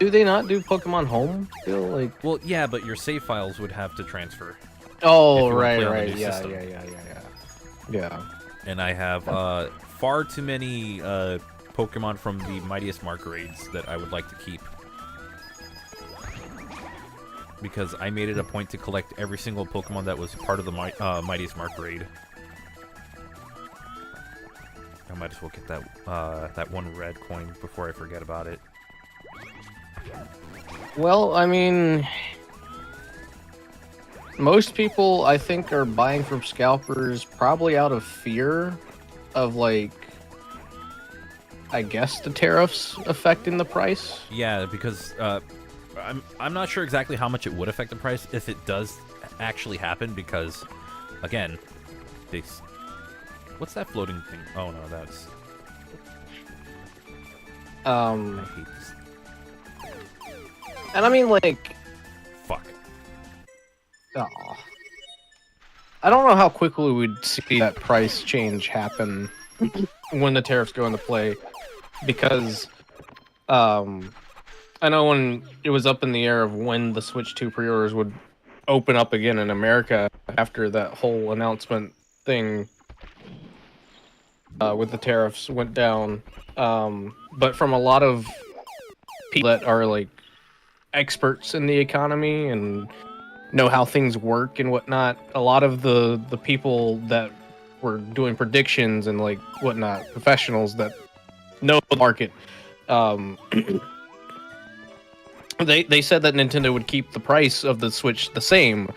Do they not do Pokemon Home still? Like, well, yeah, but your save files would have to transfer. Oh, right, yeah. And I have far too many Pokemon from the Mightiest Mark raids that I would like to keep. Because I made it a point to collect every single Pokemon that was part of the Mightiest Mark raid. I might as well get that one red coin before I forget about it. Well, I mean, most people I think are buying from scalpers probably out of fear of like, I guess the tariffs affecting the price. Yeah, because I'm not sure exactly how much it would affect the price if it does actually happen, because again, what's that floating thing? Oh no, that's I hate this. And I mean, like, fuck. Aw. I don't know how quickly we'd see that price change happen when the tariffs go into play, because I know when it was up in the air of when the Switch 2 pre-orders would open up again in America after that whole announcement thing with the tariffs went down. But from a lot of people that are like experts in the economy and know how things work and whatnot, a lot of the people that were doing predictions and like whatnot, professionals that know the market, they said that Nintendo would keep the price of the Switch the same,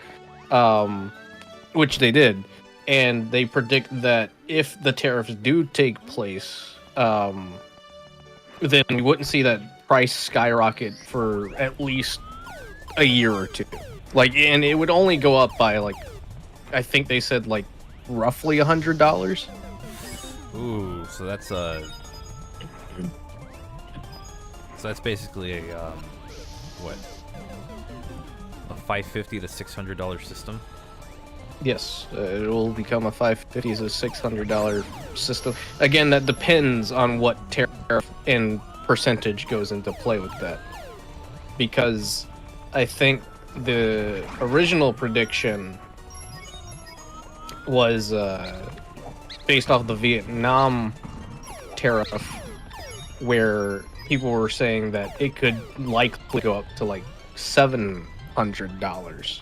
which they did, and they predict that if the tariffs do take place, then we wouldn't see that price skyrocket for at least a year or two. Like, and it would only go up by like, I think they said like roughly $100. Ooh, so that's basically a what? A $550 to $600 system? Yes, it will become a $550 to $600 system. Again, that depends on what tariff and percentage goes into play with that. Because I think the original prediction was based off the Vietnam tariff, where people were saying that it could likely go up to like $700.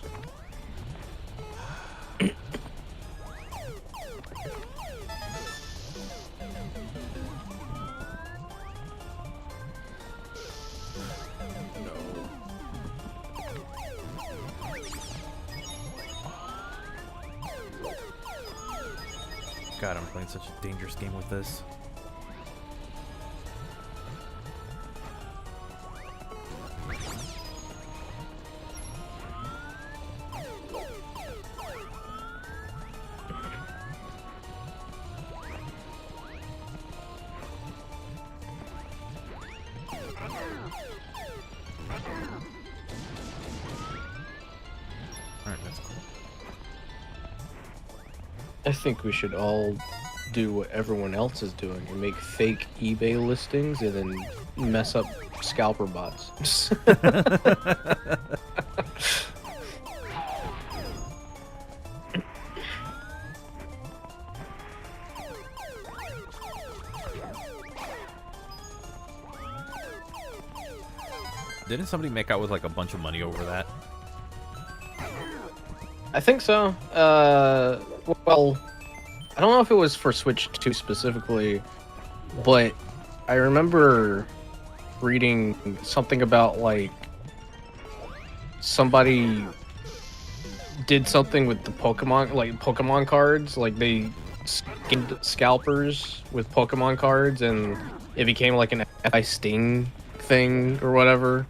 God, I'm playing such a dangerous game with this. Alright, that's cool. I think we should all do what everyone else is doing and make fake eBay listings and then mess up scalper bots. Didn't somebody make out with like a bunch of money over that? I think so. Well, I don't know if it was for Switch 2 specifically, but I remember reading something about like somebody did something with the Pokemon cards, like they skinned scalpers with Pokemon cards, and it became like an anti-sting thing or whatever.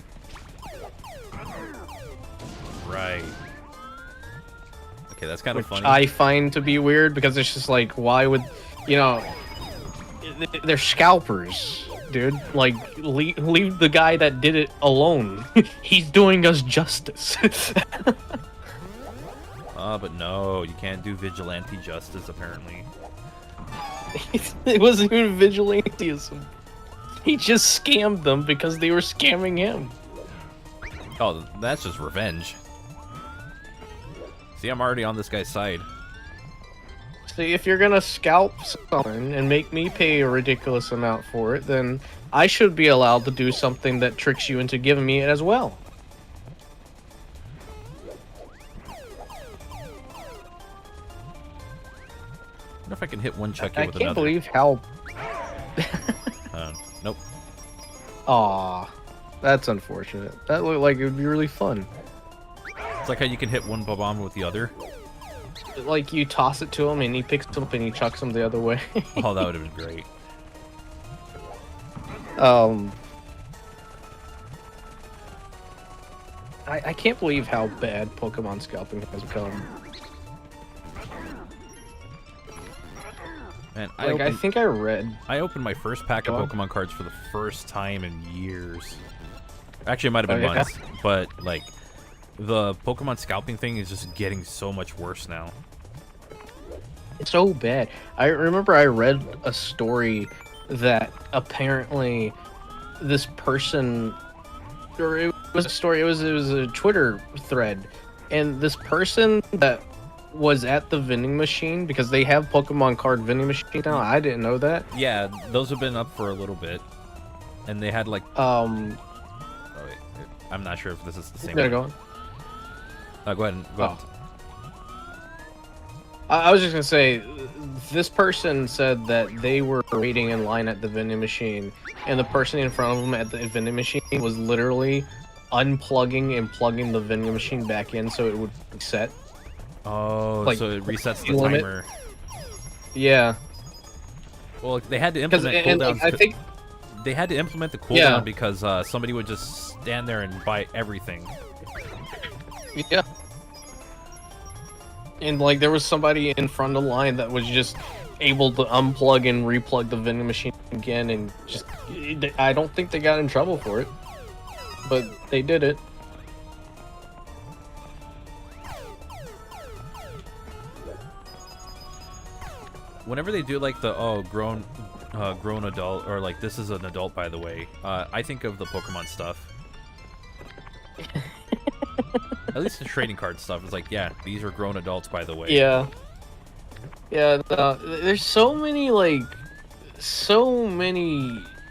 Right. Okay, that's kind of funny. I find to be weird because it's just like, why would, you know, they're scalpers, dude. Like, leave the guy that did it alone. He's doing us justice. But no, you can't do vigilante justice, apparently. It wasn't even vigilantism. He just scammed them because they were scamming him. Oh, that's just revenge. See, I'm already on this guy's side. See, if you're gonna scalp someone and make me pay a ridiculous amount for it, then I should be allowed to do something that tricks you into giving me it as well. I wonder if I can hit one Chucky I with can't another. believe how... Nope. Aw, that's unfortunate. That looked like it would be really fun. It's like how you can hit one bomb with the other. Like, you toss it to him and he picks it up and he chucks him the other way. Oh, that would have been great. I can't believe how bad Pokemon scalping has become. Man, I think I read... I opened my first pack of Pokemon cards for the first time in years. Actually, it might have been months, but, like, the Pokemon scalping thing is just getting so much worse now. It's so bad. I remember I read a story that apparently this person... Or it was a story, it was a Twitter thread, and this person that was at the vending machine, because they have Pokemon card vending machine now. I didn't know that. Yeah, those have been up for a little bit, and they had like oh, wait, I'm not sure if this is the same. Go on. Go ahead. Go ahead. I was just gonna say, this person said that they were waiting in line at the vending machine, and the person in front of them at the vending machine was literally unplugging and plugging the vending machine back in so it would reset. Oh, like, so it resets the limit. timer. Yeah. Well, they had to implement cooldowns. I think they had to implement the cooldown because somebody would just stand there and buy everything. Yeah. And like there was somebody in front of the line that was just able to unplug and replug the vending machine again, and just I don't think they got in trouble for it, but they did it. Whenever they do like the grown adult, or like this is an adult by the way, I think of the Pokemon stuff. At least the trading card stuff is like, yeah, these are grown adults by the way. Yeah. Yeah, there's so many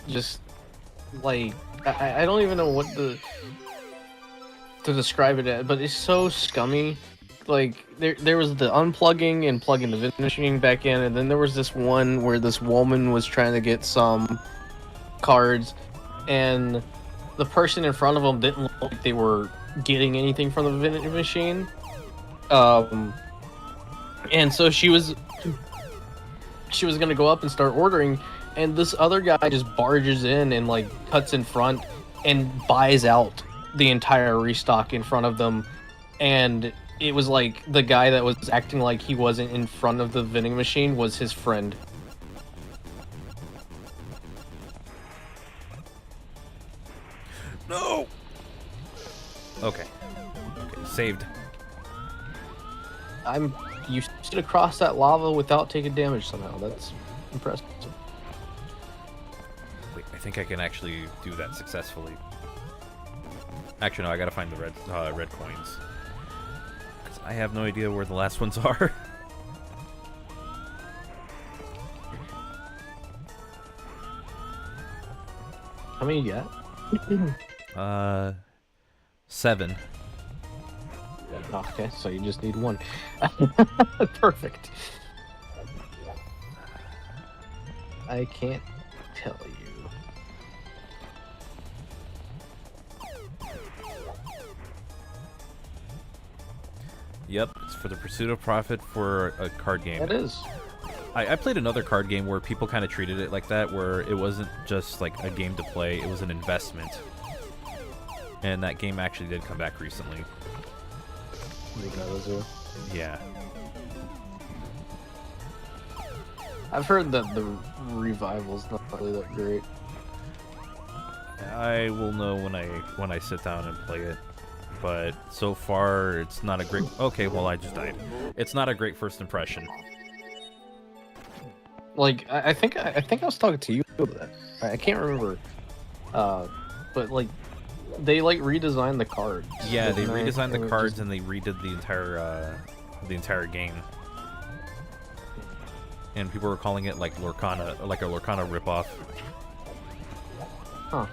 just like I don't even know what to describe it as, but it's so scummy. Like there was the unplugging and plugging the vending machine back in, and then there was this one where this woman was trying to get some cards, and the person in front of them didn't look like they were getting anything from the vending machine. And so she was gonna go up and start ordering, and this other guy just barges in and like cuts in front and buys out the entire restock in front of them, and it was like the guy that was acting like he wasn't in front of the vending machine was his friend. No! Okay, saved. You stood across that lava without taking damage somehow. That's impressive. Wait, I think I can actually do that successfully. Actually, no, I gotta find the red coins. Because I have no idea where the last ones are. How many you got? 7. Okay, so you just need one. Perfect. I can't tell you. Yep, it's for the pursuit of profit for a card game. It is. I played another card game where people kind of treated it like that, where it wasn't just like a game to play, it was an investment. And that game actually did come back recently. Yeah. I've heard that the revival's not really that great. I will know when I sit down and play it. But so far, it's not a great... Okay, well, I just died. It's not a great first impression. Like, I think I was talking to you about that. I can't remember. But like, they like redesigned the cards. Yeah, they redesigned the cards and they redid the entire game. And people were calling it like Lorcana, like a Lorcana ripoff. Huh.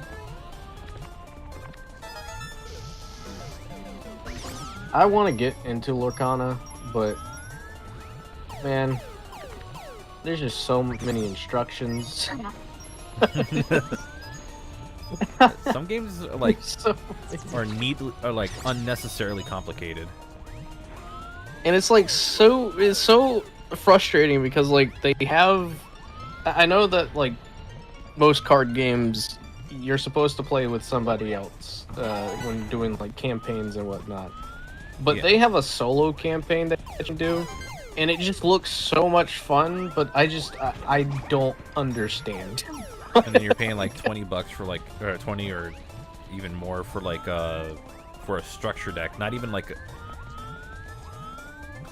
I want to get into Lorcana, but man, there's just so many instructions. Some games are like are like unnecessarily complicated. And it's like it's so frustrating because like they have, I know that like most card games you're supposed to play with somebody else when doing like campaigns and whatnot, but Yeah. they have a solo campaign that you can do, and it just looks so much fun, but I don't understand. And then you're paying like $20 for like, or 20 or even more for like for a structure deck. Not even like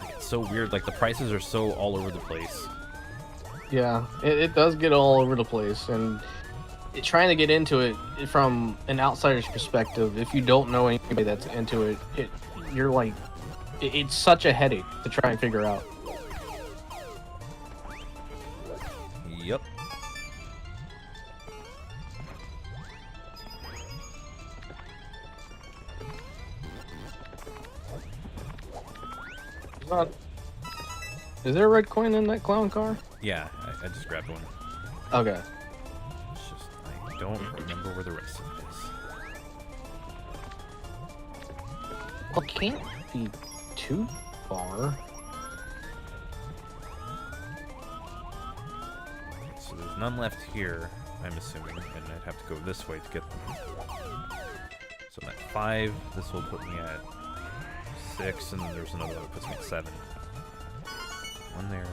it's so weird. Like the prices are so all over the place. Yeah, it does get all over the place, and trying to get into it from an outsider's perspective, if you don't know anybody that's into it, you're like, it's such a headache to try and figure out. Yep. Is there a red coin in that clown car? Yeah, I just grabbed one. Okay. It's just I don't remember where the rest of it is. Well, it can't be too far. So there's none left here, I'm assuming, and I'd have to go this way to get them. So I'm at 5. This will put me at 6, and then there's another one that puts me at 7. One there.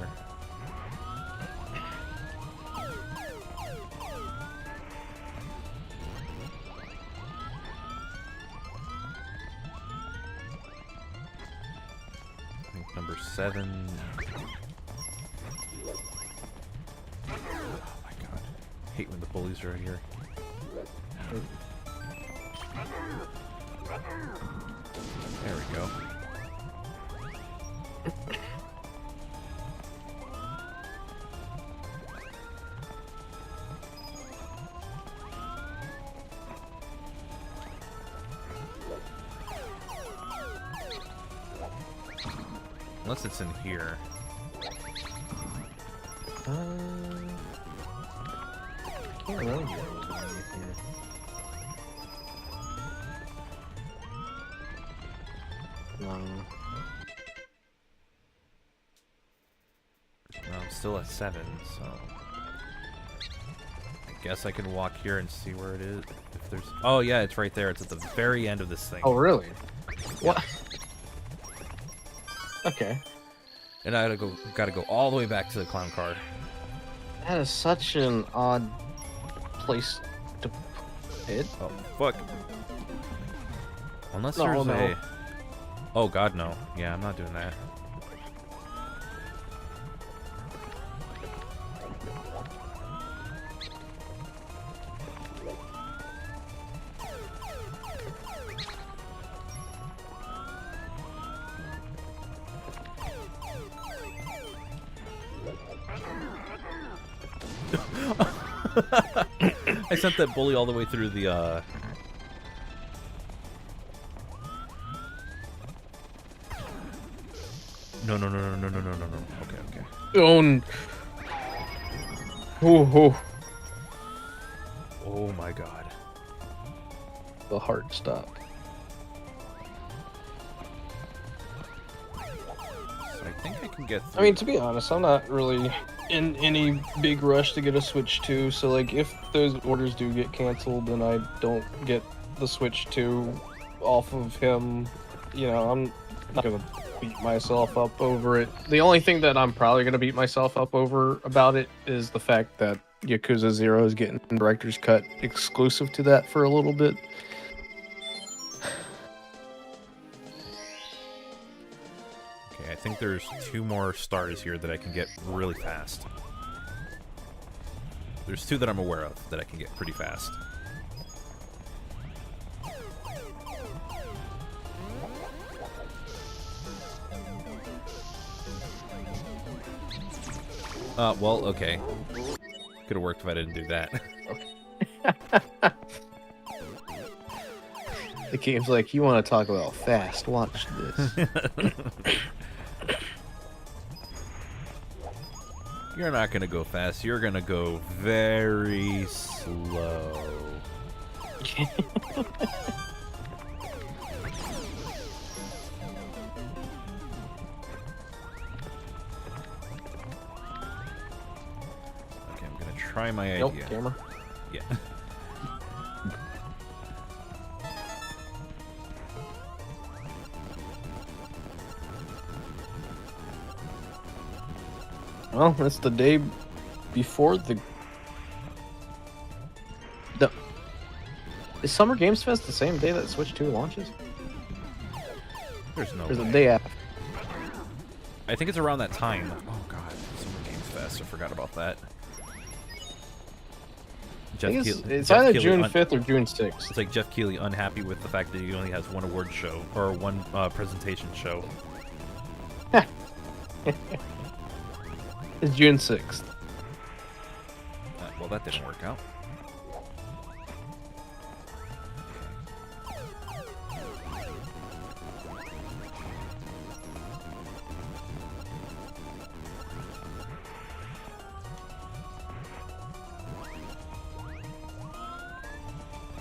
I think number 7. Oh my god. I hate when the bullies are here. There we go. Unless it's in here. Can't remember. No. No, I'm still at 7, so I guess I can walk here and see where it is. If there's, oh yeah, it's right there. It's at the very end of this thing. Oh, really? What? Okay. And I gotta go all the way back to the clown car. That is such an odd place to put it. Oh fuck! Unless No, there's no. a. Oh god, no. Yeah, I'm not doing that. I sent that bully all the way through the No. Okay. Oh. Oh. Oh my god. The heart stopped. can get through. I mean, to be honest, I'm not really in any big rush to get a Switch 2. So, like, if those orders do get canceled and I don't get the Switch 2 off of him, you know, I'm not gonna beat myself up over it. The only thing that I'm probably gonna beat myself up over about it is the fact that Yakuza 0 is getting director's cut exclusive to that for a little bit. Okay, I think there's 2 more stars here that I can get really fast. There's 2 that I'm aware of that I can get pretty fast. Well, okay. Could have worked if I didn't do that. The game's like, you want to talk about fast? Watch this. You're not gonna go fast. You're gonna go very slow. Okay, I'm gonna try my idea. Nope, camera. Yeah. Well, that's the day before the... Is Summer Games Fest the same day that Switch 2 launches? There's no Or is it way. the day after? I think it's around that time. Oh god, Summer Games Fest. I forgot about that. I think it's Jeff either Keighley June 5th or June 6th. It's like Jeff Keighley unhappy with the fact that he only has 1 award show or 1 presentation show. It's June 6th. Well, that didn't work out.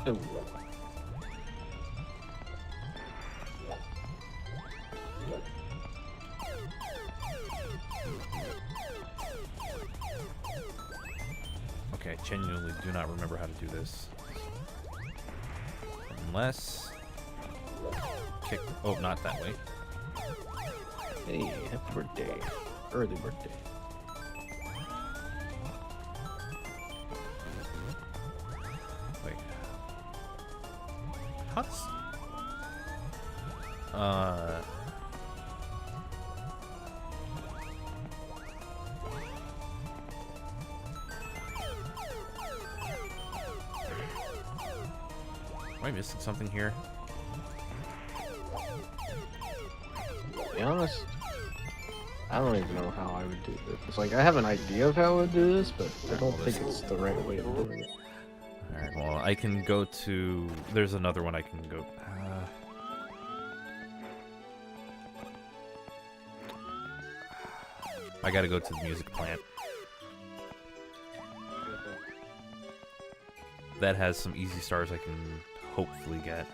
Ooh. Okay, I genuinely do not remember how to do this. Unless... Kick... Oh, not that way. Hey, happy birthday. Early birthday. Wait. How does... Am I missing something here? To be honest, I don't even know how I would do this. It's like, I have an idea of how I would do this, but I don't think it's the right way of doing it. Alright, well, I can go to... There's another one I can go... I gotta go to the music plant. That has some easy stars I can hopefully get.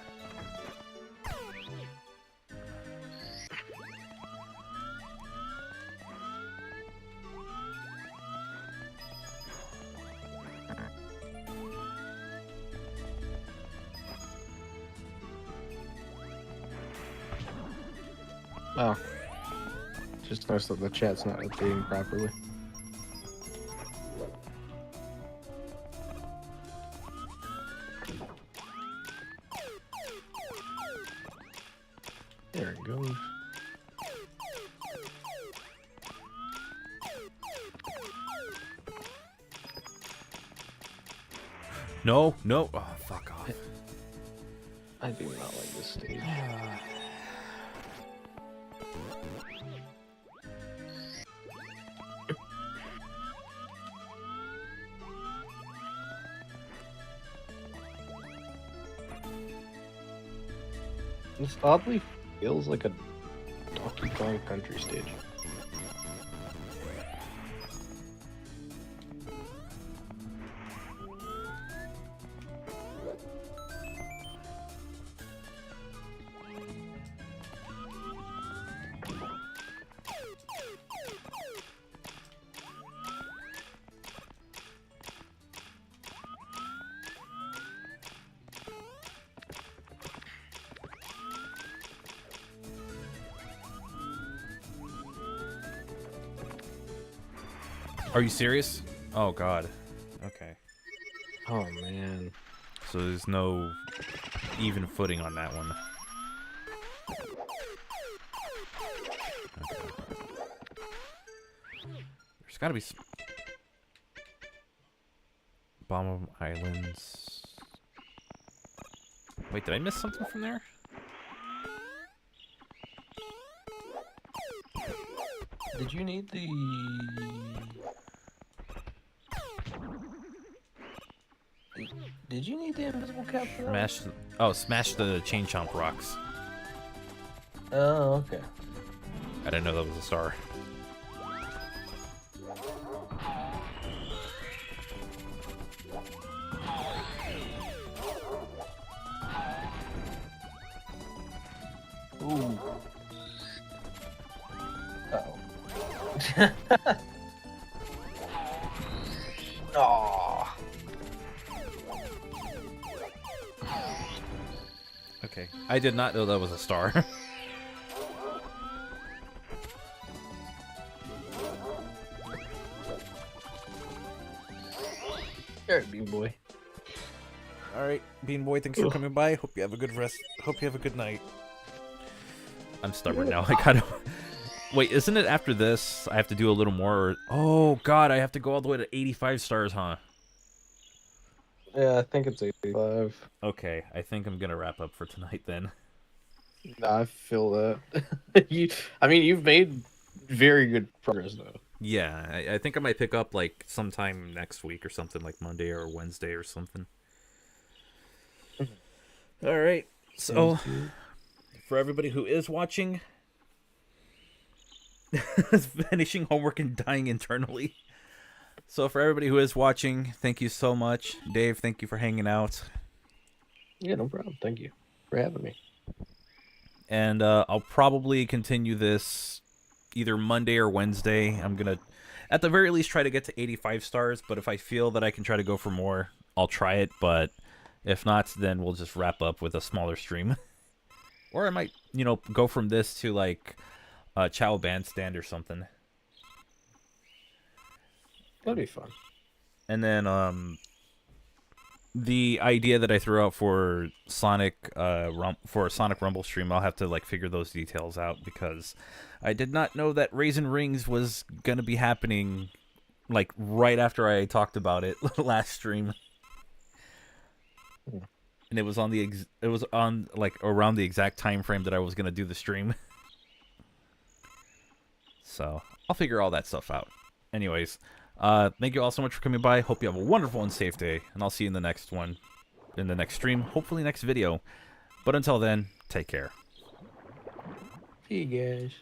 Oh. Just noticed that the chat's not updating properly. There it goes. No, no. Oh, fuck off. I do not like this stage. This oddly feels like a Donkey Kong Country stage. Are you serious? Oh god. Okay. Oh man. So there's no even footing on that one. Okay. There's gotta be some... Bomb Islands... Wait, did I miss something from there? Did you need the... Did you need the invisible cap for that? Smash the chain chomp rocks. Oh, okay. I didn't know that was a star. Ooh. Uh-oh. Aw. Okay. I did not know that was a star. Alright, Bean Boy. Alright, Bean Boy, thanks for coming by. Hope you have a good rest. Hope you have a good night. I'm stubborn now. I kind of... Wait, isn't it after this I have to do a little more? Or... Oh, God, I have to go all the way to 85 stars, huh? Yeah, I think it's 85. Okay, I think I'm going to wrap up for tonight then. Nah, I feel that. I mean, you've made very good progress, though. Yeah, I think I might pick up, like, sometime next week or something, like Monday or Wednesday or something. Alright, so... For everybody who is watching... finishing homework and dying internally. So for everybody who is watching, thank you so much. Dave, thank you for hanging out. Yeah, no problem. Thank you for having me. And I'll probably continue this either Monday or Wednesday. I'm going to, at the very least, try to get to 85 stars. But if I feel that I can try to go for more, I'll try it. But if not, then we'll just wrap up with a smaller stream. Or I might, you know, go from this to, like, Chow Bandstand or something. That'd be fun. And then the idea that I threw out for Sonic Rumble stream, I'll have to like figure those details out because I did not know that Raisin Rings was gonna be happening like right after I talked about it last stream. And it was on like around the exact time frame that I was gonna do the stream. So I'll figure all that stuff out. Anyways, thank you all so much for coming by. Hope you have a wonderful and safe day, and I'll see you in the next one, in the next stream, hopefully next video. But until then, take care. See you guys.